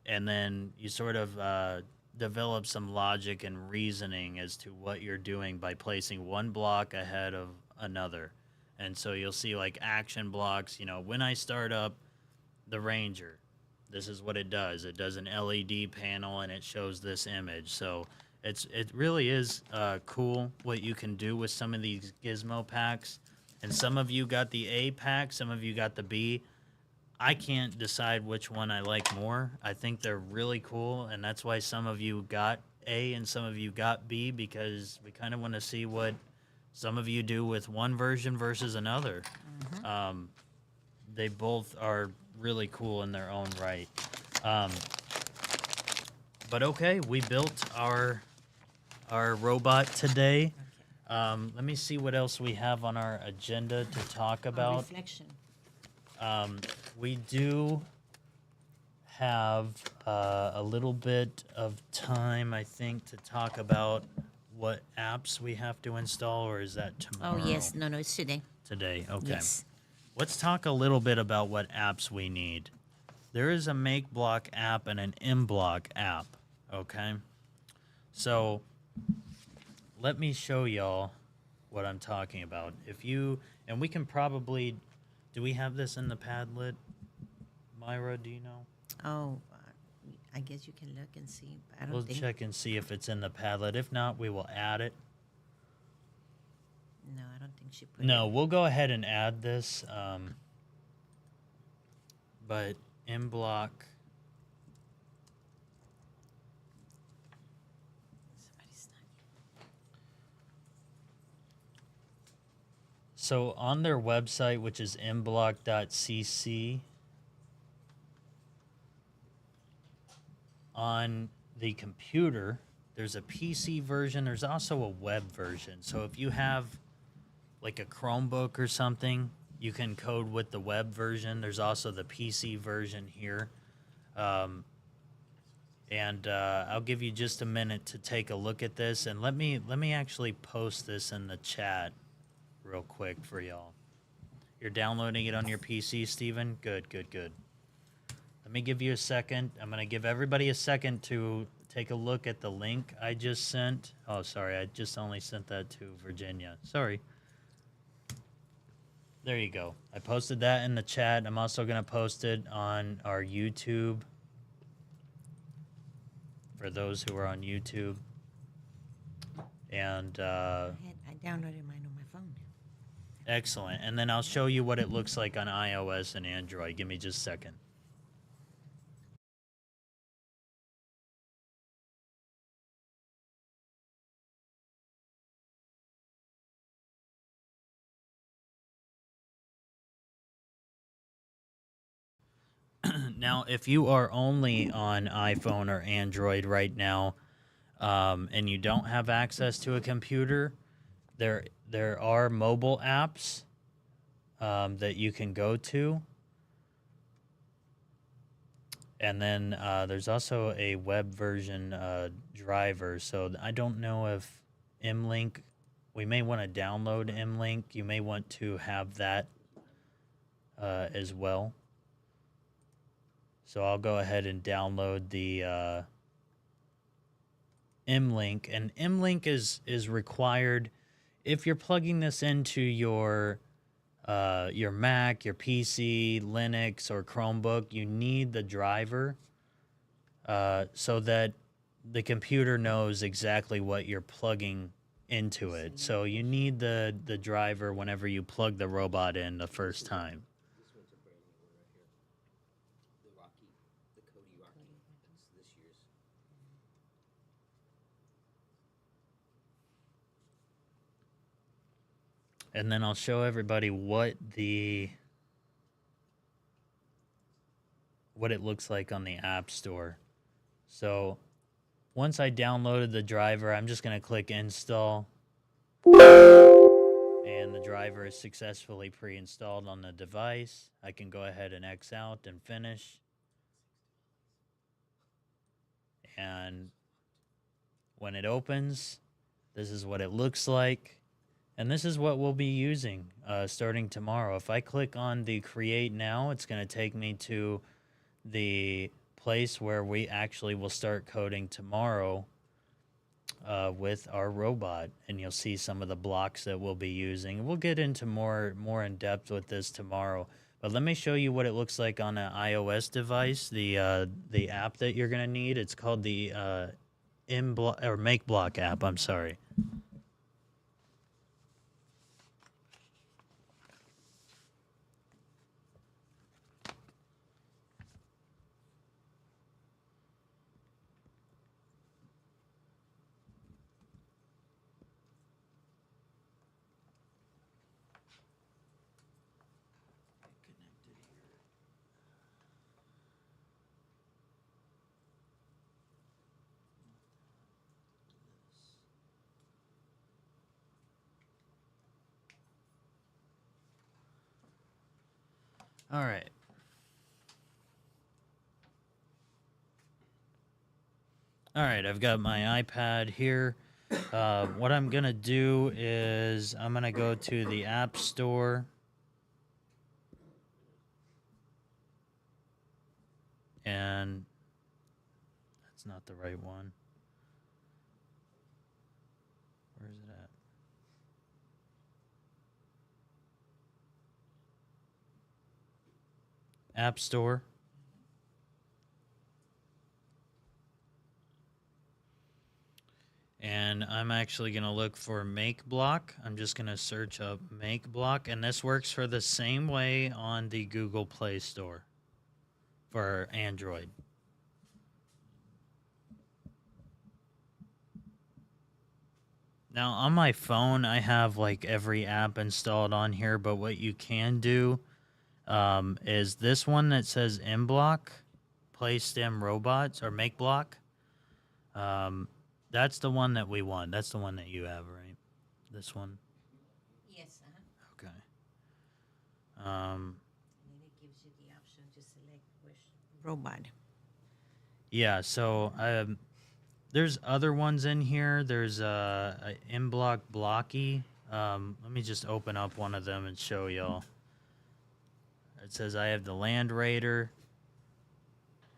and then you sort of develop some logic and reasoning as to what you're doing by placing one block ahead of another. And so you'll see like action blocks, when I start up the Ranger, this is what it does. It does an LED panel and it shows this image. So it really is cool what you can do with some of these gizmo packs. And some of you got the A pack, some of you got the B. I can't decide which one I like more. I think they're really cool, and that's why some of you got A and some of you got B, because we kind of want to see what some of you do with one version versus another. They both are really cool in their own right. But okay, we built our robot today. Let me see what else we have on our agenda to talk about. Reflection. We do have a little bit of time, I think, to talk about what apps we have to install, or is that tomorrow? Oh, yes. No, it's today. Today, okay. Yes. Let's talk a little bit about what apps we need. There is a MakeBlock app and an MBlock app, okay? So let me show y'all what I'm talking about. And we can probably, do we have this in the Padlet? Myra, do you know? Oh, I guess you can look and see. But I don't We'll think. check and see if it's in the Padlet. If not, we will add it. No, I don't think she put No, it. we'll go ahead and add this. But MBlock. So on their website, which is mblock.cc, on the computer, there's a PC version. There's also a web version. So if you have like a Chromebook or something, you can code with the web version. There's also the PC version here. And I'll give you just a minute to take a look at this, and let me actually post this in the chat real quick for y'all. You're downloading it on your PC, Steven? Good. Let me give you a second. I'm going to give everybody a second to take a look at the link I just sent. Oh, sorry, I just only sent that to Virginia. Sorry. There you go. I posted that in the chat. I'm also going to post it on our YouTube for those who are on YouTube. And I downloaded mine on my phone. Excellent. And then I'll show you what it looks like on iOS and Android. Give me just a second. Now, if you are only on iPhone or Android right now, and you don't have access to a computer, there are mobile apps that you can go to. And then there's also a web version driver. So I don't know if MLink, we may want to download MLink. You may want to have that as well. So I'll go ahead and download the MLink. And MLink is required if you're plugging this into your Mac, your PC, Linux, or Chromebook. You need the driver so that the computer knows exactly what you're plugging into it. So you need the driver whenever you plug the robot in the first time. And then I'll show everybody what it looks like on the App Store. So once I downloaded the driver, I'm just going to click install. And the driver is successfully pre-installed on the device. I can go ahead and X out and finish. And when it opens, this is what it looks like. And this is what we'll be using starting tomorrow. If I click on the Create Now, it's going to take me to the place where we actually will start coding tomorrow with our robot. And you'll see some of the blocks that we'll be using. We'll get into more in depth with this tomorrow. But let me show you what it looks like on an iOS device. The app that you're going to need, it's called the Make Block app. I'm sorry. All right. All right, I've got my iPad here. What I'm going to do is I'm going to go to the App Store. And that's not the right one. Where is it at? App Store. And I'm actually going to look for Make Block. I'm just going to search up Make Block. And this works for the same way on the Google Play Store for Android. Now, on my phone, I have like every app installed on here. But what you can do is this one that says MBlock, Play Stem Robots, or Make Block. That's the one that we want. That's the one that you have, right? This one? Yes. Okay. And it gives you the option to select which robot. Yeah, so there's other ones in here. There's a M-Block Blocky. Let me just open up one of them and show y'all. It says I have the Land Raider.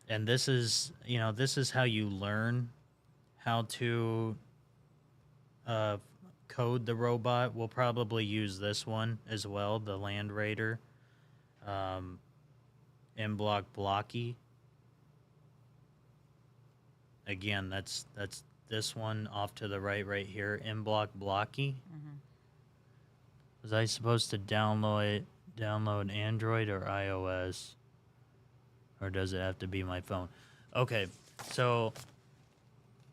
And this is, this is how you learn how to code the robot. We'll probably use this one as well, the Land Raider. M-Block Blocky. Again, that's this one off to the right here, M-Block Blocky. Was I supposed to download Android or iOS? Or does it have to be my phone? Okay, so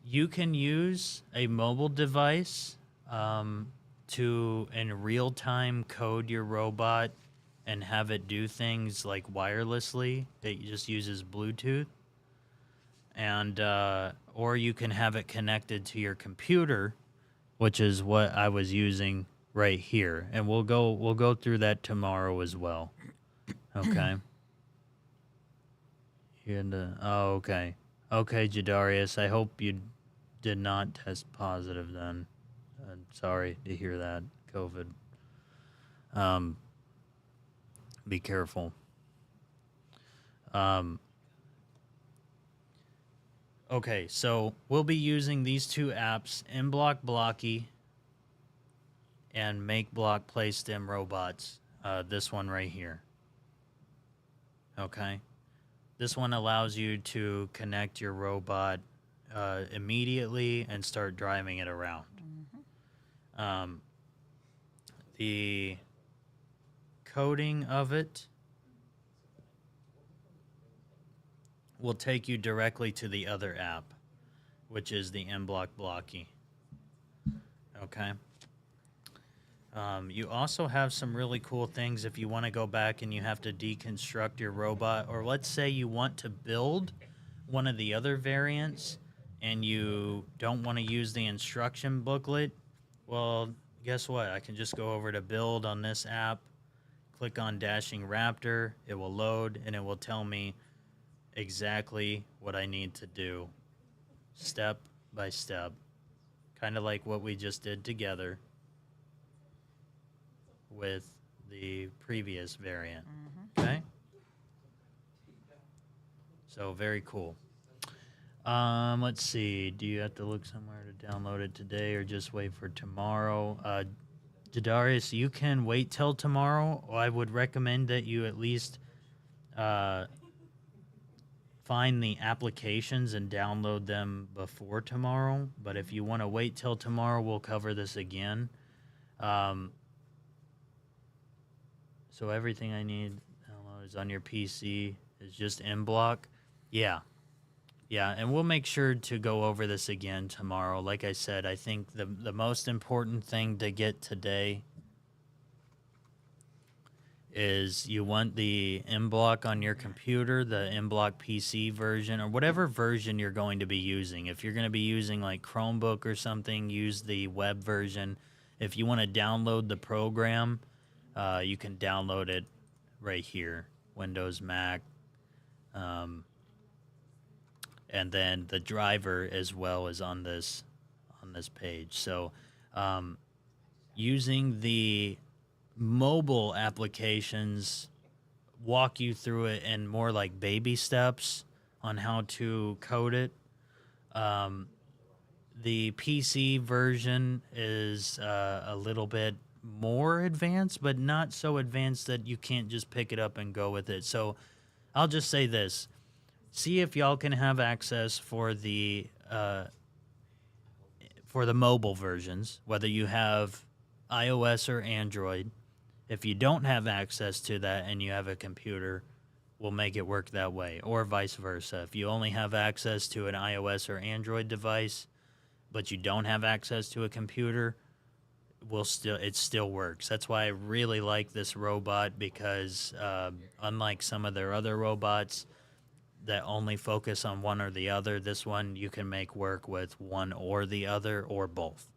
you can use a mobile device to, in real time, code your robot and have it do things like wirelessly. It just uses Bluetooth. And or you can have it connected to your computer, which is what I was using right here. And we'll go through that tomorrow as well. Okay. Okay. Okay, Jadarius, I hope you did not test positive then. I'm sorry to hear that, COVID. Be careful. Okay, so we'll be using these two apps, M-Block Blocky and Make Block Play Stem Robots. This one right here. Okay. This one allows you to connect your robot immediately and start driving it around. The coding of it will take you directly to the other app, which is the M-Block Blocky. Okay. You also have some really cool things if you want to go back and you have to deconstruct your robot, or let's say you want to build one of the other variants and you don't want to use the instruction booklet. Well, guess what? I can just go over to build on this app, click on Dashing Raptor, it will load, and it will tell me exactly what I need to do, step by step, kind of like what we just did together with the previous variant. Okay? So very cool. Let's see. Do you have to look somewhere to download it today or just wait for tomorrow? Jadarius, you can wait till tomorrow. I would recommend that you at least find the applications and download them before tomorrow. But if you want to wait till tomorrow, we'll cover this again. So everything I need is on your PC. It's just M-Block. Yeah, and we'll make sure to go over this again tomorrow. Like I said, I think the most important thing to get today is you want the M-Block on your computer, the M-Block PC version, or whatever version you're going to be using. If you're going to be using like Chromebook or something, use the web version. If you want to download the program, you can download it right here, Windows, Mac, and then the driver as well is on this page. So using the mobile applications walk you through it in more like baby steps on how to code it. The PC version is a little bit more advanced, but not so advanced that you can't just pick it up and go with it. So I'll just say this. See if y'all can have access for the mobile versions, whether you have iOS or Android. If you don't have access to that and you have a computer, we'll make it work that way, or vice versa. If you only have access to an iOS or Android device, but you don't have access to a computer, it still works. That's why I really like this robot, because unlike some of their other robots that only focus on one or the other, this one you can make work with one or the other or both.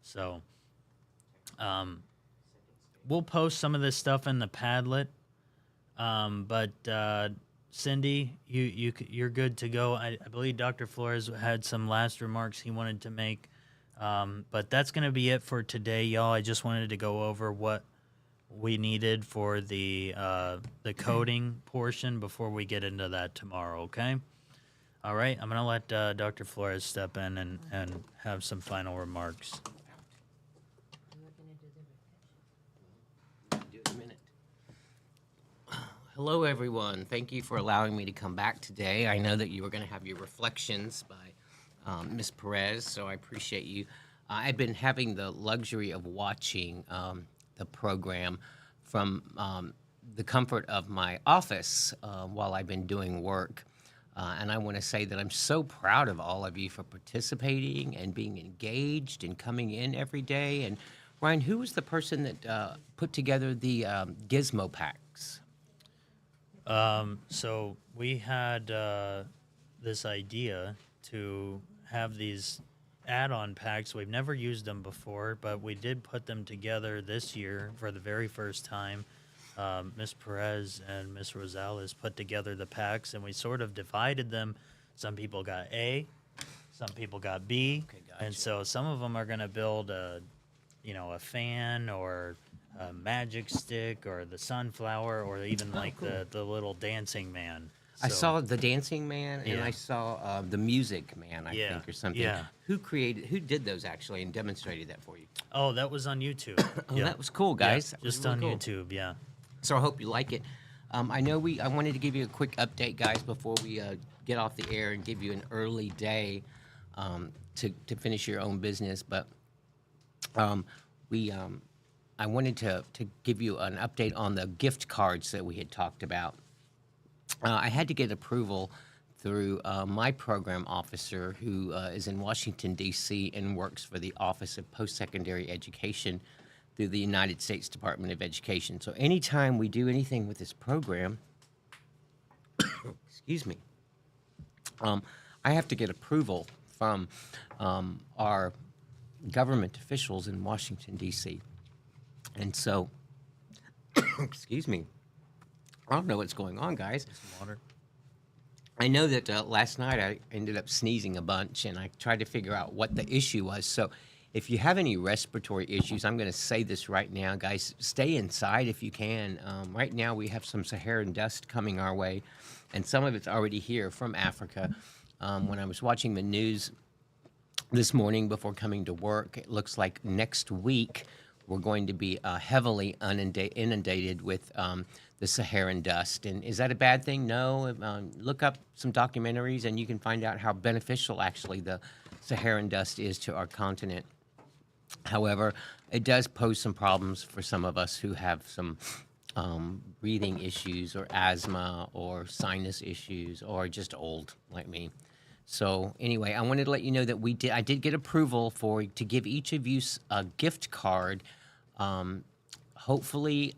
So we'll post some of this stuff in the Padlet. But Cindy, you're good to go. I believe Dr. Flores had some last remarks he wanted to make. But that's going to be it for today, y'all. I just wanted to go over what we needed for the coding portion before we get into that tomorrow, okay? All right, I'm going to let Dr. Flores step in and have some final remarks. Hello, everyone. Thank you for allowing me to come back today. I know that you were going to have your reflections by Ms. Perez, so I appreciate you. I've been having the luxury of watching the program from the comfort of my office while I've been doing work. And I want to say that I'm so proud of all of you for participating and being engaged and coming in every day. And Ryan, who was the person that put together the Gizmo packs? So we had this idea to have these add-on packs. We've never used them before, but we did put them together this year for the very first time. Ms. Perez and Ms. Rosales put together the packs, and we sort of divided them. Some people got A, some people got B, and so some of them are going to build a fan or a magic stick or the sunflower or even the little dancing man. I saw the dancing man and Yeah. I saw the music man, I think, or something. Yeah. Who did those actually and demonstrated that for you? Oh, that was on YouTube. Oh, that was cool, guys. Yeah, That was just really on cool. YouTube, yeah. So I hope you like it. I wanted to give you a quick update, guys, before we get off the air and give you an early day to finish your own business. But I wanted to give you an update on the gift cards that we had talked about. I had to get approval through my program officer, who is in Washington, D.C., and works for the Office of Post-Secondary Education through the United States Department of Education. So anytime we do anything with this program, excuse me, I have to get approval from our government officials in Washington, D.C. And so, excuse me, I don't know what's going on, guys. Water. I know that last night I ended up sneezing a bunch, and I tried to figure out what the issue was. So if you have any respiratory issues, I'm going to say this right now, guys, stay inside if you can. Right now we have some Saharan dust coming our way, and some of it's already here from Africa. When I was watching the news this morning before coming to work, it looks like next week we're going to be heavily inundated with the Saharan dust. And is that a bad thing? No. Look up some documentaries and you can find out how beneficial actually the Saharan dust is to our continent. However, it does pose some problems for some of us who have some breathing issues or asthma or sinus issues or just old like me. So anyway, I wanted to let you know that I did get approval to give each of you a gift card. Hopefully,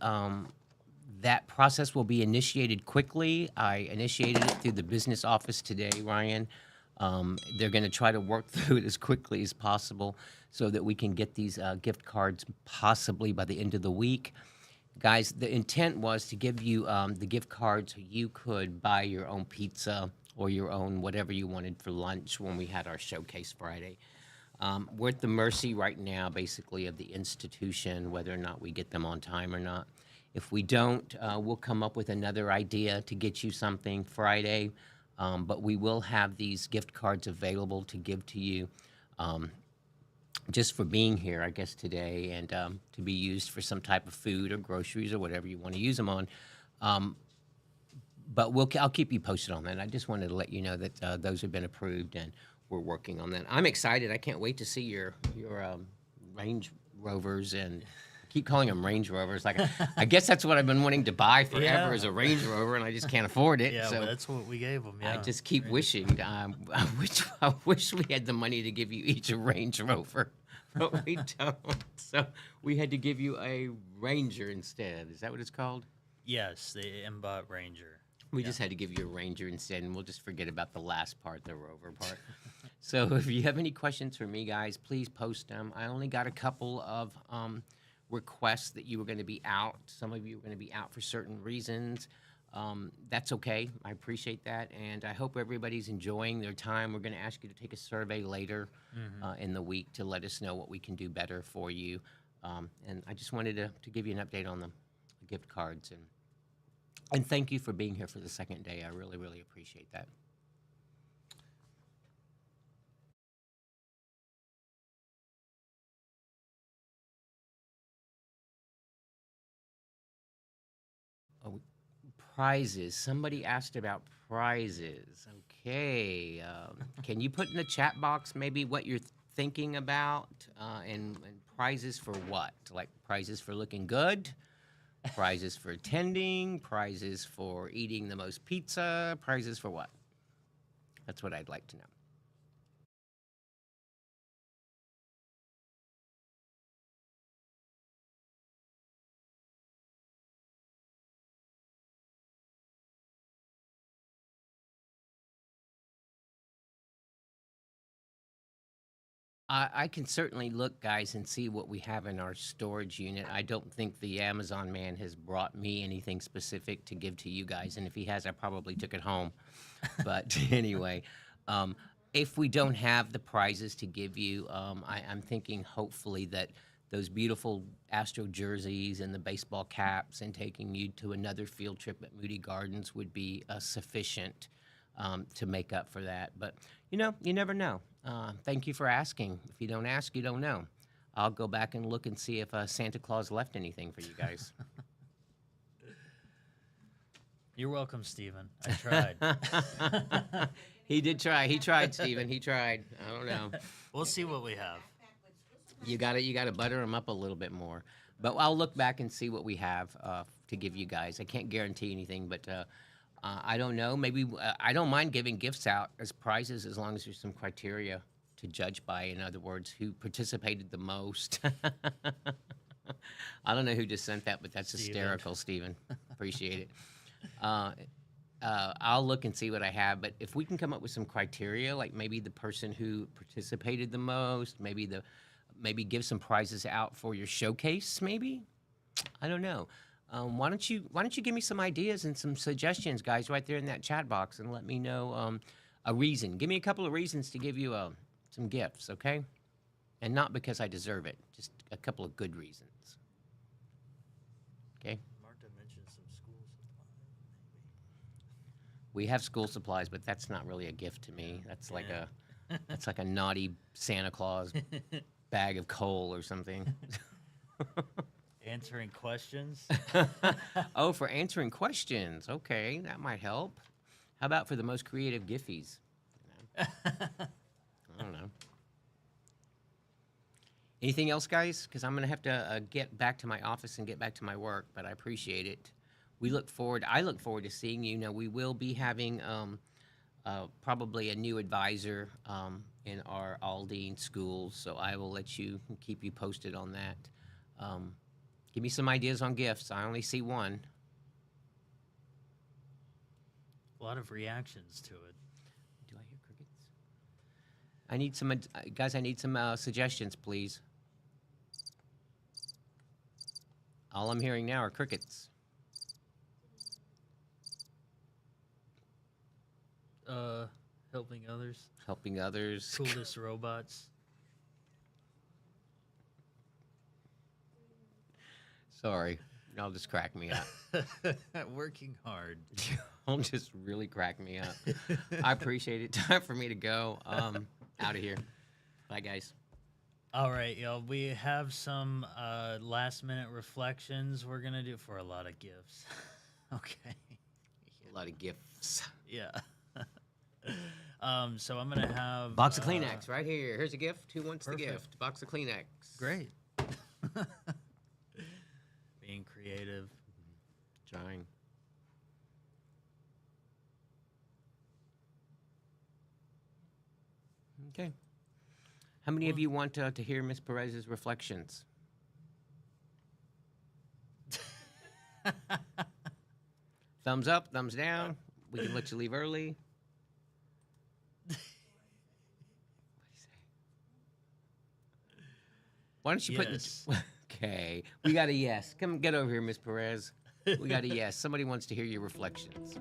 that process will be initiated quickly. I initiated it through the business office today, Ryan. They're going to try to work through it as quickly as possible so that we can get these gift cards possibly by the end of the week. Guys, the intent was to give you the gift card so you could buy your own pizza or your own whatever you wanted for lunch when we had our showcase Friday. We're at the mercy right now, basically, of the institution, whether or not we get them on time or not. If we don't, we'll come up with another idea to get you something Friday, but we will have these gift cards available to give to you just for being here, I guess, today, and to be used for some type of food or groceries or whatever you want to use them on. But I'll keep you posted on that. I just wanted to let you know that those have been approved and we're working on that. I'm excited. I can't wait to see your Range Rovers, and keep calling them Range Rovers. Like I guess that's what I've been wanting to buy forever is a Range Rover, and I just can't afford it. Yeah, so well, that's what we gave them. Yeah. I just keep wishing. I wish we had the money to give you each a Range Rover, but we don't. So we had to give you a Ranger instead. Is that what it's called? Yes, the Mbot Ranger. We just had to give you a Ranger instead, and we'll just forget about the last part, the Rover part. So if you have any questions for me, guys, please post them. I only got a couple of requests that you were going to be out. Some of you were going to be out for certain reasons. That's okay. I appreciate that, and I hope everybody's enjoying their time. We're going to ask you to take a survey later in the week to let us know what we can do better for you. And I just wanted to give you an update on the gift cards, and thank you for being here for the second day. I really, really appreciate that. Oh, prizes. Somebody asked about prizes. Okay. Can you put in the chat box maybe what you're thinking about and prizes for what? Like prizes for looking good, prizes for attending, prizes for eating the most pizza, prizes for what? That's what I'd like to know. I can certainly look, guys, and see what we have in our storage unit. I don't think the Amazon man has brought me anything specific to give to you guys, and if he has, I probably took it home. But anyway, if we don't have the prizes to give you, I'm thinking hopefully that those beautiful Astro jerseys and the baseball caps and taking you to another field trip at Moody Gardens would be sufficient to make up for that. But, you know, you never know. Thank you for asking. If you don't ask, you don't know. I'll go back and look and see if Santa Claus left anything for you guys. You're welcome, Stephen. I tried. He did try. He tried, Stephen. He tried. I don't know. We'll see what we have. You gotta butter them up a little bit more. But I'll look back and see what we have to give you guys. I can't guarantee anything, but I don't know. Maybe I don't mind giving gifts out as prizes as long as there's some criteria to judge by. In other words, who participated the most. I don't know who just sent that, but that's hysterical, Stephen. Appreciate it. I'll look and see what I have. But if we can come up with some criteria, like maybe the person who participated the most, maybe give some prizes out for your showcase, maybe. I don't know. Why don't you give me some ideas and some suggestions, guys, right there in that chat box, and let me know a reason. Give me a couple of reasons to give you some gifts, okay? And not because I deserve it, just a couple of good reasons. Okay? Marta mentioned some school supplies, maybe. We have school supplies, but that's not really a gift to me. That's like that's like a naughty Santa Claus bag of coal or something. Answering questions? Oh, for answering questions. Okay, that might help. How about for the most creative giffies? I don't know. Anything else, guys? Because I'm going to have to get back to my office and get back to my work, but I appreciate it. I look forward to seeing you. Now, we will be having probably a new advisor in our Aldine schools, so I will keep you posted on that. Give me some ideas on gifts. I only see one. A lot of reactions to it. Do I hear crickets? I need some, guys, I need some suggestions, please. All I'm hearing now are crickets. Helping others. Helping others. Coolest robots. Sorry, y'all just crack me up. Working hard. Y'all just really crack me up. I appreciate it. Time for me to go. Out of here. Bye, guys. All right, y'all. We have some last-minute reflections we're going to do for a lot of gifts. Okay. A lot of gifts. Yeah. So I'm going to have... Box of Kleenex right here. Here's a gift. Who wants perfect. the gift? Box of Kleenex. Great. Being creative. Trying. Okay. How many of you want to hear Miss Perez's reflections? Thumbs up, thumbs down. We can let you leave early. Why don't you put Okay, we got a yes. Come get over here, Miss Perez. We got a yes. Somebody wants to hear your reflections.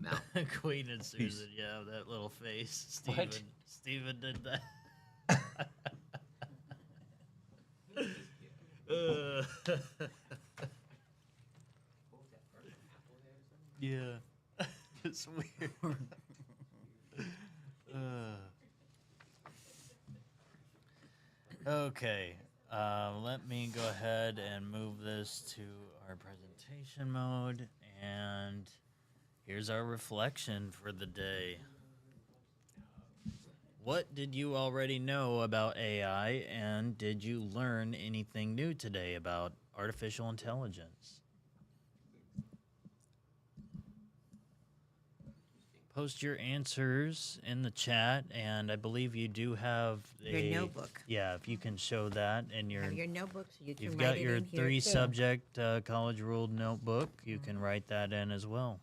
Now, Queen and Susan, yeah, that little face. Steven. What? Steven did that. Yeah. It's weird. Okay. Let me go ahead and move this to our presentation mode. And here's our reflection for the day. What did you already know about AI, and did you learn anything new today about artificial intelligence? Post your answers in the chat, and I believe you do have Your notebook. Yeah, if you can show that in your Have your notebook so you can you've write got it your in here, three too. subject college ruled notebook. You can write that in as well.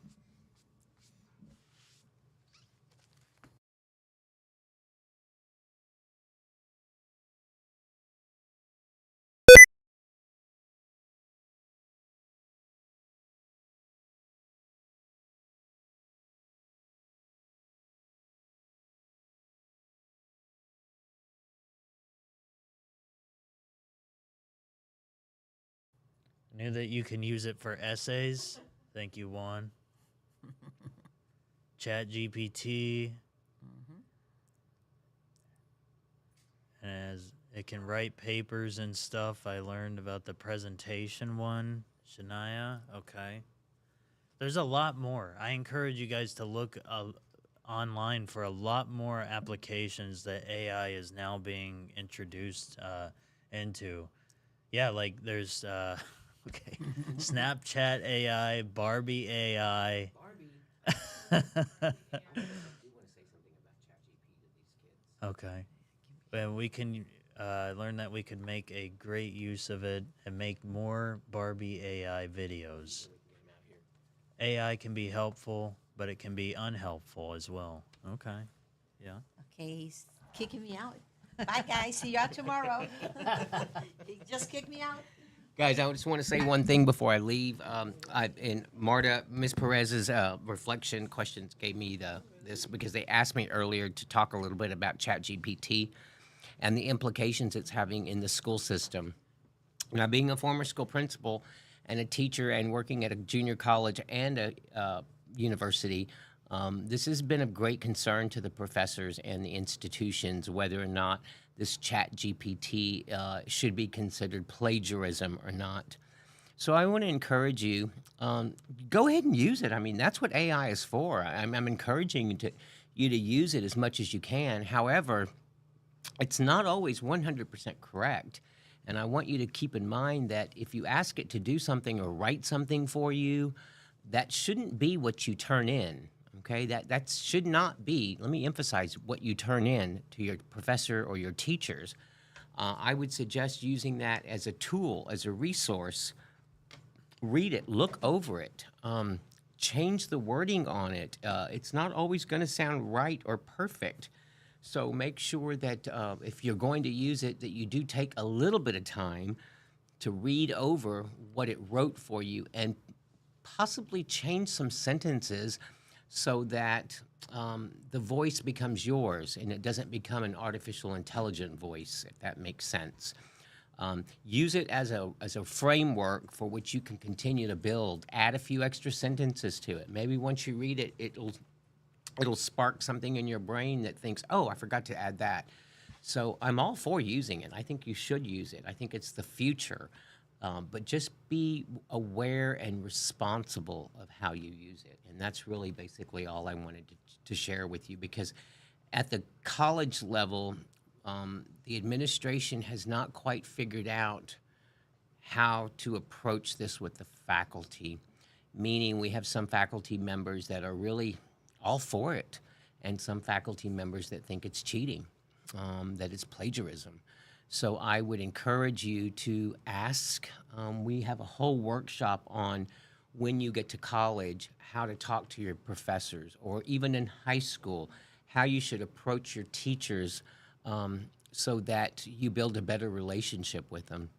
Knew that you can use it for essays. Thank you, Juan. Chat GPT. As it can write papers and stuff. I learned about the presentation one. Shania, okay. There's a lot more. I encourage you guys to look online for a lot more applications that AI is now being introduced into. Yeah, like there's okay, Snapchat AI, Barbie AI. Okay, and we can learn that we can make a great use of it and make more Barbie AI videos. AI can be helpful, but it can be unhelpful as well. Okay, yeah. Okay, he's kicking me out. Bye, guys. See you out tomorrow. He just kicked me out. guys, I just want to say one thing before I leave. And Marta, Ms. Perez's reflection questions gave me this because they asked me earlier to talk a little bit about ChatGPT and the implications it's having in the school system. Now, being a former school principal and a teacher and working at a junior college and a university, this has been of great concern to the professors and the institutions whether or not this Chat GPT should be considered plagiarism or not. So I want to encourage you, go ahead and use it. I mean, that's what AI is for. I'm encouraging you to use it as much as you can. However, it's not always 100% correct. And I want you to keep in mind that if you ask it to do something or write something for you, that shouldn't be what you turn in. Okay, that should not be, let me emphasize, what you turn in to your professor or your teachers. I would suggest using that as a tool, as a resource. Read it, look over it, change the wording on it. It's not always going to sound right or perfect. So make sure that if you're going to use it, that you do take a little bit of time to read over what it wrote for you and possibly change some sentences so that the voice becomes yours and it doesn't become an artificial intelligent voice, if that makes sense. Use it as a framework for which you can continue to build. Add a few extra sentences to it. Maybe once you read it, it'll spark something in your brain that thinks, oh, I forgot to add that. So I'm all for using it. I think you should use it. I think it's the future. But just be aware and responsible of how you use it. And that's really basically all I wanted to share with you, because at the college level, the administration has not quite figured out how to approach this with the faculty, meaning we have some faculty members that are really all for it, and some faculty members that think it's cheating, that it's plagiarism. So I would encourage you to ask. We have a whole workshop on when you get to college, how to talk to your professors, or even in high school, how you should approach your teachers so that you build a better relationship with them.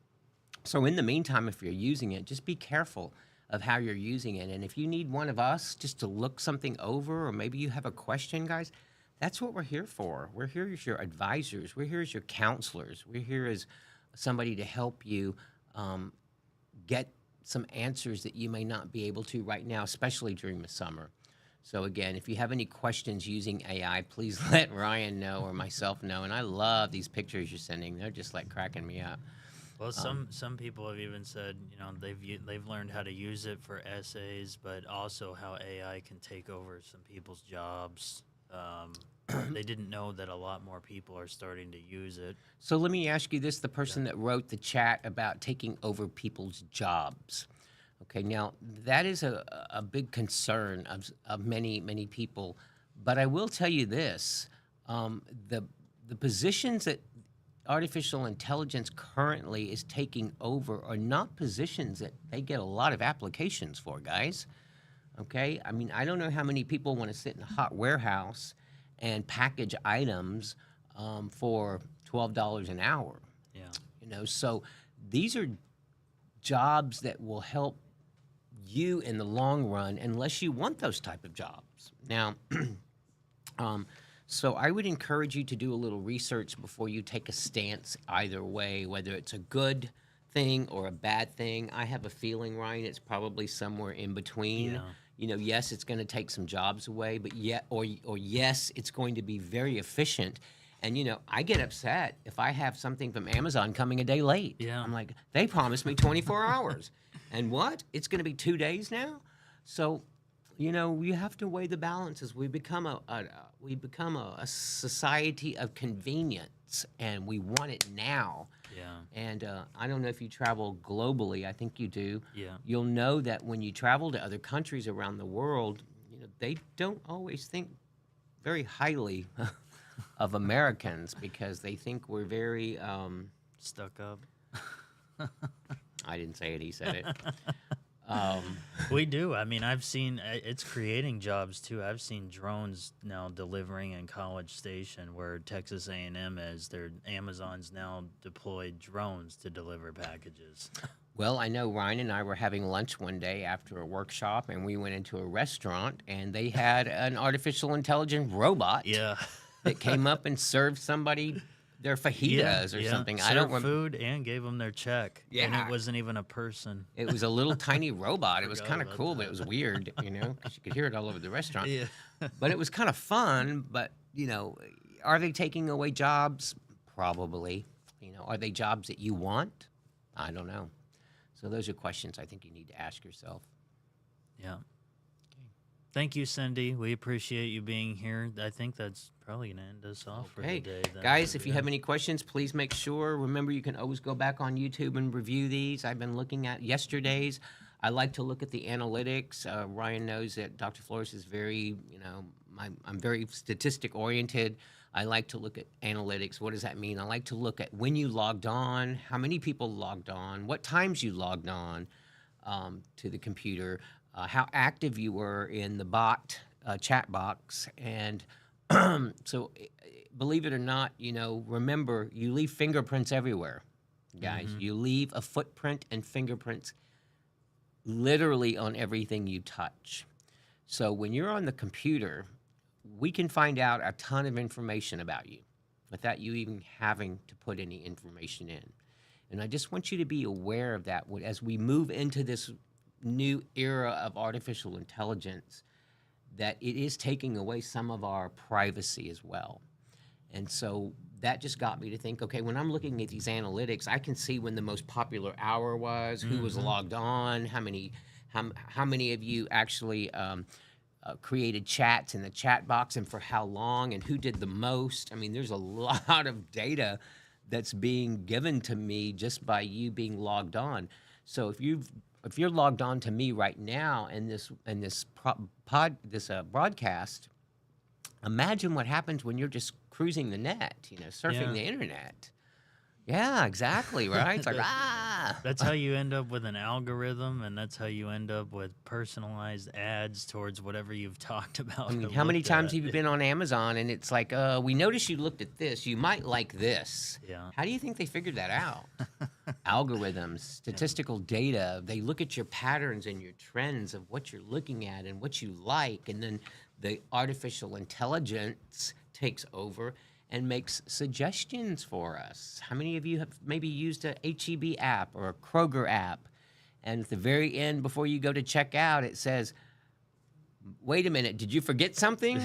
So in the meantime, if you're using it, just be careful of how you're using it. And if you need one of us just to look something over, or maybe you have a question, guys, that's what we're here for. We're here as your advisors. We're here as your counselors. We're here as somebody to help you get some answers that you may not be able to right now, especially during the summer. So again, if you have any questions using AI, please let Ryan know or myself know. And I love these pictures you're sending. They're just like cracking me up. Well, some people have even said, they've learned how to use it for essays, but also how AI can take over some people's jobs. They didn't know that a lot more people are starting to use it. So let me ask you this, the person that wrote the chat about taking over people's jobs. Okay, now that is a big concern of many, many people. But I will tell you this, the positions that artificial intelligence currently is taking over are not positions that they get a lot of applications for, guys. Okay, I mean, I don't know how many people want to sit in a hot warehouse and package items for $12 an hour. Yeah. So these are jobs that will help you in the long run unless you want those type of jobs. Now, so I would encourage you to do a little research before you take a stance either way, whether it's a good thing or a bad thing. I have a feeling, Ryan, it's probably somewhere in between. Yeah. Yes, it's going to take some jobs away, but or yes, it's going to be very efficient. And, I get upset if I have something from Amazon coming a day late. Yeah. I'm like, they promised me 24 hours. And what? It's going to be 2 days now? So, you have to weigh the balances. We become a society of convenience, and we want it now. Yeah. And I don't know if you travel globally. I think you do. Yeah. You'll know that when you travel to other countries around the world, they don't always think very highly of Americans because they think we're very stuck up. I didn't say it. He said it. We do. I mean, I've seen it's creating jobs too. I've seen drones now delivering in College Station, where Texas A&M is. Amazon's now deployed drones to deliver packages. Well, I know Ryan and I were having lunch one day after a workshop, and we went into a restaurant, and they had an artificial intelligent robot. Yeah. That came up and served somebody their fajitas or something. Served I don't remember. food and gave them their check. Yeah. And it wasn't even a person. It was a little tiny robot. It was Forgot kind of about cool, that. but it was weird, because you could hear it all over the restaurant. Yeah. But it was kind of fun. But, are they taking away jobs? Probably. Are they jobs that you want? I don't know. So those are questions I think you need to ask yourself. Yeah. Thank you, Cindy. We appreciate you being here. I think that's probably going to end us off for the day. Then. Guys, if you have any questions, please make sure. Remember, you can always go back on YouTube and review these. I've been looking at yesterday's. I like to look at the analytics. Ryan knows that Dr. Flores is very, I'm very statistic-oriented. I like to look at analytics. What does that mean? I like to look at when you logged on, how many people logged on, what times you logged on to the computer, how active you were in the bot chat box. And so believe it or not, remember, you leave fingerprints everywhere, guys. Mhm. You leave a footprint and fingerprints literally on everything you touch. So when you're on the computer, we can find out a ton of information about you without you even having to put any information in. And I just want you to be aware of that as we move into this new era of artificial intelligence, that it is taking away some of our privacy as well. And so that just got me to think, okay, when I'm looking at these analytics, I can see when the most popular hour was, who was logged on, how many of you actually created chats in the chat box and for how long, and who did the most. I mean, there's a lot of data that's being given to me just by you being logged on. So if you're logged on to me right now in this broadcast, imagine what happens when you're just cruising the net, surfing the internet. Yeah, exactly, right? It's like, ah. That's how you end up with an algorithm, and that's how you end up with personalized ads towards whatever you've talked about. I mean, or how many looked times at. have you been on Amazon and it's like, we noticed you looked at this. You might like this. Yeah. How do you think they figured that out? Algorithms, statistical data. They look at your patterns and your trends of what you're looking at and what you like. And then the artificial intelligence takes over and makes suggestions for us. How many of you have maybe used a HEB app or a Kroger app? And at the very end, before you go to check out, it says, wait a minute, did you forget something?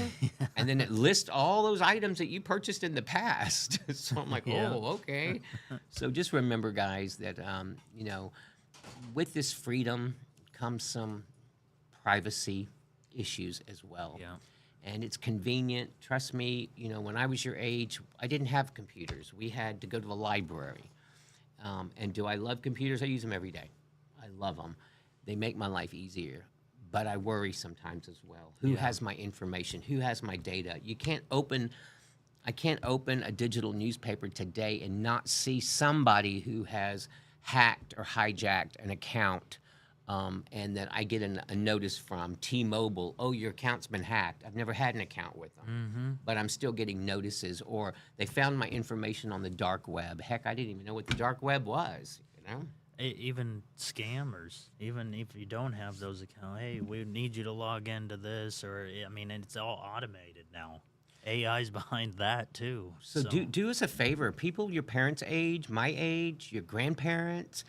And then it lists all those items that you purchased in the past. So I'm like, Yeah. oh, okay. So just remember, guys, that, you know, with this freedom comes some privacy issues as well. Yeah. And it's convenient. Trust me, you know, when I was your age, I didn't have computers. We had to go to the library. And do I love computers? I use them every day. I love them. They make my life easier. But I worry sometimes as well. Who has my information? Who has my data? I can't open a digital newspaper today and not see somebody who has hacked or hijacked an account. And then I get a notice from T-Mobile, oh, your account's been hacked. I've never had an account with them, but I'm still getting notices. Or they found my information on the dark web. Heck, I didn't even know what the dark web was, you know? Even scammers, even if you don't have those accounts, hey, we need you to log into this, or I mean, it's all automated now. AI's behind that too. So do us a favor, people your parents' age, my age, your grandparents,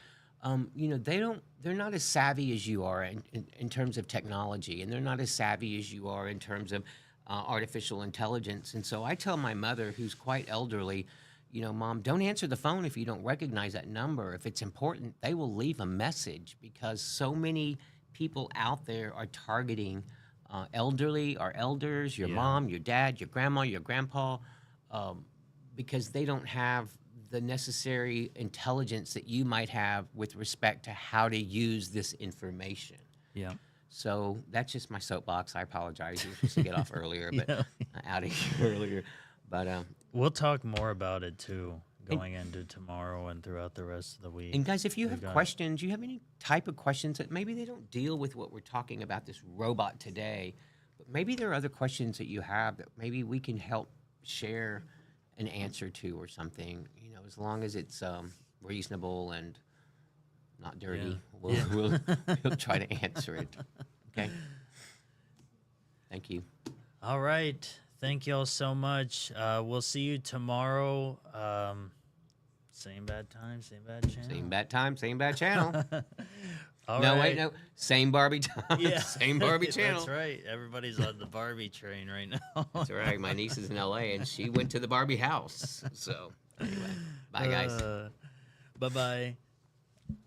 you know, they're not as savvy as you are in terms of technology, and they're not as savvy as you are in terms of artificial intelligence. And so I tell my mother, who's quite elderly, you know, Mom, don't answer the phone if you don't recognize that number. If it's important, they will leave a message, because so many people out there are targeting elderly, our elders, your mom, your dad, your grandma, your grandpa, because they don't have the necessary intelligence that you might have with respect to how to use this information. Yeah. So that's just my soapbox. I apologize. You were supposed to get off earlier, but out of here earlier. But we'll talk more about it too, going into tomorrow and throughout the rest of the week. And guys, if you have questions, you have any type of questions that maybe they don't deal with what we're talking about, this robot today, but maybe there are other questions that you have that maybe we can help share an answer to or something, you know, as long as it's reasonable and not dirty, we'll try to answer it. Okay? Thank you. All right. Thank y'all so much. We'll see you tomorrow. Same bad time, same bad channel. Same bad time, same bad channel. All no, right. wait, no. Same Barbie time, same Barbie channel. That's right. Everybody's on the Barbie train right now. That's right. My niece is in L.A. and she went to the Barbie house. So, anyway. Bye, guys. Bye-bye.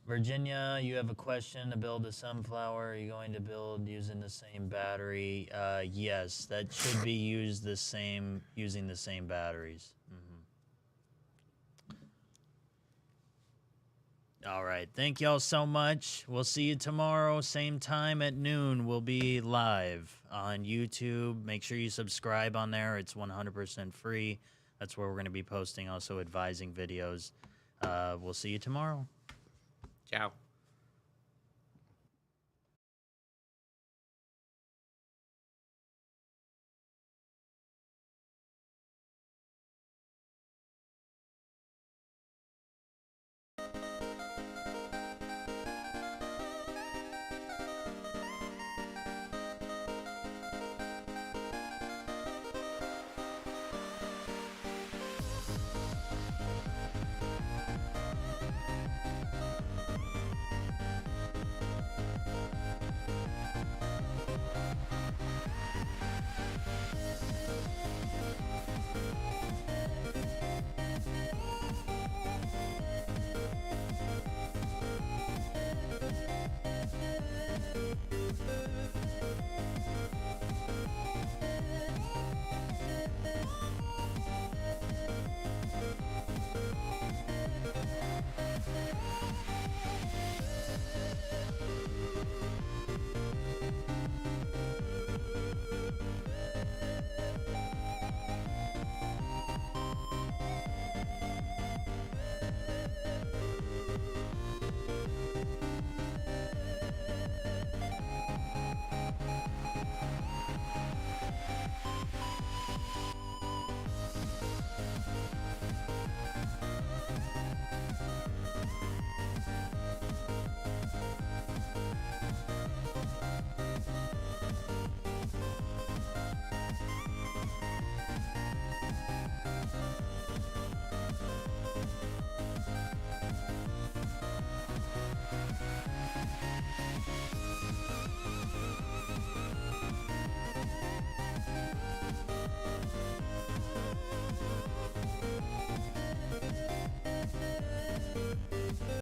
Virginia, you have a question to build a sunflower. Are you going to build using the same battery? Yes, that should be using the same batteries. All right. Thank y'all so much. We'll see you tomorrow, same time at noon. We'll be live on YouTube. Make sure you subscribe on there. It's 100% free. That's where we're going to be posting also advising videos. We'll see you tomorrow. Ciao.